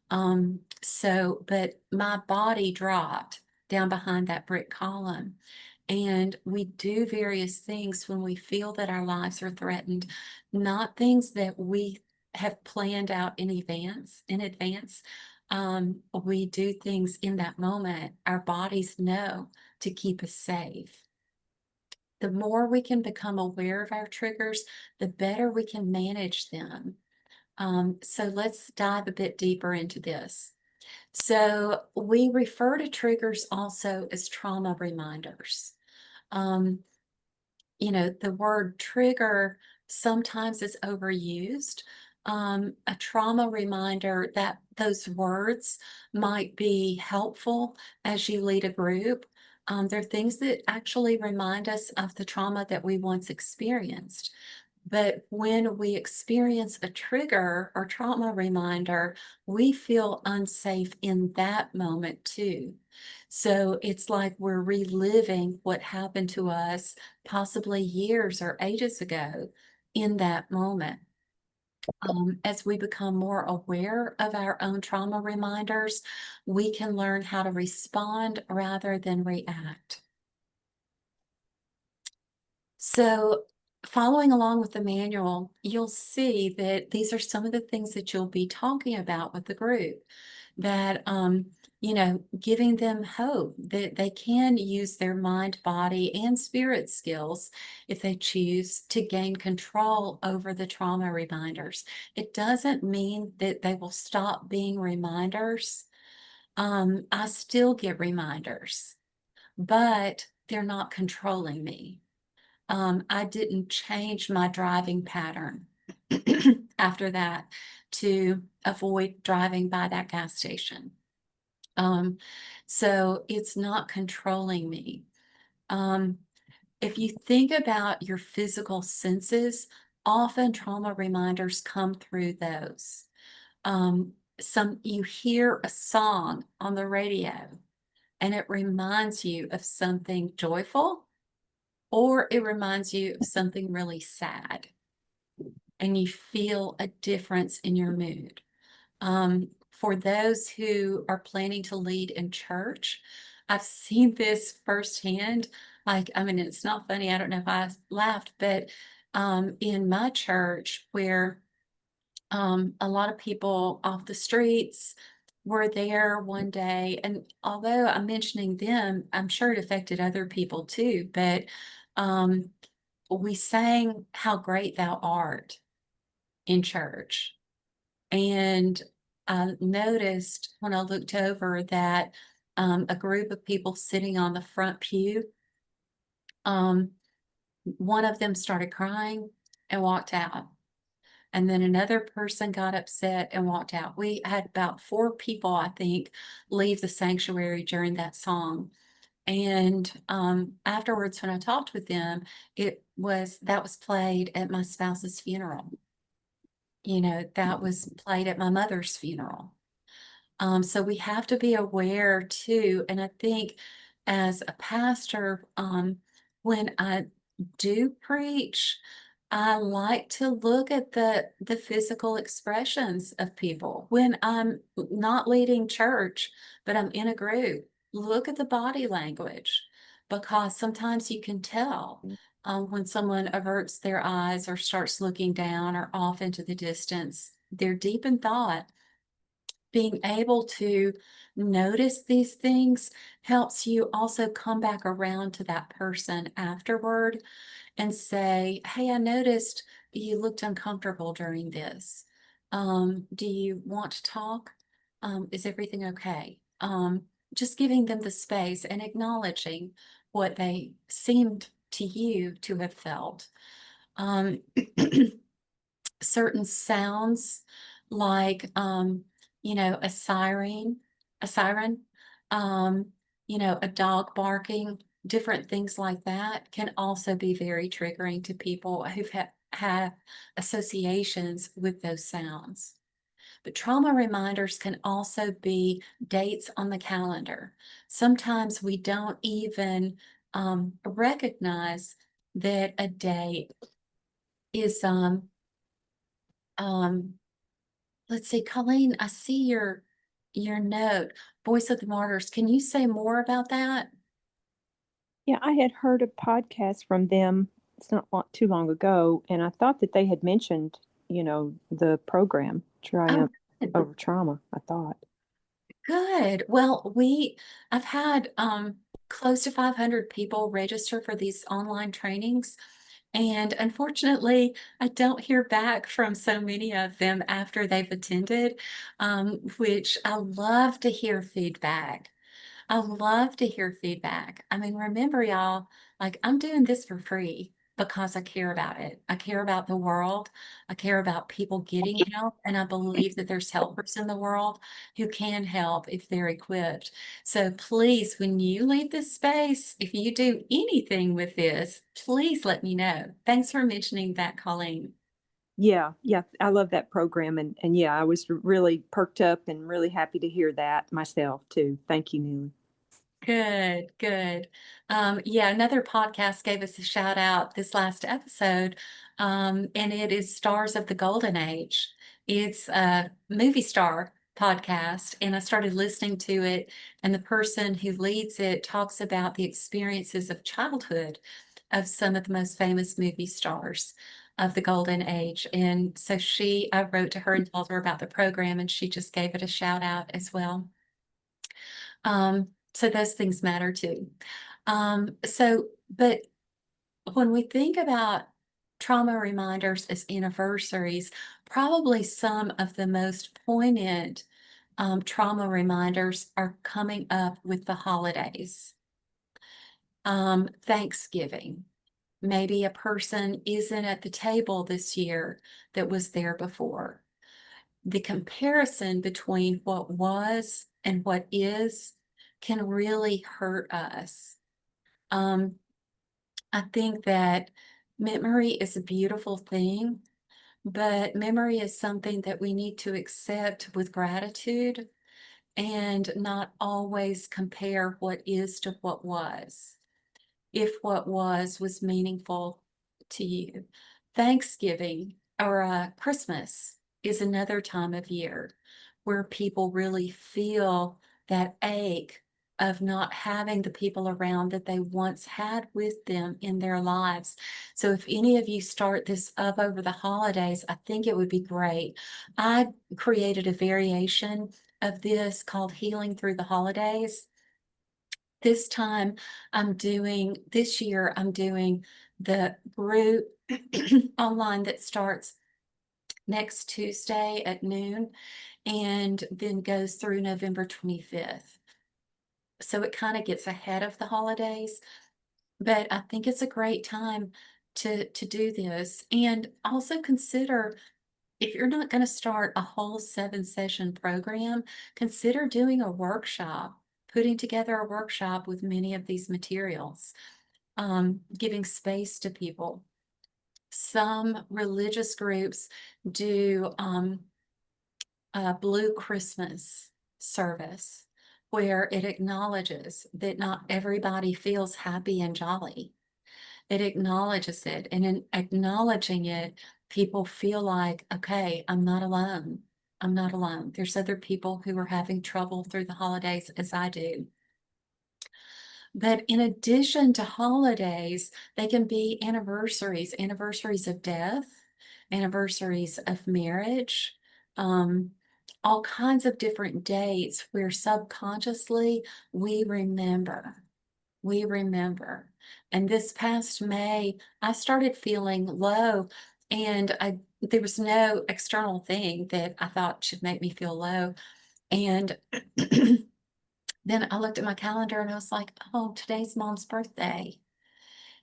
But my body dropped down behind that brick column. And we do various things when we feel that our lives are threatened, not things that we have planned out in advance. We do things in that moment. Our bodies know to keep us safe. The more we can become aware of our triggers, the better we can manage them. So let's dive a bit deeper into this. So we refer to triggers also as trauma reminders. The word trigger sometimes is overused. A trauma reminder, that those words might be helpful as you lead a group. They're things that actually remind us of the trauma that we once experienced. But when we experience a trigger or trauma reminder, we feel unsafe in that moment too. So it's like we're reliving what happened to us possibly years or ages ago in that moment. As we become more aware of our own trauma reminders, we can learn how to respond rather than react. So following along with the manual, you'll see that these are some of the things that you'll be talking about with the group, that, giving them hope that they can use their mind, body, and spirit skills if they choose to gain control over the trauma reminders. It doesn't mean that they will stop being reminders. I still get reminders, but they're not controlling me. I didn't change my driving pattern after that to avoid driving by that gas station. So it's not controlling me. If you think about your physical senses, often trauma reminders come through those. You hear a song on the radio and it reminds you of something joyful, or it reminds you of something really sad and you feel a difference in your mood. For those who are planning to lead in church, I've seen this firsthand. It's not funny. I don't know if I laughed, but in my church, where a lot of people off the streets were there one day, and although I'm mentioning them, I'm sure it affected other people too, but we sang How Great Thou Art in church. And I noticed when I looked over that a group of people sitting on the front pew One of them started crying and walked out. And then another person got upset and walked out. We had about 4 people, I think, leave the sanctuary during that song. And afterwards, when I talked with them, that was played at my spouse's funeral. You know, that was played at my mother's funeral. So we have to be aware too. And I think as a pastor, when I do preach, I like to look at the physical expressions of people. When I'm not leading church, but I'm in a group, look at the body language, because sometimes you can tell when someone averts their eyes or starts looking down or off into the distance. They're deep in thought. Being able to notice these things helps you also come back around to that person afterward and say, hey, I noticed you looked uncomfortable during this. Do you want to talk? Is everything okay? Just giving them the space and acknowledging what they seemed to you to have felt. Certain sounds like, you know, a siren, you know, a dog barking, different things like that can also be very triggering to people who've have associations with those sounds. But trauma reminders can also be dates on the calendar. Sometimes we don't even recognize that a date is let's see, Colleen, I see your note, Voice of the Martyrs. Can you say more about that? Yeah, I had heard a podcast from them. It's not too long ago, and I thought that they had mentioned, the program Triumph good. Over Trauma. I thought. Good. Well, I've had close to 500 people register for these online trainings. And unfortunately, I don't hear back from so many of them after they've attended, which I love to hear feedback. I love to hear feedback. I mean, remember, y'all, like I'm doing this for free because I care about it. I care about the world. I care about people getting help. And I believe that there's helpers in the world who can help if they're equipped. So please, when you leave this space, if you do anything with this, please let me know. Thanks for mentioning that, Colleen. Yeah, I love that program, and yeah, I was really perked up and really happy to hear that myself too. Thank you, Neely. Good, good. Yeah, another podcast gave us a shout out this last episode, and it is Stars of the Golden Age. It's a movie star podcast, and I started listening to it, and the person who leads it talks about the experiences of childhood of some of the most famous movie stars of the Golden Age. And so I wrote to her and told her about the program, and she just gave it a shout out as well. So those things matter too. But when we think about trauma reminders as anniversaries, probably some of the most poignant trauma reminders are coming up with the holidays. Thanksgiving. Maybe a person isn't at the table this year that was there before. The comparison between what was and what is can really hurt us. I think that memory is a beautiful thing, but memory is something that we need to accept with gratitude and not always compare what is to what was, if what was meaningful to you. Thanksgiving or Christmas is another time of year where people really feel that ache of not having the people around that they once had with them in their lives. So if any of you start this up over the holidays, I think it would be great. I created a variation of this called Healing Through the Holidays. This year, I'm doing the group online that starts next Tuesday at noon and then goes through November 25th. So it kind of gets ahead of the holidays. But I think it's a great time to do this. And also consider, if you're not going to start a whole 7-session program, consider doing a workshop, putting together a workshop with many of these materials, giving space to people. Some religious groups do a Blue Christmas service where it acknowledges that not everybody feels happy and jolly. It acknowledges it, and in acknowledging it, people feel like, okay, I'm not alone. I'm not alone. There's other people who are having trouble through the holidays as I do. But in addition to holidays, they can be anniversaries, anniversaries of death, anniversaries of marriage, all kinds of different dates where subconsciously we remember. We remember. And this past May, I started feeling low, and there was no external thing that I thought should make me feel low. And then I looked at my calendar and I was like, oh, today's mom's birthday.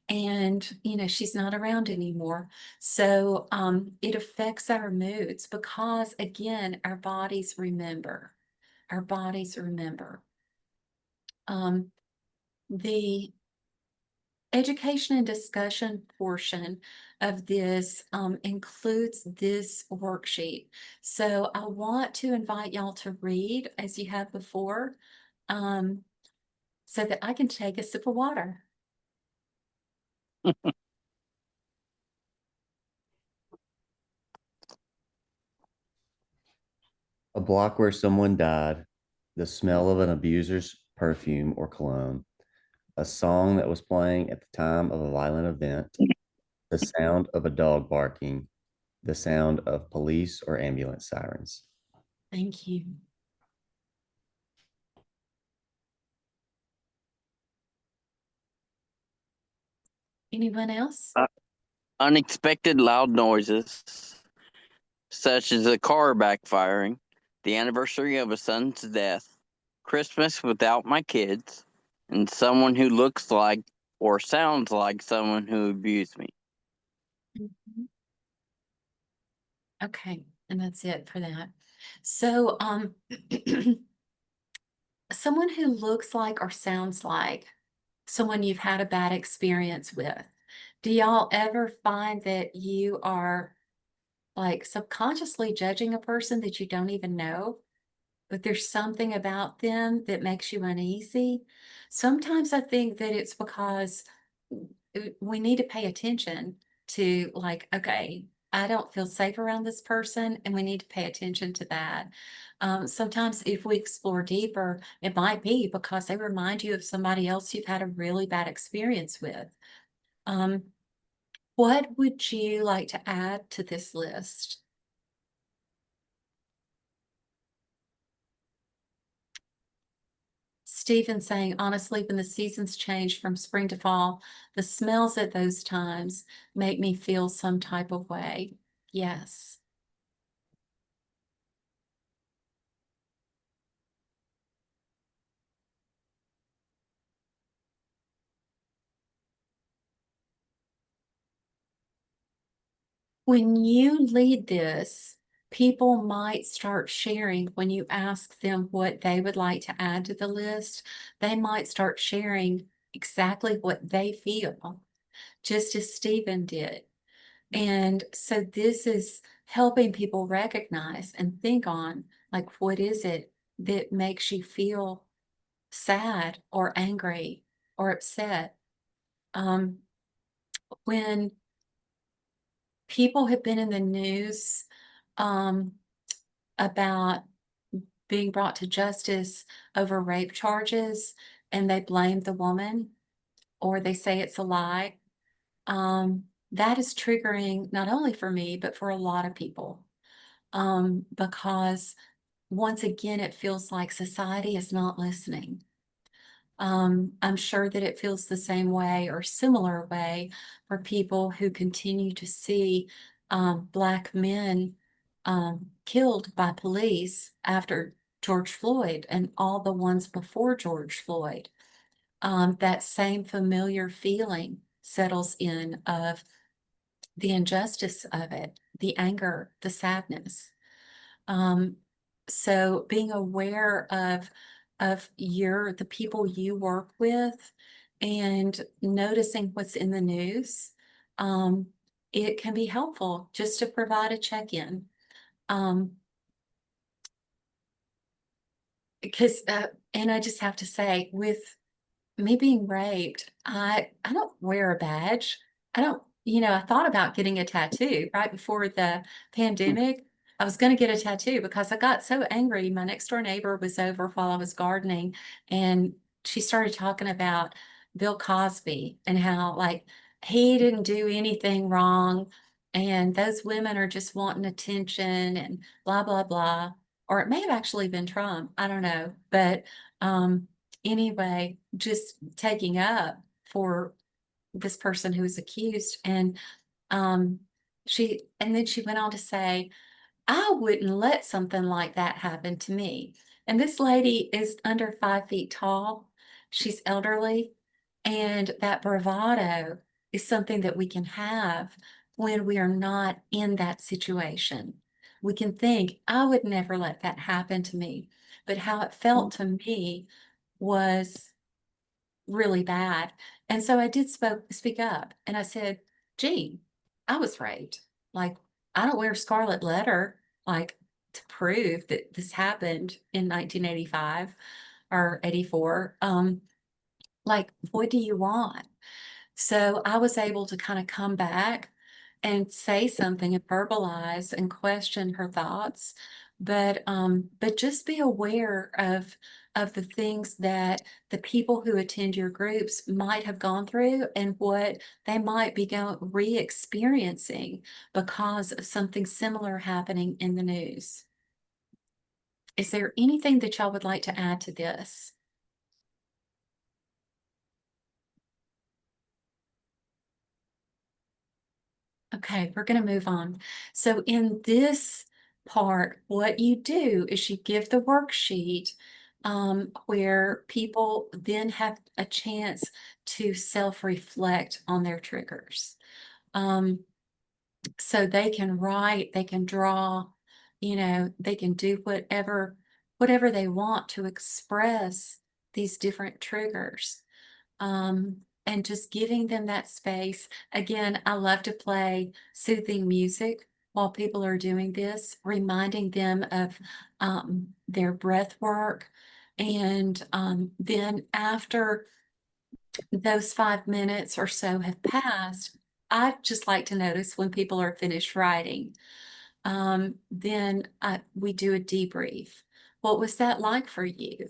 And, she's not around anymore. So it affects our moods because, again, our bodies remember. Our bodies remember. The education and discussion portion of this includes this worksheet. So I want to invite y'all to read as you have before, so that I can take a sip of water. A block where someone died, the smell of an abuser's perfume or cologne, a song that was playing at the time of a violent event, the sound of a dog barking, the sound of police or ambulance sirens. Thank you. Anyone else? Unexpected loud noises, such as a car backfiring, the anniversary of a son's death, Christmas without my kids, and someone who looks like or sounds like someone who abused me. Mhm. Okay, and that's it for that. So, someone who looks like or sounds like someone you've had a bad experience with. Do y'all ever find that you are like subconsciously judging a person that you don't even know, but there's something about them that makes you uneasy? Sometimes I think that it's because we need to pay attention to, like, okay, I don't feel safe around this person, and we need to pay attention to that. Sometimes if we explore deeper, it might be because they remind you of somebody else you've had a really bad experience with. Um, what would you like to add to this list? Stephen saying, honestly, when the seasons change from spring to fall, the smells at those times make me feel some type of way. Yes. When you lead this, people might start sharing. When you ask them what they would like to add to the list, they might start sharing exactly what they feel, just as Stephen did. And so this is helping people recognize and think on, like, what is it that makes you feel sad or angry or upset? When people have been in the news about being brought to justice over rape charges, and they blame the woman or they say it's a lie, that is triggering not only for me, but for a lot of people. Because once again, it feels like society is not listening. I'm sure that it feels the same way or similar way for people who continue to see Black men killed by police after George Floyd and all the ones before George Floyd. that same familiar feeling settles in of the injustice of it, the anger, the sadness. So being aware of the people you work with and noticing what's in the news, it can be helpful just to provide a check-in. Because, and I just have to say, with me being raped, I don't wear a badge. I don't, I thought about getting a tattoo right before the pandemic. I was going to get a tattoo because I got so angry. My next door neighbor was over while I was gardening, and she started talking about Bill Cosby and how, like, he didn't do anything wrong, and those women are just wanting attention and blah blah blah. Or it may have actually been Trump. I don't know, but anyway, just taking up for this person who was accused. And then she went on to say, I wouldn't let something like that happen to me. And this lady is under 5 feet tall. She's elderly. And that bravado is something that we can have when we are not in that situation. We can think, I would never let that happen to me. But how it felt to me was really bad. And so I did speak up and I said, gee, I was raped. Like, I don't wear scarlet letter, like, to prove that this happened in 1985 or 84. Like, what do you want? So I was able to kind of come back and say something and verbalize and question her thoughts, but just be aware of the things that the people who attend your groups might have gone through and what they might be re-experiencing because of something similar happening in the news. Is there anything that y'all would like to add to this? Okay, we're going to move on. So in this part, what you do is you give the worksheet where people then have a chance to self-reflect on their triggers. So they can write, they can draw, they can do whatever they want to express these different triggers. And just giving them that space. Again, I love to play soothing music while people are doing this, reminding them of their breath work. And then after those 5 minutes or so have passed, I just like to notice when people are finished writing. Then we do a debrief. What was that like for you?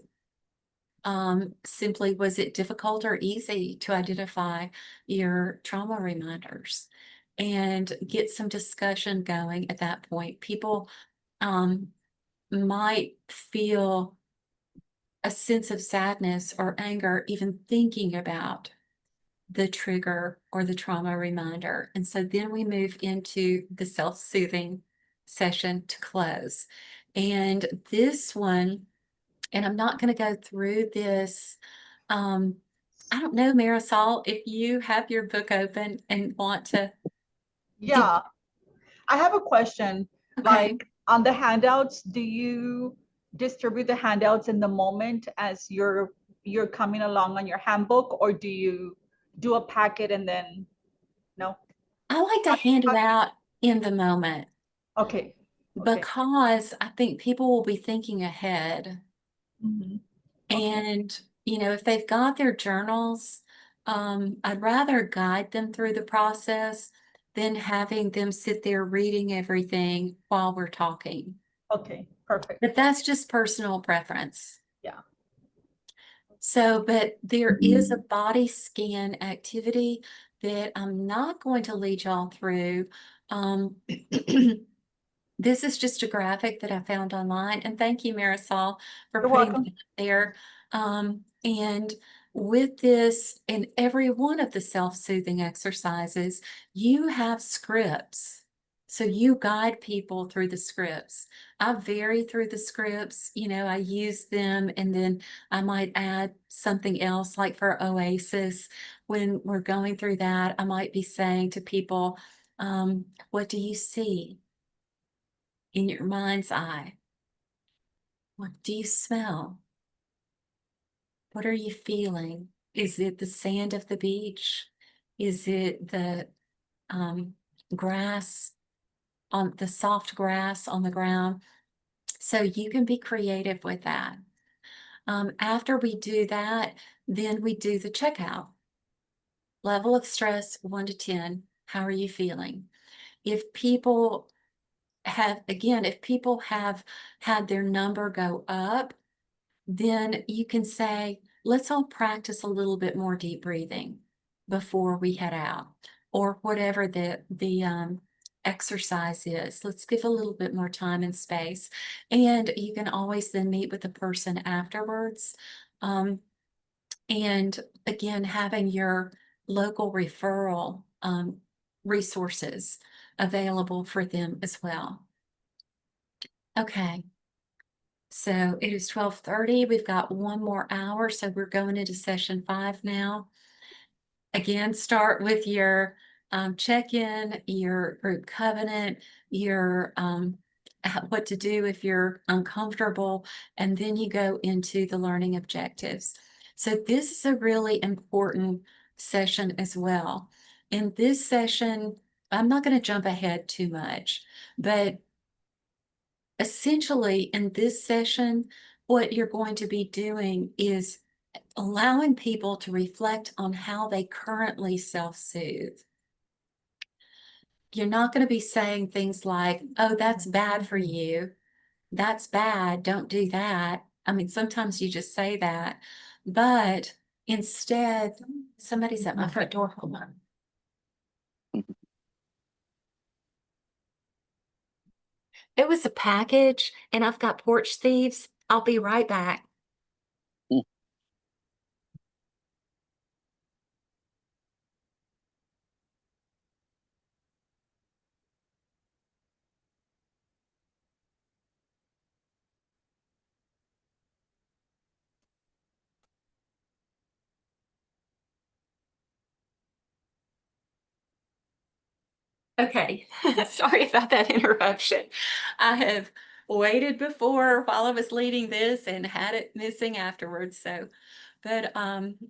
Simply, was it difficult or easy to identify your trauma reminders and get some discussion going at that point? People might feel a sense of sadness or anger even thinking about the trigger or the trauma reminder. And so then we move into the self-soothing session to close. And this one, and I'm not going to go through this. I don't know, Marisol, if you have your book open and want to. Yeah, I have a question. Okay. Like on the handouts, do you distribute the handouts in the moment as you're coming along on your handbook, or do you do a packet and then no? I like to hand it out in the moment Okay. because I think people will be thinking ahead. Mhm. And, if they've got their journals, I'd rather guide them through the process than having them sit there reading everything while we're talking. Okay, perfect. But that's just personal preference. Yeah. So, but there is a body scan activity that I'm not going to lead y'all through. This is just a graphic that I found online, and thank you, Marisol, for You're putting welcome. that there. And with this, in every one of the self-soothing exercises, you have scripts. So you guide people through the scripts. I vary through the scripts, I use them and then I might add something else, like for Oasis, when we're going through that, I might be saying to people, what do you see in your mind's eye? What do you smell? What are you feeling? Is it the sand of the beach? Is it the grass on the soft grass on the ground? So you can be creative with that. After we do that, then we do the checkout. Level of stress, 1 to 10. How are you feeling? If people have had their number go up, then you can say, let's all practice a little bit more deep breathing before we head out, or whatever the exercise is. Let's give a little bit more time and space. And you can always then meet with the person afterwards. And again, having your local referral resources available for them as well. Okay. So it is 12:30. We've got 1 more hour, so we're going into session 5 now. Again, start with your check-in, your group covenant, your what to do if you're uncomfortable, and then you go into the learning objectives. So this is a really important session as well. In this session, I'm not going to jump ahead too much, but essentially in this session, what you're going to be doing is allowing people to reflect on how they currently self-soothe. You're not going to be saying things like, oh, that's bad for you. That's bad. Don't do that. I mean, sometimes you just say that, but instead, somebody's at my front door. Hold on. It was a package and I've got porch thieves. I'll be right back. Okay, sorry about that interruption. I have waited before while I was leading this and had it missing afterwards. But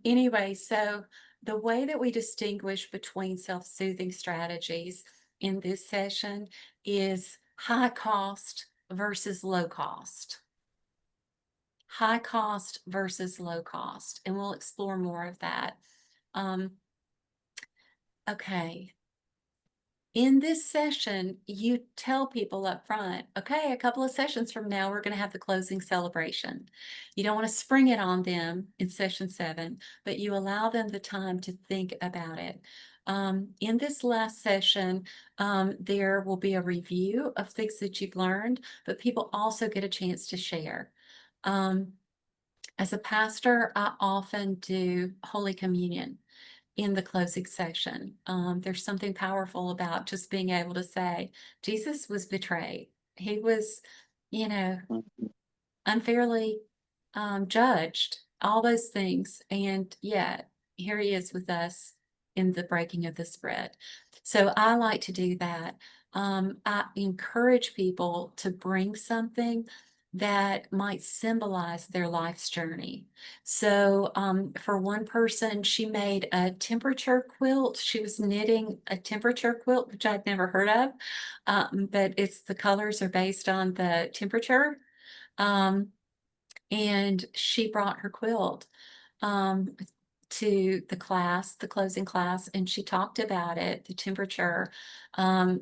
anyway, so the way that we distinguish between self-soothing strategies in this session is high cost versus low cost. High cost versus low cost, and we'll explore more of that. Okay. In this session, you tell people up front, okay, a couple of sessions from now, we're going to have the closing celebration. You don't want to spring it on them in session 7, but you allow them the time to think about it. In this last session, there will be a review of things that you've learned, but people also get a chance to share. As a pastor, I often do Holy Communion in the closing session. There's something powerful about just being able to say, Jesus was betrayed. He was, unfairly judged, all those things. And yet, here he is with us in the breaking of this bread. So I like to do that. I encourage people to bring something that might symbolize their life's journey. So for one person, she made a temperature quilt. She was knitting a temperature quilt, which I'd never heard of, but the colors are based on the temperature. And she brought her quilt to the closing class, and she talked about it, the temperature,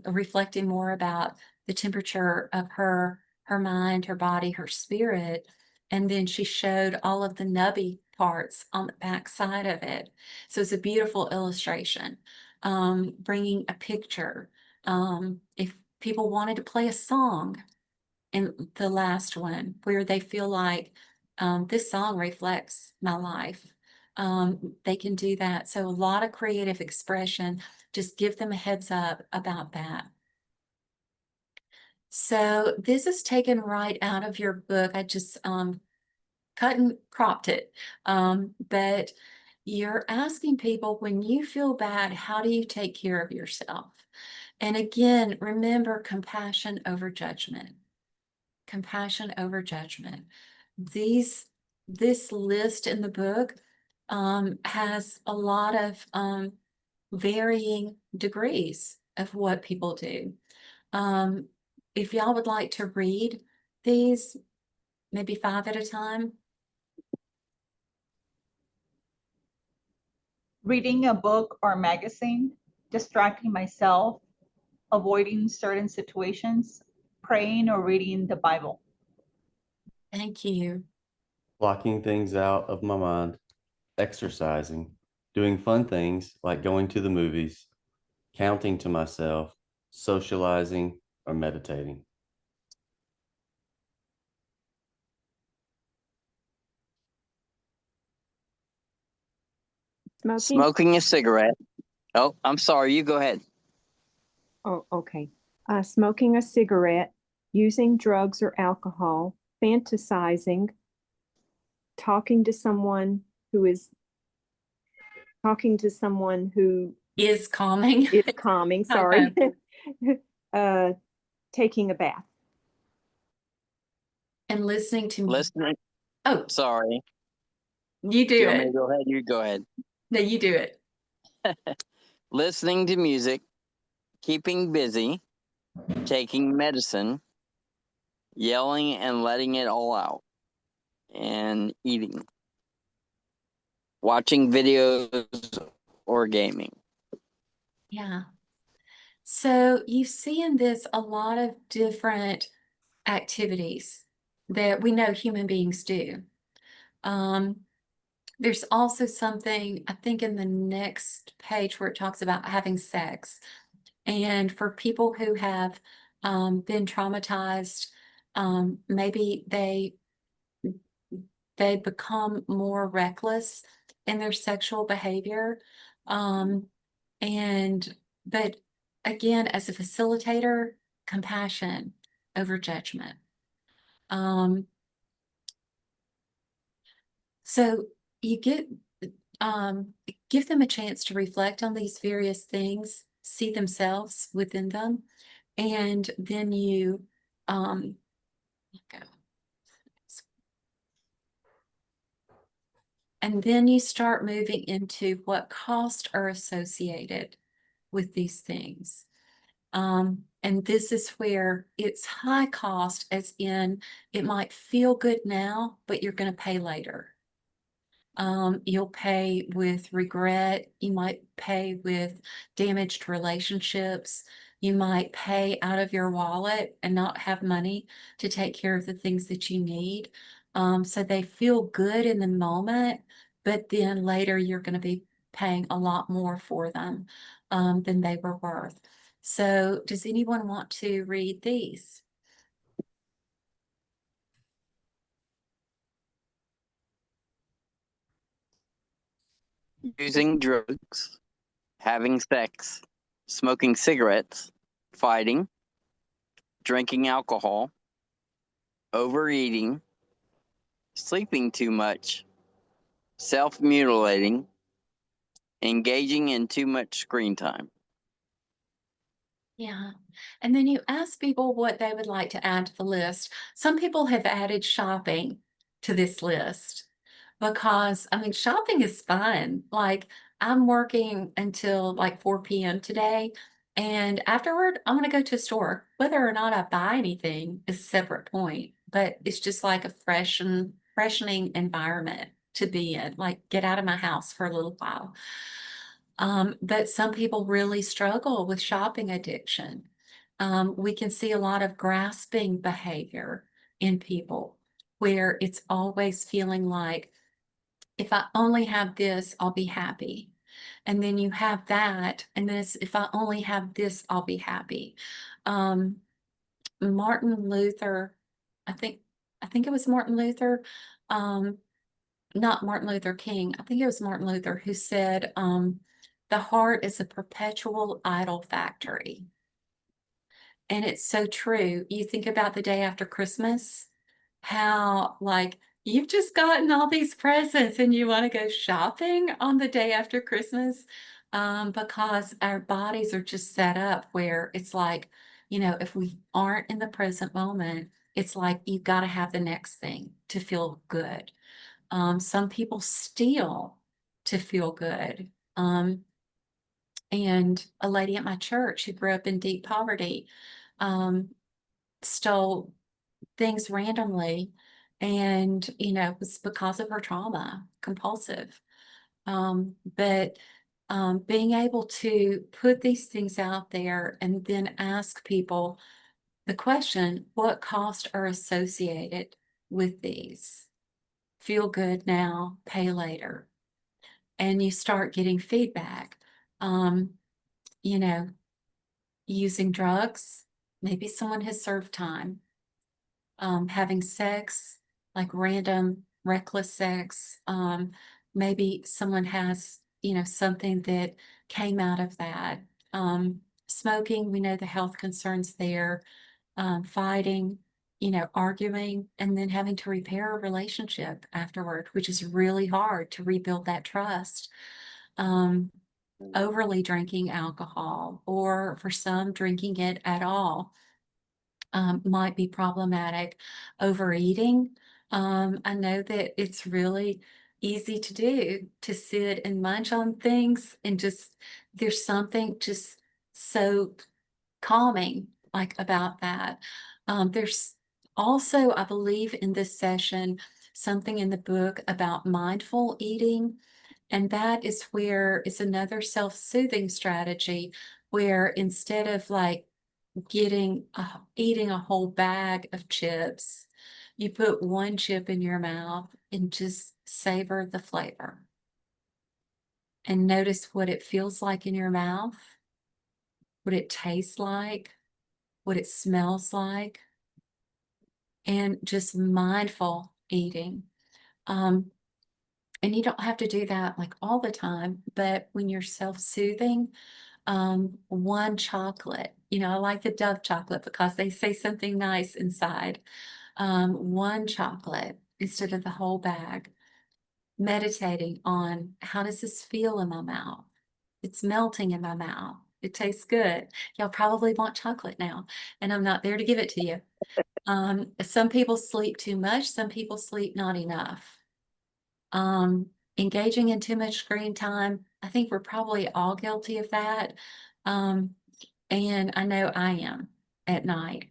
reflecting more about the temperature of her mind, her body, her spirit. And then she showed all of the nubby parts on the back side of it. So it's a beautiful illustration, bringing a picture. If people wanted to play a song, in the last one, where they feel like this song reflects my life, they can do that. So a lot of creative expression. Just give them a heads up about that. So this is taken right out of your book. I just cut and cropped it. But you're asking people, when you feel bad, how do you take care of yourself? And again, remember, compassion over judgment. Compassion over judgment. This list in the book has a lot of varying degrees of what people do. If y'all would like to read these, maybe 5 at a time. Reading a book or magazine, distracting myself, avoiding certain situations, praying or reading the Bible. Thank you. Blocking things out of my mind, exercising, doing fun things like going to the movies, counting to myself, socializing, or meditating. Smoking? Smoking a cigarette. Oh, I'm sorry. You go ahead. Oh, okay. Smoking a cigarette, using drugs or alcohol, fantasizing, talking to someone who is Is calming. is calming, sorry. Taking a bath. And listening to me. Listening. Oh, Sorry. you Do do you want me to it. go ahead? You go ahead. No, you do it. Listening to music, keeping busy, taking medicine, yelling and letting it all out, and eating, watching videos or gaming. Yeah. So you see in this a lot of different activities that we know human beings do. There's also something, I think, in the next page where it talks about having sex. And for people who have been traumatized, maybe they become more reckless in their sexual behavior. And but again, as a facilitator, compassion over judgment. So you give them a chance to reflect on these various things, see themselves within them, and then you go. And then you start moving into what costs are associated with these things. And this is where it's high cost, as in it might feel good now, but you're going to pay later. You'll pay with regret. You might pay with damaged relationships. You might pay out of your wallet and not have money to take care of the things that you need. So they feel good in the moment, but then later you're going to be paying a lot more for them than they were worth. So does anyone want to read these? Using drugs, having sex, smoking cigarettes, fighting, drinking alcohol, overeating, sleeping too much, self-mutilating, engaging in too much screen time. Yeah. And then you ask people what they would like to add to the list. Some people have added shopping to this list because, I mean, shopping is fun. Like, I'm working until like 4 p.m. today, and afterward, I'm going to go to a store. Whether or not I buy anything is a separate point, but it's just like a freshening environment to be in, like get out of my house for a little while. But some people really struggle with shopping addiction. We can see a lot of grasping behavior in people where it's always feeling like, if I only have this, I'll be happy. And then you have that, and this, if I only have this, I'll be happy. Martin Luther, I think, I think it was Martin Luther, not Martin Luther King. I think it was Martin Luther who said, the heart is a perpetual idol factory. And it's so true. You think about the day after Christmas, how like you've just gotten all these presents and you want to go shopping on the day after Christmas, because our bodies are just set up where it's like, if we aren't in the present moment, it's like you've got to have the next thing to feel good. Some people steal to feel good. And a lady at my church who grew up in deep poverty, um, stole things randomly, and it was because of her trauma, compulsive. But being able to put these things out there and then ask people the question, what costs are associated with these? Feel good now, pay later. And you start getting feedback. You know, using drugs, maybe someone has served time. Having sex, like random, reckless sex. Maybe someone has, something that came out of that. Smoking, we know the health concerns there. Fighting, arguing, and then having to repair a relationship afterward, which is really hard to rebuild that trust. Overly drinking alcohol, or for some, drinking it at all, might be problematic. Overeating, I know that it's really easy to do, to sit and munch on things and just, there's something just so calming like about that. There's also, I believe in this session, something in the book about mindful eating. And that is where it's another self-soothing strategy, where instead of like eating a whole bag of chips, you put one chip in your mouth and just savor the flavor and notice what it feels like in your mouth, what it tastes like, what it smells like, and just mindful eating. And you don't have to do that like all the time, but when you're self-soothing, one chocolate, I like the Dove chocolate because they say something nice inside. One chocolate instead of the whole bag. Meditating on, how does this feel in my mouth? It's melting in my mouth. It tastes good. Y'all probably want chocolate now, and I'm not there to give it to you. Some people sleep too much. Some people sleep not enough. Engaging in too much screen time. I think we're probably all guilty of that. And I know I am at night.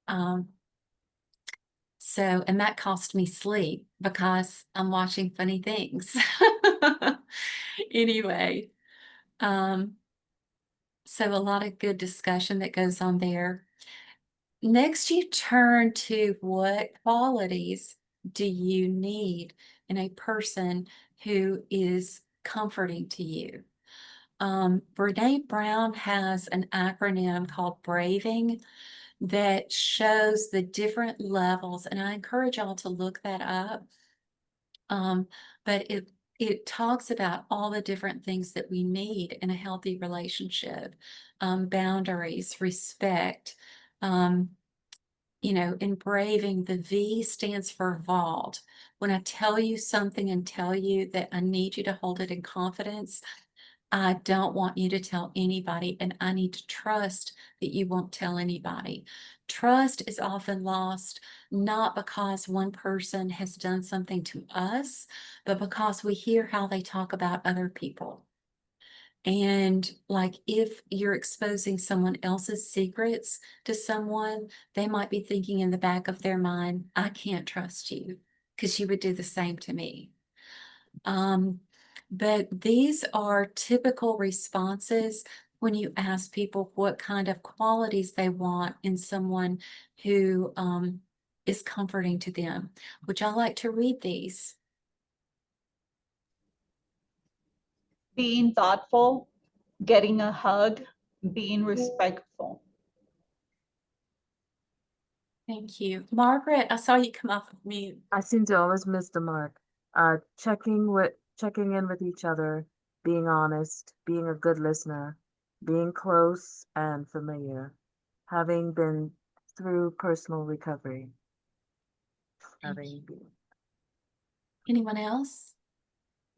And that cost me sleep because I'm watching funny things. Anyway, so a lot of good discussion that goes on there. Next, you turn to what qualities do you need in a person who is comforting to you? Brene Brown has an acronym called BRAVING that shows the different levels, and I encourage y'all to look that up. But it talks about all the different things that we need in a healthy relationship, boundaries, respect, in braving, the V stands for vault. When I tell you something and tell you that I need you to hold it in confidence, I don't want you to tell anybody, and I need to trust that you won't tell anybody. Trust is often lost, not because one person has done something to us, but because we hear how they talk about other people. And like, if you're exposing someone else's secrets to someone, they might be thinking in the back of their mind, I can't trust you because you would do the same to me. But these are typical responses when you ask people what kind of qualities they want in someone who is comforting to them. Would y'all like to read these? Being thoughtful, getting a hug, being respectful. Thank you. Margaret, I saw you come off of mute. I seem to always miss the mark. Checking in with each other, being honest, being a good listener, being close and familiar, having been through personal recovery. Thank Having been. Anyone else?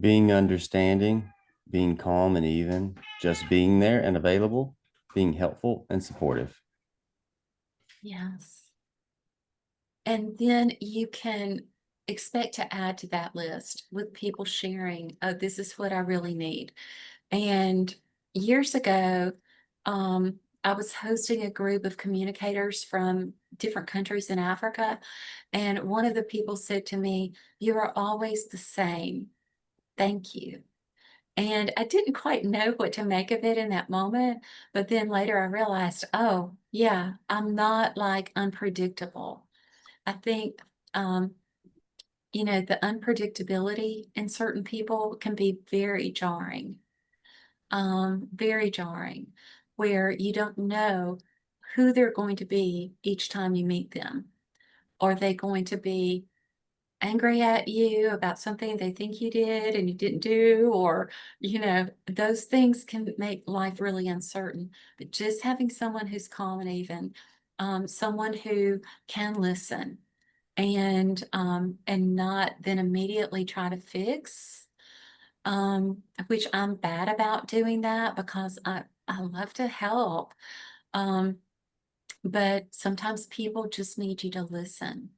Being understanding, being calm and even, just being there and available, being helpful and supportive. Yes. And then you can expect to add to that list with people sharing, oh, this is what I really need. And years ago, I was hosting a group of communicators from different countries in Africa. And one of the people said to me, "You are always the same. Thank you." And I didn't quite know what to make of it in that moment. But then later I realized, oh, yeah, I'm not like unpredictable. I think, the unpredictability in certain people can be very jarring, where you don't know who they're going to be each time you meet them. Are they going to be angry at you about something they think you did and you didn't do? Or, those things can make life really uncertain. But just having someone who's calm and even, someone who can listen and not then immediately try to fix, which I'm bad about doing that because I love to help. But sometimes people just need you to listen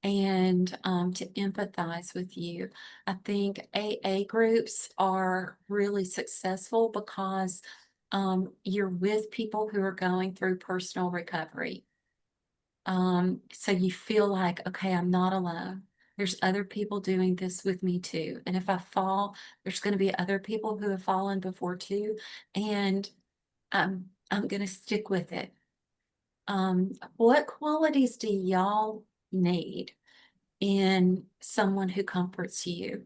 and to empathize with you. I think AA groups are really successful because you're with people who are going through personal recovery. So you feel like, okay, I'm not alone. There's other people doing this with me too. And if I fall, there's going to be other people who have fallen before too. And I'm going to stick with it. What qualities do y'all need in someone who comforts you?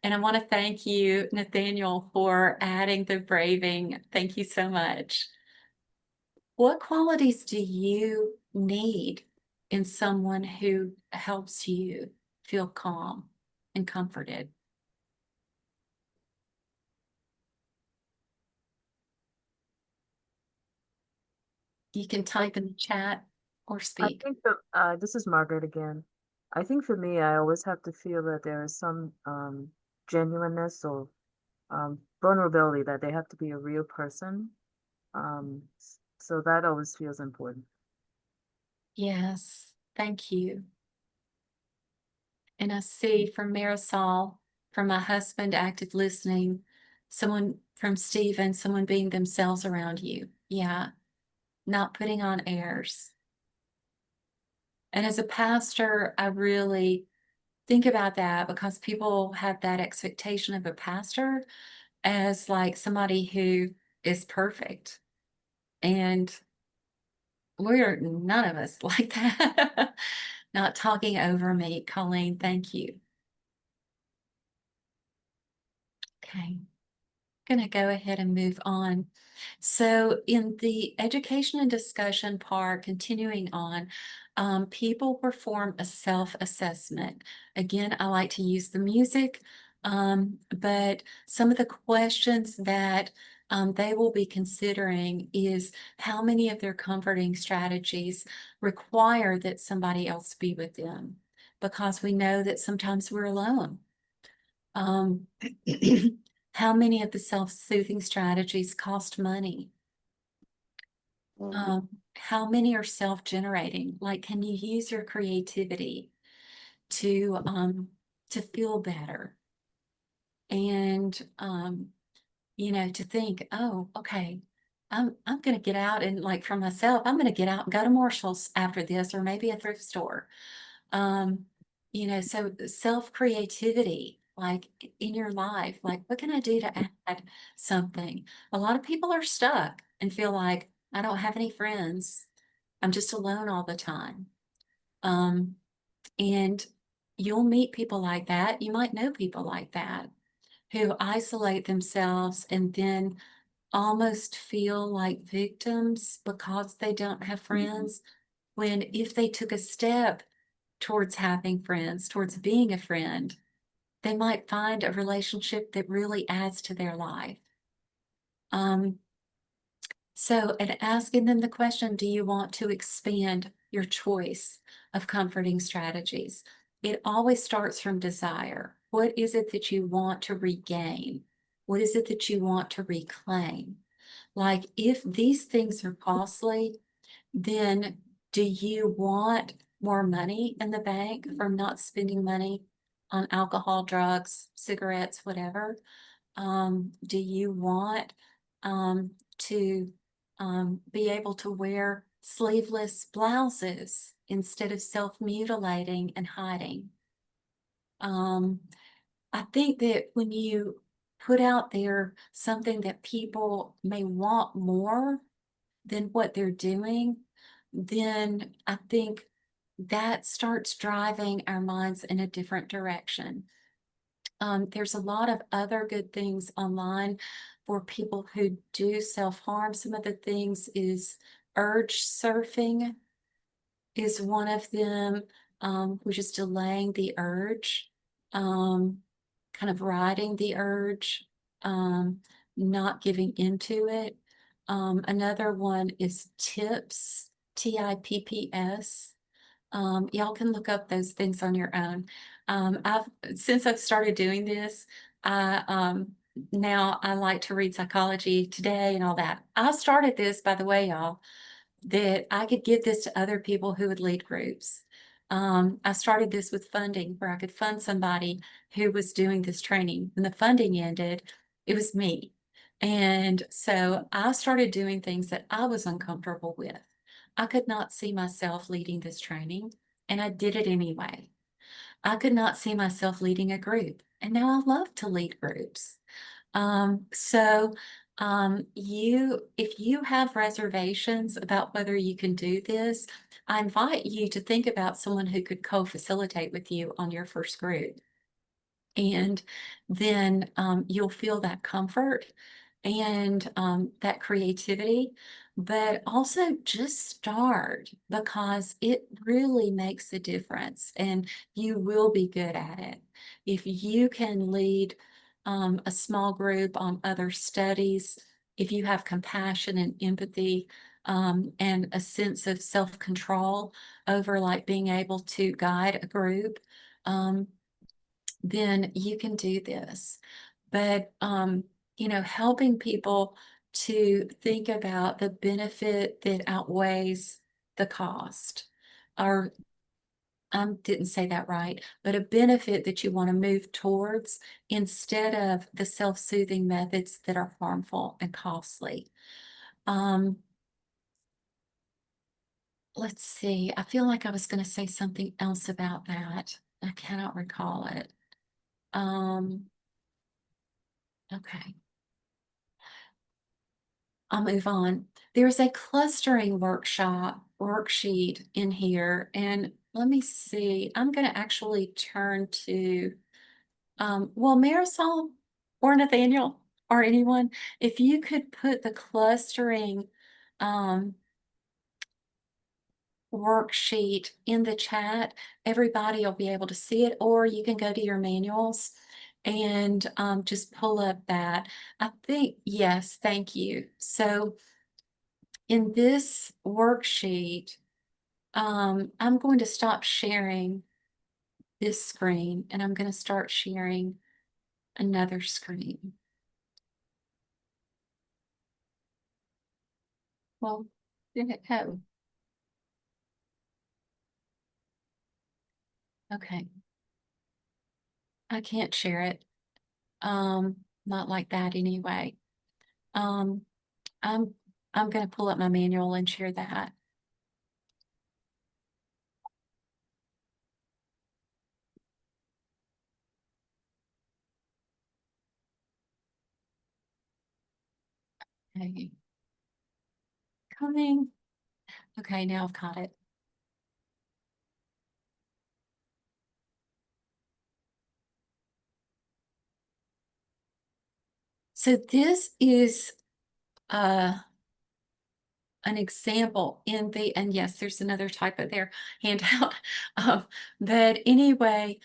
And I want to thank you, Nathaniel, for adding the braving. Thank you so much. What qualities do you need in someone who helps you feel calm and comforted? You can type in the chat or I speak. think that this is Margaret again. I think for me, I always have to feel that there is some genuineness or vulnerability, that they have to be a real person. So that always feels important. Yes, thank you. And I see from Marisol, from my husband, active listening, someone from Stephen, someone being themselves around you. Yeah, not putting on airs. And as a pastor, I really think about that because people have that expectation of a pastor as like somebody who is perfect. And we're none of us like that. Not talking over me, Colleen, thank you. Okay, gonna go ahead and move on. So in the education and discussion part, continuing on, people perform a self-assessment. Again, I like to use the music, but some of the questions that they will be considering is how many of their comforting strategies require that somebody else be with them, because we know that sometimes we're alone. How many of the self-soothing strategies cost money? How many are self-generating? Like, can you use your creativity to feel better? And to think, oh, okay, I'm gonna get out and, like, for myself, I'm gonna get out and go to Marshall's after this, or maybe a thrift store. So self-creativity, like in your life, like, what can I do to add something? A lot of people are stuck and feel like, I don't have any friends. I'm just alone all the time. And you'll meet people like that. You might know people like that who isolate themselves and then almost feel like victims because they don't have friends. When if they took a step towards having friends, towards being a friend, they might find a relationship that really adds to their life. So, and asking them the question, do you want to expand your choice of comforting strategies? It always starts from desire. What is it that you want to regain? What is it that you want to reclaim? Like, if these things are costly, then do you want more money in the bank from not spending money on alcohol, drugs, cigarettes, whatever? Do you want to be able to wear sleeveless blouses instead of self-mutilating and hiding? I think that when you put out there something that people may want more than what they're doing, then I think that starts driving our minds in a different direction. There's a lot of other good things online for people who do self-harm. Some of the things is urge surfing is one of them, which is delaying the urge, kind of riding the urge, not giving into it. Another one is TIPS, TIPPS. Y'all can look up those things on your own. Since I've started doing this, now I like to read Psychology Today and all that. I started this, by the way, y'all, that I could give this to other people who would lead groups. I started this with funding where I could fund somebody who was doing this training. When the funding ended, it was me. And so I started doing things that I was uncomfortable with. I could not see myself leading this training, and I did it anyway. I could not see myself leading a group, and now I love to lead groups. So if you have reservations about whether you can do this, I invite you to think about someone who could co-facilitate with you on your first group. And then you'll feel that comfort and that creativity, but also just start because it really makes a difference and you will be good at it. If you can lead a small group on other studies, if you have compassion and empathy and a sense of self-control over like being able to guide a group, then you can do this. But, helping people to think about the benefit that outweighs the cost, or didn't say that right, but a benefit that you want to move towards instead of the self-soothing methods that are harmful and costly. Let's see, I feel like I was going to say something else about that. I cannot recall it. Okay. I'll move on. There's a clustering worksheet in here, and let me see. I'm going to actually turn to, well, Marisol or Nathaniel or anyone, if you could put the clustering worksheet in the chat, everybody will be able to see it, or you can go to your manuals and just pull up that. I think, yes, thank you. So in this worksheet, I'm going to stop sharing this screen and I'm going to start sharing another screen. Well, did it go? Okay. I can't share it. Not like that anyway. Um, I'm I'm going to pull up my manual and share that. Okay. Coming. Okay, now I've got it. So this is an example in the, and yes, there's another typo there, handout. But anyway,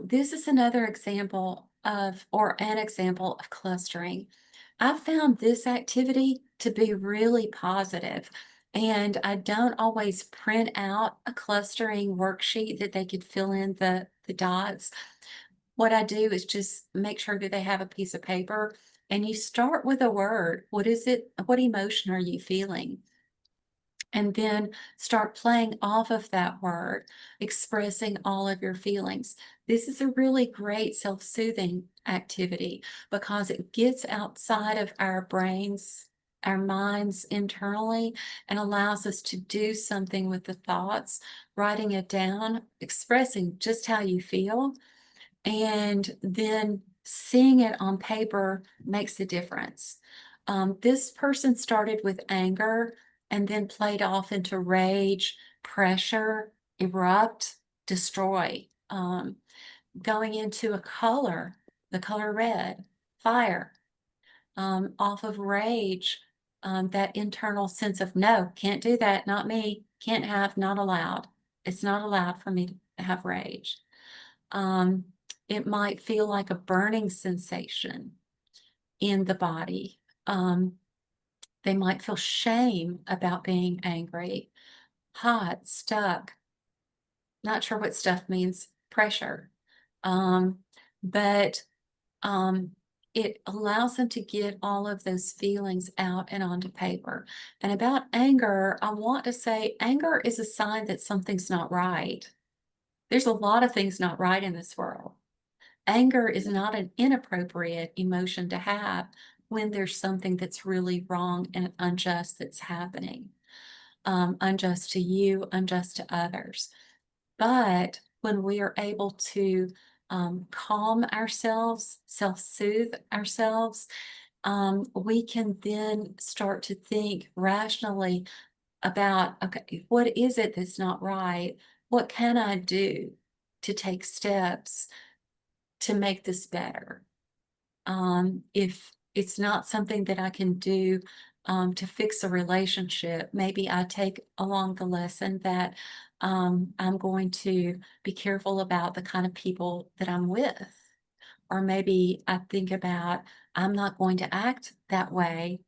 this is another example of, or an example of clustering. I found this activity to be really positive, and I don't always print out a clustering worksheet that they could fill in the dots. What I do is just make sure that they have a piece of paper, and you start with a word. What is it? What emotion are you feeling? And then start playing off of that word, expressing all of your feelings. This is a really great self-soothing activity because it gets outside of our brains, our minds internally, and allows us to do something with the thoughts, writing it down, expressing just how you feel, and then seeing it on paper makes a difference. This person started with anger and then played off into rage, pressure, erupt, destroy, going into a color, the color red, fire, off of rage, that internal sense of no, can't do that, not me, can't have, not allowed. It's not allowed for me to have rage. Um, it might feel like a burning sensation in the body. They might feel shame about being angry, hot, stuck. Not sure what stuff means, pressure. Um, but it allows them to get all of those feelings out and onto paper. And about anger, I want to say anger is a sign that something's not right. There's a lot of things not right in this world. Anger is not an inappropriate emotion to have when there's something that's really wrong and unjust that's happening, unjust to you, unjust to others. But when we are able to calm ourselves, self-soothe ourselves, we can then start to think rationally about, okay, what is it that's not right? What can I do to take steps to make this better? If it's not something that I can do to fix a relationship, maybe I take along the lesson that I'm going to be careful about the kind of people that I'm with. Or maybe I think about I'm not going to act that way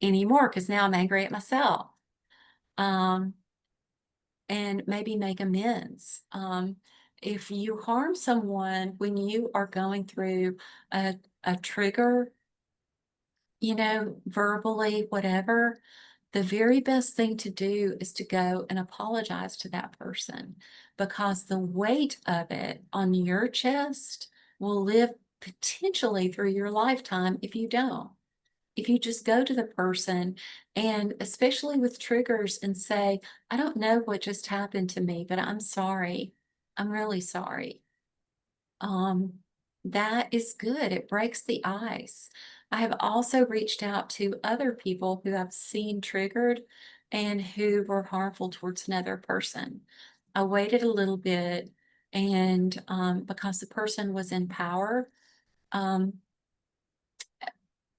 anymore because now I'm angry at myself. Um, and maybe make amends. If you harm someone when you are going through a trigger, verbally, whatever, the very best thing to do is to go and apologize to that person because the weight of it on your chest will live potentially through your lifetime if you don't. If you just go to the person and especially with triggers and say, I don't know what just happened to me, but I'm sorry. I'm really sorry. That is good. It breaks the ice. I have also reached out to other people who I've seen triggered and who were harmful towards another person. I waited a little bit and because the person was in power, um,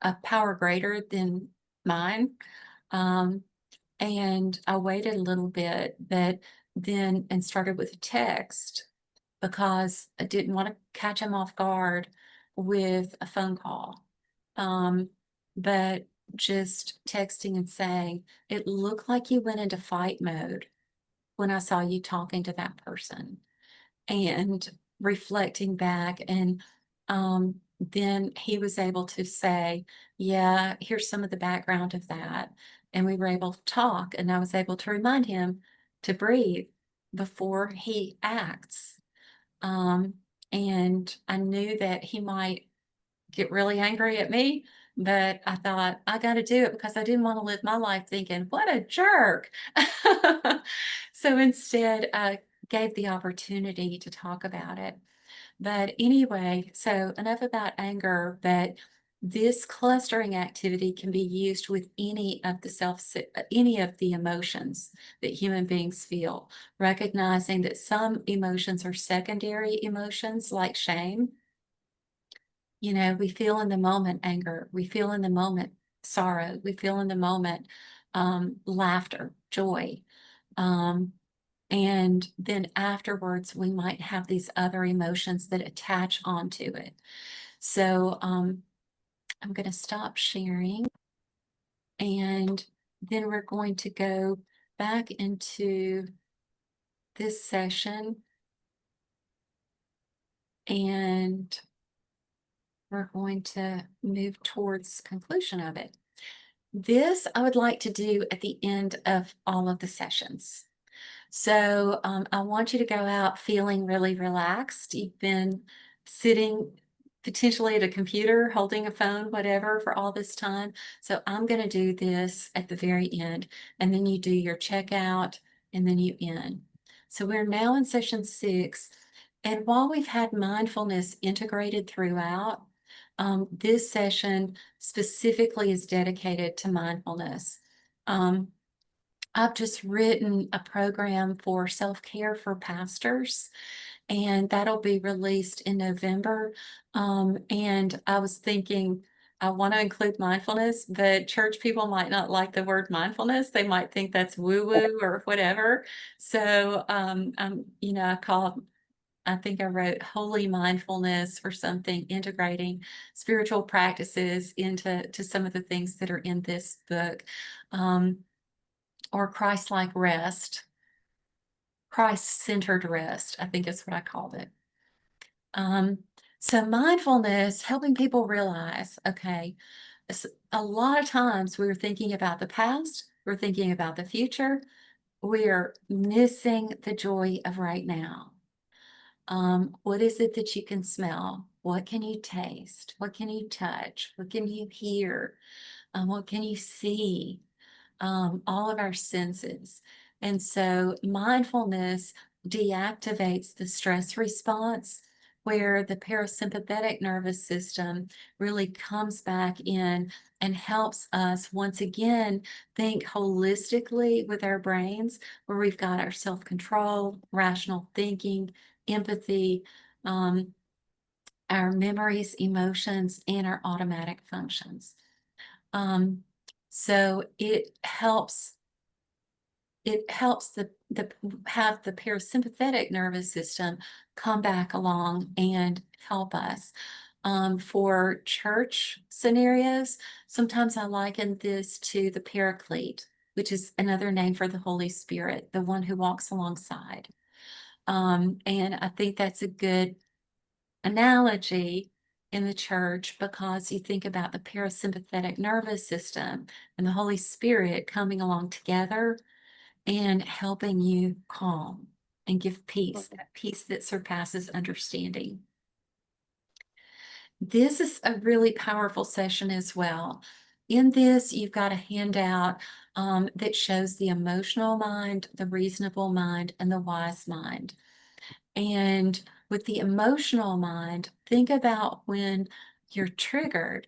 a power greater than mine. Um, and I waited a little bit, but then and started with a text because I didn't want to catch him off guard with a phone call. But just texting and saying, it looked like you went into fight mode when I saw you talking to that person. And reflecting back and then he was able to say, yeah, here's some of the background of that. And we were able to talk and I was able to remind him to breathe before he acts. And I knew that he might get really angry at me, but I thought I got to do it because I didn't want to live my life thinking, what a jerk. So instead, I gave the opportunity to talk about it. But anyway, so enough about anger, but this clustering activity can be used with any of any of the emotions that human beings feel, recognizing that some emotions are secondary emotions like shame. We feel in the moment anger, we feel in the moment sorrow, we feel in the moment laughter, joy. And then afterwards, we might have these other emotions that attach onto it. So I'm going to stop sharing, and then we're going to go back into this session, and we're going to move towards conclusion of it. This I would like to do at the end of all of the sessions. So I want you to go out feeling really relaxed. You've been sitting potentially at a computer, holding a phone, whatever, for all this time. So I'm going to do this at the very end, and then you do your checkout, and then you end. So we're now in session 6. And while we've had mindfulness integrated throughout, this session specifically is dedicated to mindfulness. I've just written a program for self-care for pastors, and that'll be released in November. And I was thinking, I want to include mindfulness, but church people might not like the word mindfulness. They might think that's woo-woo or whatever. So, I think I wrote holy mindfulness or something, integrating spiritual practices into some of the things that are in this book. Or Christ-like rest, Christ-centered rest, I think is what I called it. So mindfulness, helping people realize, okay, a lot of times we're thinking about the past, we're thinking about the future, we're missing the joy of right now. What is it that you can smell? What can you taste? What can you touch? What can you hear? What can you see? All of our senses. And so mindfulness deactivates the stress response, where the parasympathetic nervous system really comes back in and helps us once again think holistically with our brains, where we've got our self-control, rational thinking, empathy, our memories, emotions, and our automatic functions. So it helps the have the parasympathetic nervous system come back along and help us. For church scenarios, sometimes I liken this to the paraclete, which is another name for the Holy Spirit, the one who walks alongside. And I think that's a good analogy in the church, because you think about the parasympathetic nervous system and the Holy Spirit coming along together and helping you calm and give peace, that peace that surpasses understanding. This is a really powerful session as well. In this, you've got a handout that shows the emotional mind, the reasonable mind, and the wise mind. And with the emotional mind, think about when you're triggered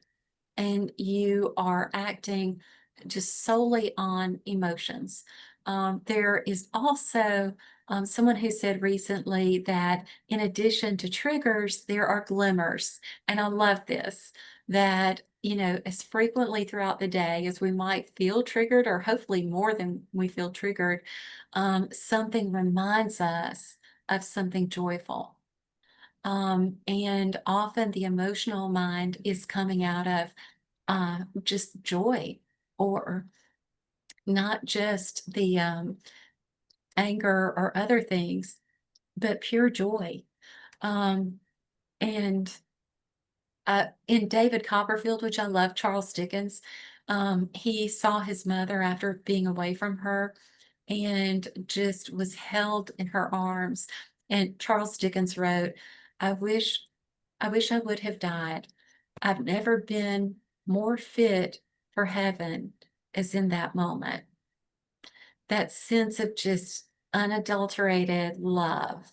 and you are acting just solely on emotions. There is also someone who said recently that in addition to triggers, there are glimmers. And I love this, that, as frequently throughout the day as we might feel triggered, or hopefully more than we feel triggered, something reminds us of something joyful. And often the emotional mind is coming out of just joy, or not just the anger or other things, but pure joy. And in David Copperfield, which I love, Charles Dickens, he saw his mother after being away from her and just was held in her arms. And Charles Dickens wrote, I wish I would have died. I've never been more fit for heaven as in that moment. That sense of just unadulterated love,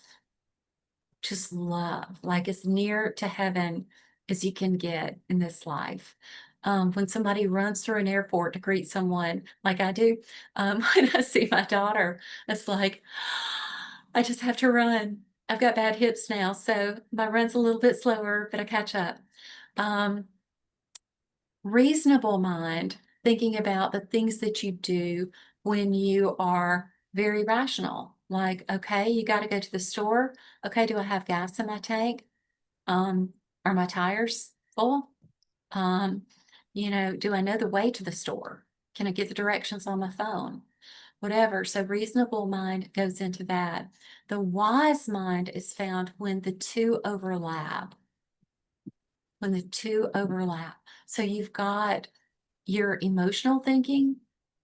just love, like as near to heaven as you can get in this life. When somebody runs through an airport to greet someone, like I do, when I see my daughter, it's like, I just have to run. I've got bad hips now, so my run's a little bit slower, but I catch up. Reasonable mind, thinking about the things that you do when you are very rational. Like, okay, you got to go to the store. Okay, do I have gas in my tank? Are my tires full? Do I know the way to the store? Can I get the directions on my phone? Whatever. So reasonable mind goes into that. The wise mind is found when the two overlap. When the two overlap. So you've got your emotional thinking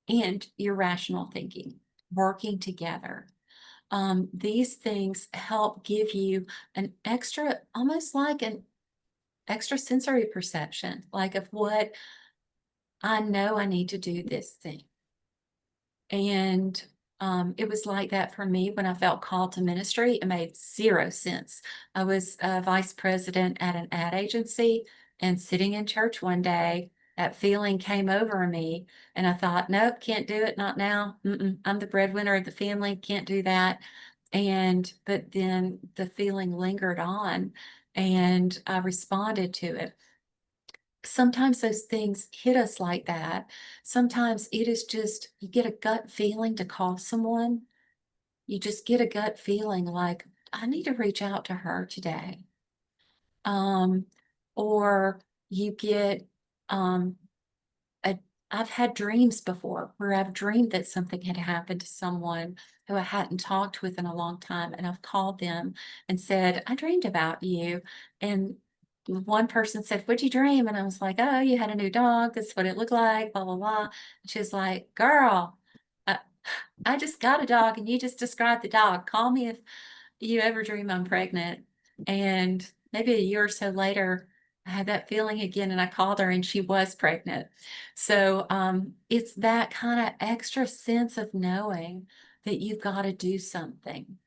and your rational thinking working together. These things help give you an extra, almost like an extra sensory perception, like of what I know I need to do this thing. And it was like that for me when I felt called to ministry. It made zero sense. I was a vice president at an ad agency, and sitting in church one day, that feeling came over me, and I thought, nope, can't do it, not now. I'm the breadwinner of the family, can't do that. But then the feeling lingered on, and I responded to it. Sometimes those things hit us like that. Sometimes it is just, you get a gut feeling to call someone. You just get a gut feeling like, I need to reach out to her today. Um, or you get, um, a, I've had dreams before where I've dreamed that something had happened to someone who I hadn't talked with in a long time. And I've called them and said, I dreamed about you. And one person said, what'd you dream? And I was like, oh, you had a new dog. That's what it looked like, blah, blah, blah. And she was like, girl, I, I just got a dog and you just described the dog. Call me if you ever dream I'm pregnant. And maybe a year or so later, I had that feeling again and I called her and she was pregnant. So it's that kind of extra sense of knowing that you've got to do something.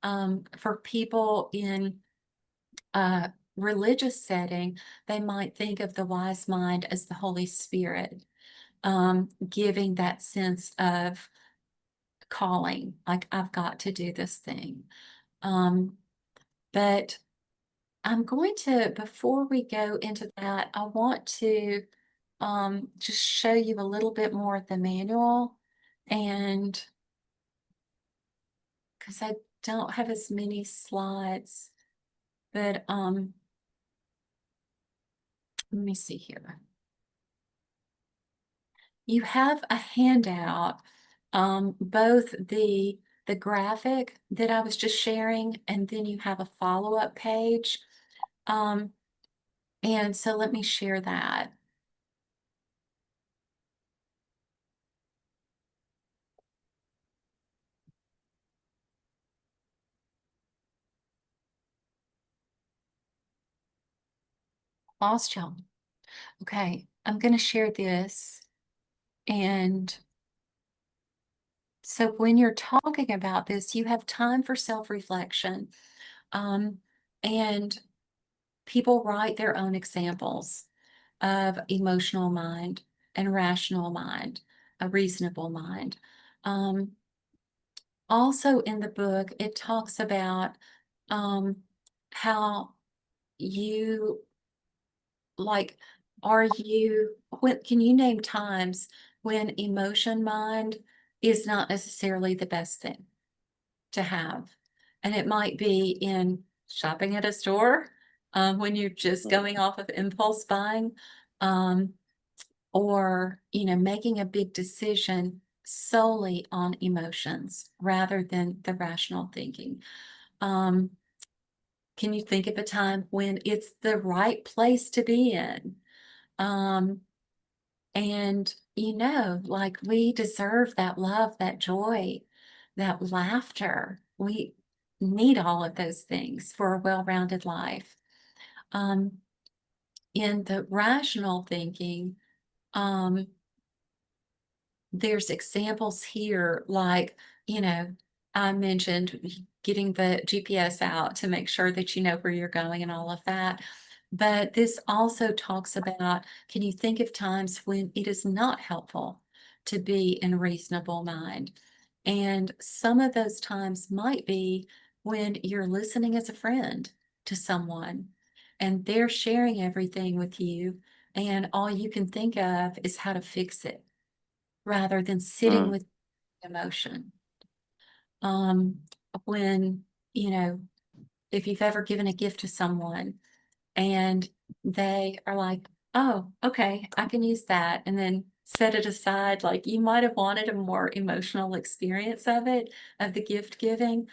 For people in a religious setting, they might think of the wise mind as the Holy Spirit, giving that sense of calling, like I've got to do this thing. But I'm going to, before we go into that, I want to just show you a little bit more of the manual, and because I don't have as many slides, but let me see here. You have a handout, both the graphic that I was just sharing, and then you have a follow-up page. And so let me share that. Lost y'all. Okay, I'm going to share this. And so when you're talking about this, you have time for self-reflection. And people write their own examples of emotional mind and rational mind, a reasonable mind. Also in the book, it talks about how you like, can you name times when emotion mind is not necessarily the best thing to have? And it might be in shopping at a store, when you're just going off of impulse buying, or, making a big decision solely on emotions rather than the rational thinking. Can you think of a time when it's the right place to be in? And like, we deserve that love, that joy, that laughter. We need all of those things for a well-rounded life. In the rational thinking, there's examples here, like, I mentioned getting the GPS out to make sure that you know where you're going and all of that. But this also talks about, can you think of times when it is not helpful to be in reasonable mind? And some of those times might be when you're listening as a friend to someone and they're sharing everything with you, and all you can think of is how to fix it rather than sitting with emotion. When, if you've ever given a gift to someone and they are like, Oh, okay, I can use that and then set it aside. Like you might have wanted a more emotional experience of it, of the gift giving,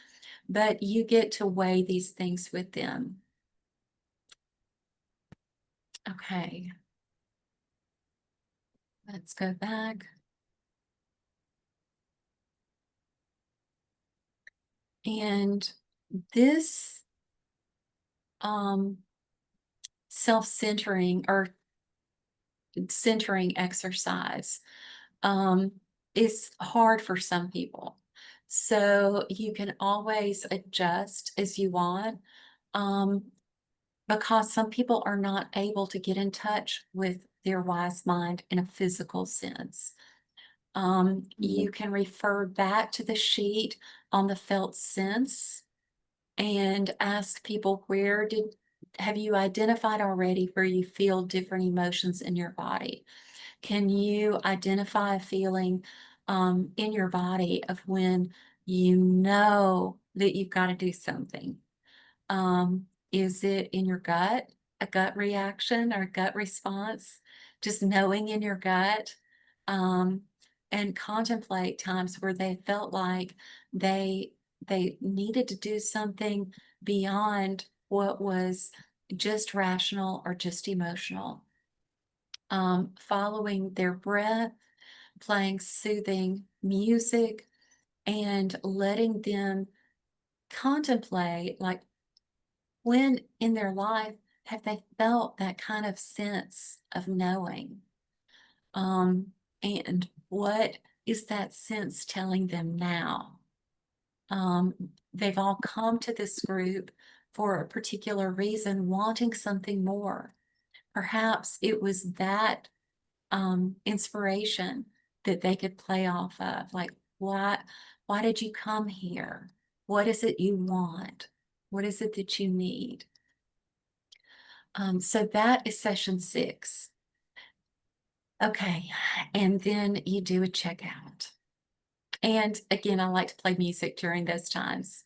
but you get to weigh these things with them. Okay. Let's go back. And this self-centering or centering exercise is hard for some people. So you can always adjust as you want. Because some people are not able to get in touch with their wise mind in a physical sense. You can refer back to the sheet on the felt sense and ask people, have you identified already where you feel different emotions in your body? Can you identify a feeling in your body of when you know that you've got to do something? Is it in your gut, a gut reaction or gut response? Just knowing in your gut, um, and contemplate times where they felt like they they needed to do something beyond what was just rational or just emotional. Following their breath, playing soothing music, and letting them contemplate, like, when in their life have they felt that kind of sense of knowing? And what is that sense telling them now? They've all come to this group for a particular reason, wanting something more. Perhaps it was that inspiration that they could play off of. Like, why did you come here? What is it you want? What is it that you need? So that is session 6. Okay, and then you do a checkout. And again, I like to play music during those times.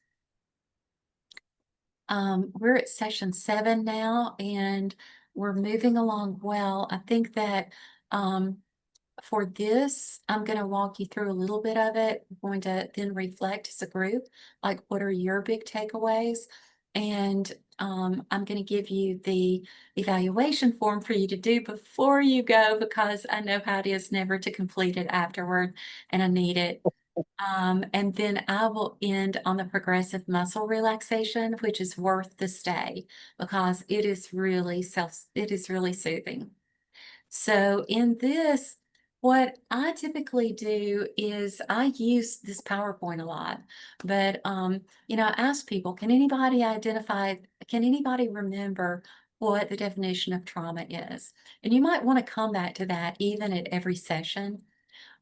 We're at session 7 now, and we're moving along well. I think that for this, I'm going to walk you through a little bit of it. We're going to then reflect as a group, like what are your big takeaways? And I'm going to give you the evaluation form for you to do before you go, because I know how it is never to complete it afterward, and I need it. And then I will end on the progressive muscle relaxation, which is worth the stay because it is really soothing. So in this, what I typically do is I use this PowerPoint a lot, but I ask people, can anybody remember what the definition of trauma is? And you might want to come back to that even at every session,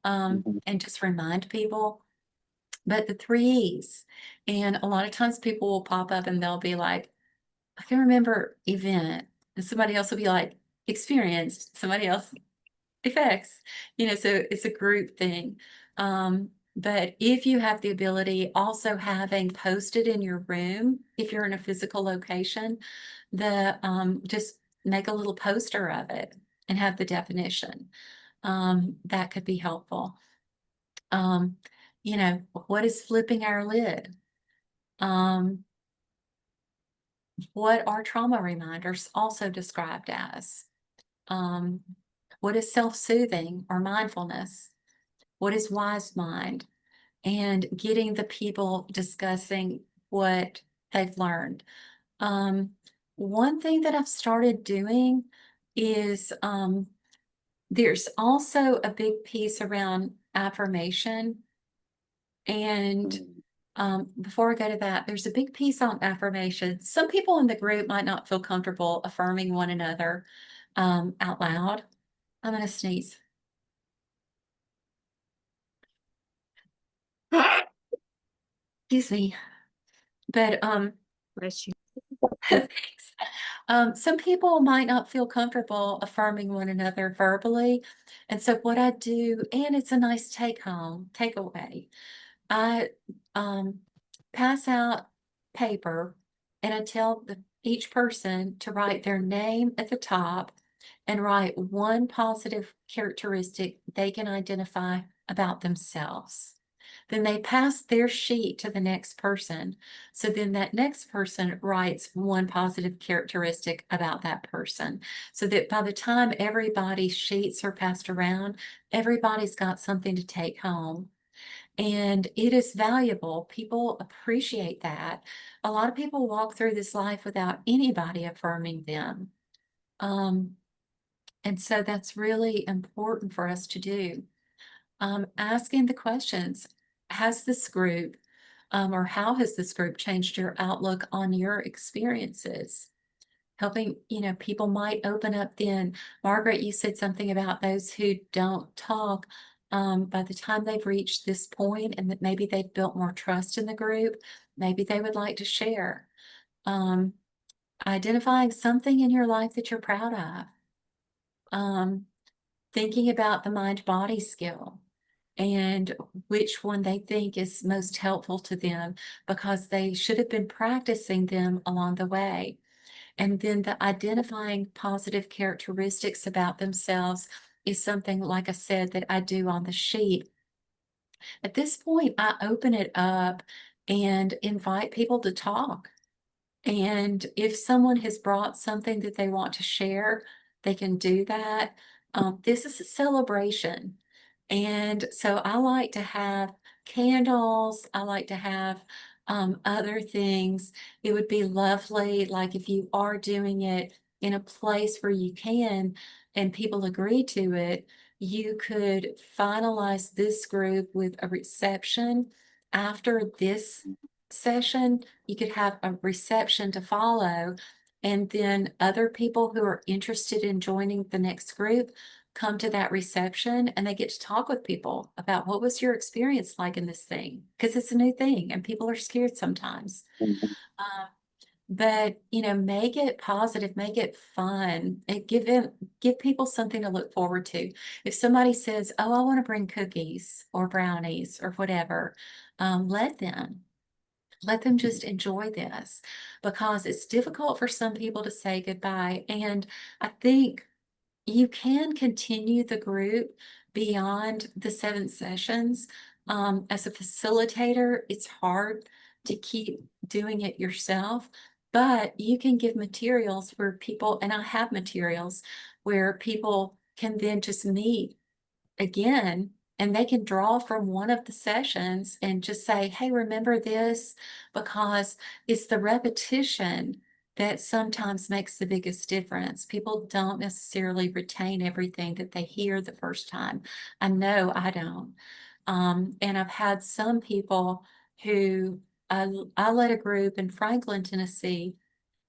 and just remind people. But the 3 E's, and a lot of times people will pop up and they'll be like, I can remember event, and somebody else will be like, experienced, somebody else effects, so it's a group thing. But if you have the ability, also having posted in your room, if you're in a physical location, just make a little poster of it and have the definition. That could be helpful. What is flipping our lid? What are trauma reminders also described as? What is self-soothing or mindfulness? What is wise mind? And getting the people discussing what they've learned. One thing that I've started doing is there's also a big piece around affirmation. And before I go to that, there's a big piece on affirmation. Some people in the group might not feel comfortable affirming one another out loud. I'm going to sneeze. Excuse me. But Bless you. thanks. Some people might not feel comfortable affirming one another verbally. And so what I do, and it's a nice takeaway, I pass out paper and I tell each person to write their name at the top and write one positive characteristic they can identify about themselves. Then they pass their sheet to the next person. So then that next person writes one positive characteristic about that person. So that by the time everybody's sheets are passed around, everybody's got something to take home. And it is valuable. People appreciate that. A lot of people walk through this life without anybody affirming them. And so that's really important for us to do. Asking the questions, has this group or how has this group changed your outlook on your experiences? Helping, people might open up then. Margaret, you said something about those who don't talk. By the time they've reached this point and that maybe they've built more trust in the group, maybe they would like to share. Identifying something in your life that you're proud of. Thinking about the mind-body skill and which one they think is most helpful to them because they should have been practicing them along the way. And then the identifying positive characteristics about themselves is something, like I said, that I do on the sheet. At this point, I open it up and invite people to talk. And if someone has brought something that they want to share, they can do that. This is a celebration. And so I like to have candles. I like to have other things. It would be lovely, like if you are doing it in a place where you can and people agree to it, you could finalize this group with a reception after this session. You could have a reception to follow, and then other people who are interested in joining the next group come to that reception and they get to talk with people about what was your experience like in this thing, because it's a new thing and people are scared sometimes. But make it positive, make it fun, and give people something to look forward to. If somebody says, "Oh, I want to bring cookies or brownies or whatever," let them. Let them just enjoy this, because it's difficult for some people to say goodbye. And I think you can continue the group beyond the 7 sessions. As a facilitator, it's hard to keep doing it yourself, but you can give materials where people, and I have materials where people can then just meet again, and they can draw from one of the sessions and just say, hey, remember this? Because it's the repetition that sometimes makes the biggest difference. People don't necessarily retain everything that they hear the first time. I know I don't. And I've had some people who I led a group in Franklin, Tennessee,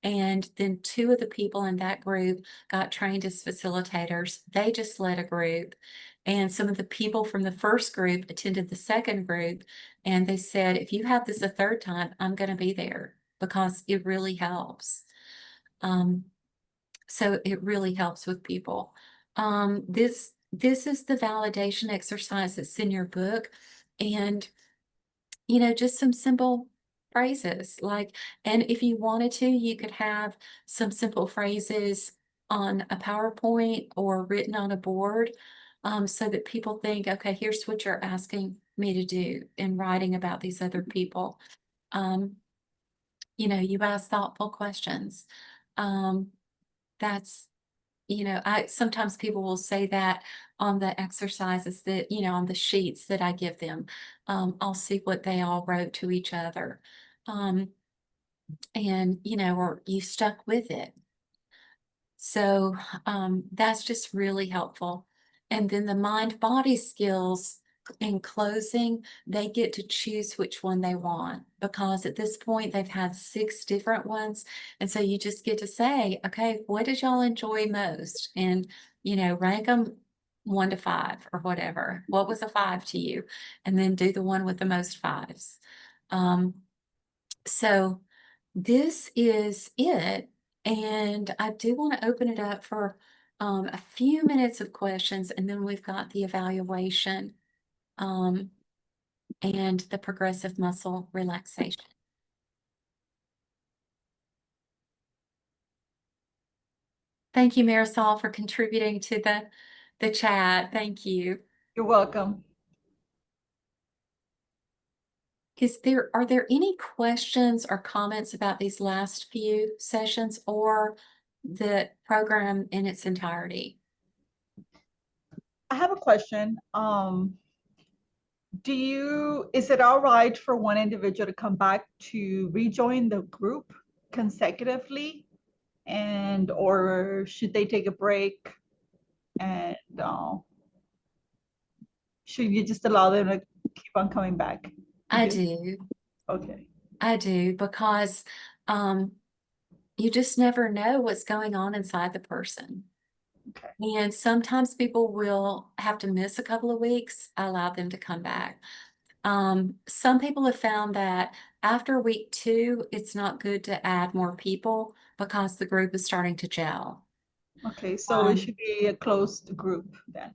and then 2 of the people in that group got trained as facilitators. They just led a group. And some of the people from the first group attended the second group. And they said, if you have this a third time, I'm going to be there because it really helps. So it really helps with people. This is the validation exercise that's in your book. And just some simple phrases like, and if you wanted to, you could have some simple phrases on a PowerPoint or written on a board, so that people think, okay, here's what you're asking me to do in writing about these other people. You ask thoughtful questions. That's sometimes people will say that on the exercises that, on the sheets that I give them. I'll see what they all wrote to each other. And, or you stuck with it. So that's just really helpful. And then the mind-body skills, in closing, they get to choose which one they want, because at this point they've had 6 different ones. And so you just get to say, okay, what did y'all enjoy most? And, rank them 1 to 5 or whatever. What was a 5 to you? And then do the one with the most 5s. So this is it. And I do want to open it up for a few minutes of questions, and then we've got the evaluation and the progressive muscle relaxation. Thank you, Marisol, for contributing to the chat. Thank you. You're welcome. Are there any questions or comments about these last few sessions or the program in its entirety? I have a question. Is it all right for one individual to come back to rejoin the group consecutively? Or should they take a break and should you just allow them to keep on coming back? I do. Okay. I do, because you just never know what's going on inside the person. Okay. And sometimes people will have to miss a couple of weeks. I allow them to come back. Some people have found that after week 2, it's not good to add more people because the group is starting to gel. Okay, so it should be a closed group then.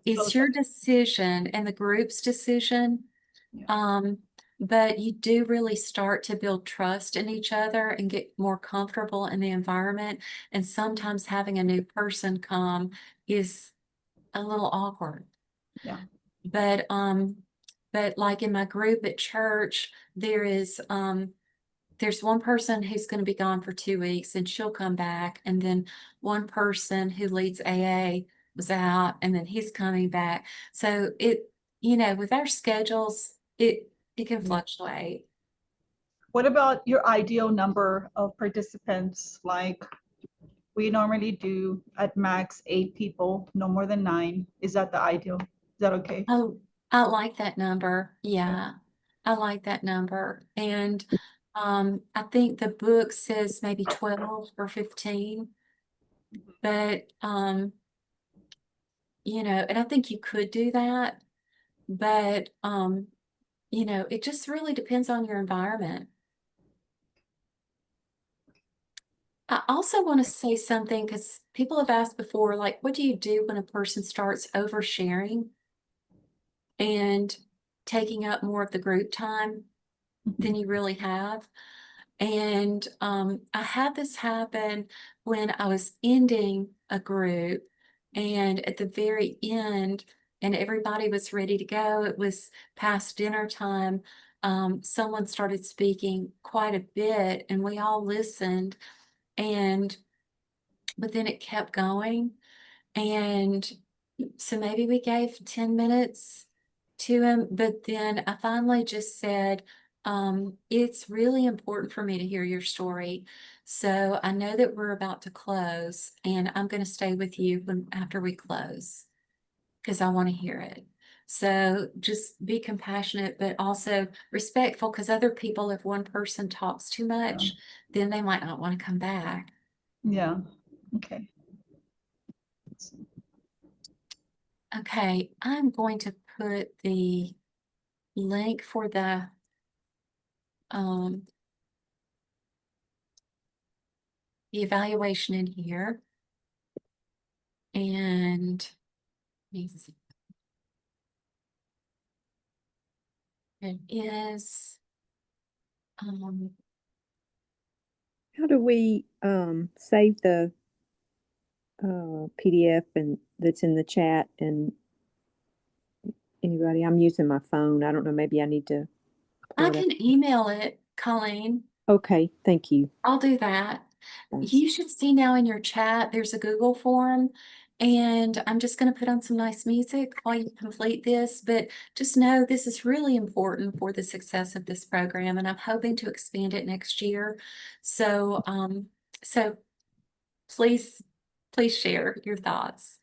It's your decision and the group's decision. But you do really start to build trust in each other and get more comfortable in the environment. And sometimes having a new person come is a little awkward. Yeah. But like in my group at church, there's one person who's going to be gone for 2 weeks and she'll come back. And then one person who leads AA was out and then he's coming back. So with our schedules, it can fluctuate. What about your ideal number of participants? Like we normally do at max 8 people, no more than 9. Is that the ideal? Is that okay? Oh, I like that number. Yeah, I like that number. And I think the book says maybe 12 or 15. But and I think you could do that. But it just really depends on your environment. I also want to say something because people have asked before, like, what do you do when a person starts oversharing and taking up more of the group time than you really have? And I had this happen when I was ending a group, and at the very end, and everybody was ready to go. It was past dinner time. Someone started speaking quite a bit, and we all listened. But then it kept going. And so maybe we gave 10 minutes to him, but then I finally just said, it's really important for me to hear your story. So I know that we're about to close, and I'm going to stay with you after we close because I want to hear it. So just be compassionate, but also respectful, because other people, if one person talks too much, then they might not want to come back. Yeah. Okay. Okay, I'm going to put the link for the evaluation in here. And let me see. It is How do we save the PDF and that's in the chat? And anybody, I'm using my phone. I don't know, maybe I need to pull I it up. can email it, Colleen. Okay, thank you. I'll do that. Thanks. You should see now in your chat, there's a Google form, and I'm just going to put on some nice music while you complete this. But just know this is really important for the success of this program, and I'm hoping to expand it next year. So, so please share your thoughts.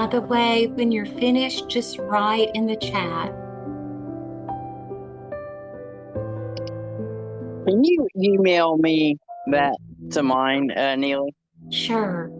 By the way, when you're finished, just write in the chat. Can you email me that to mine, Neely? Sure.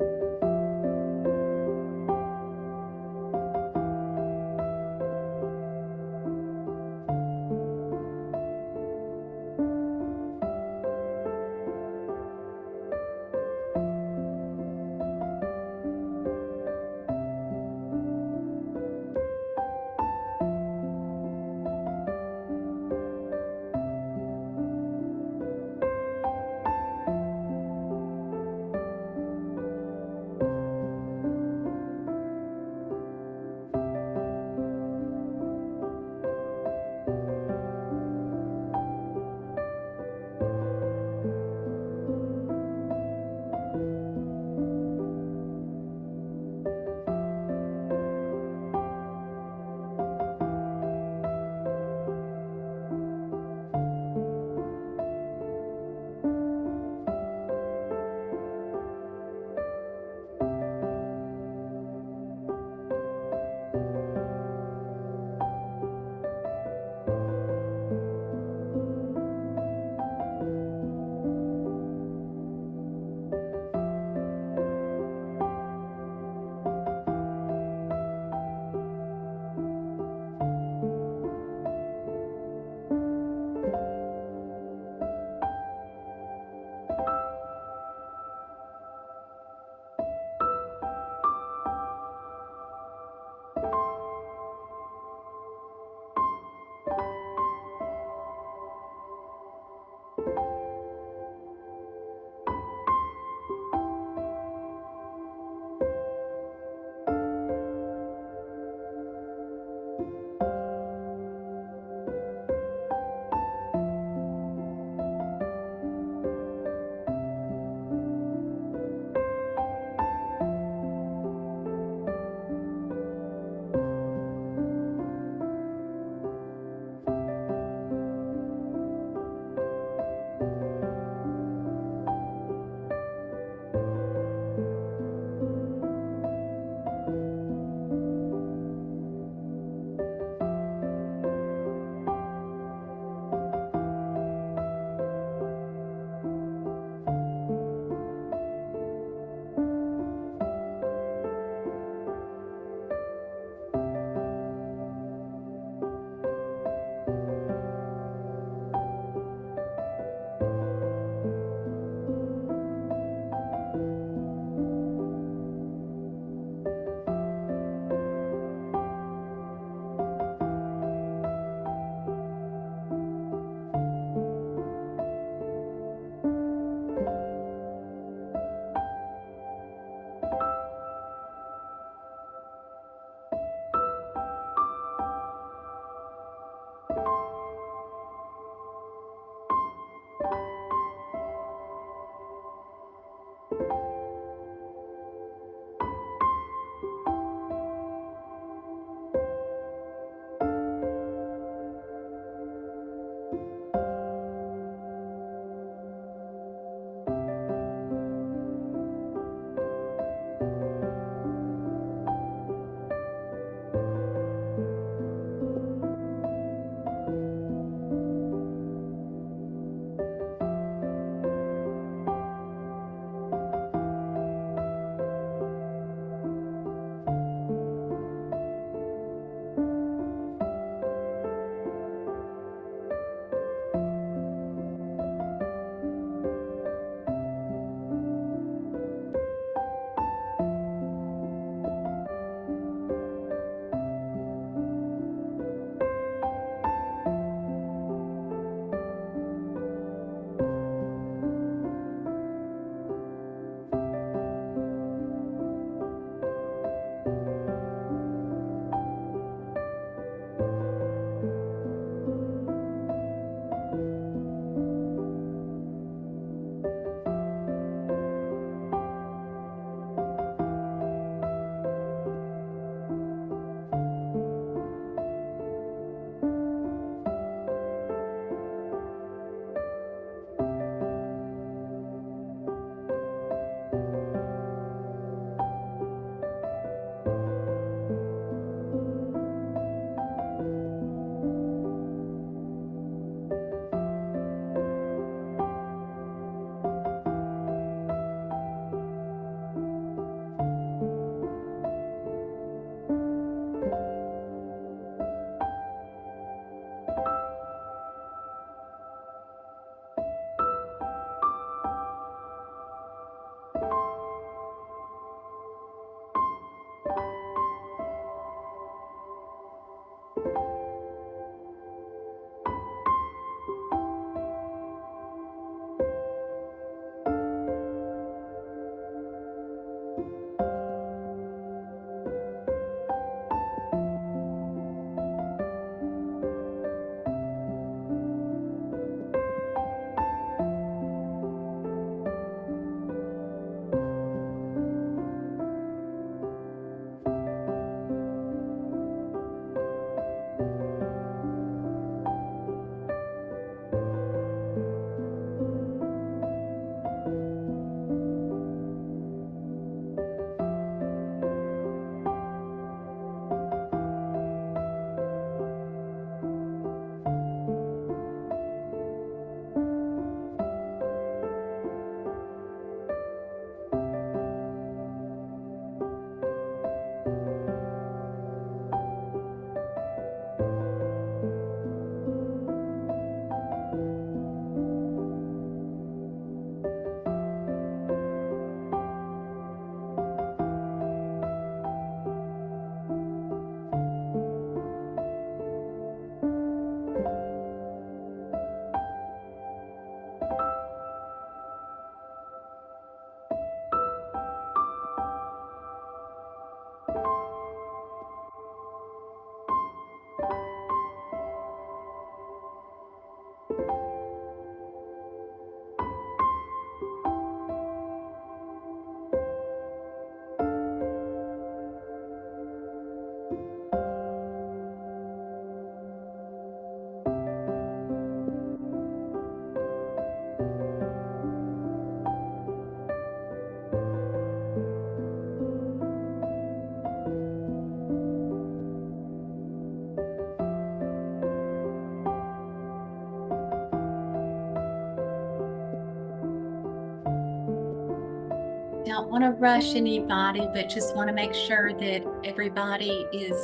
don't want to rush anybody, but just want to make sure that everybody is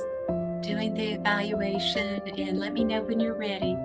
doing the evaluation, and let me know when you're ready.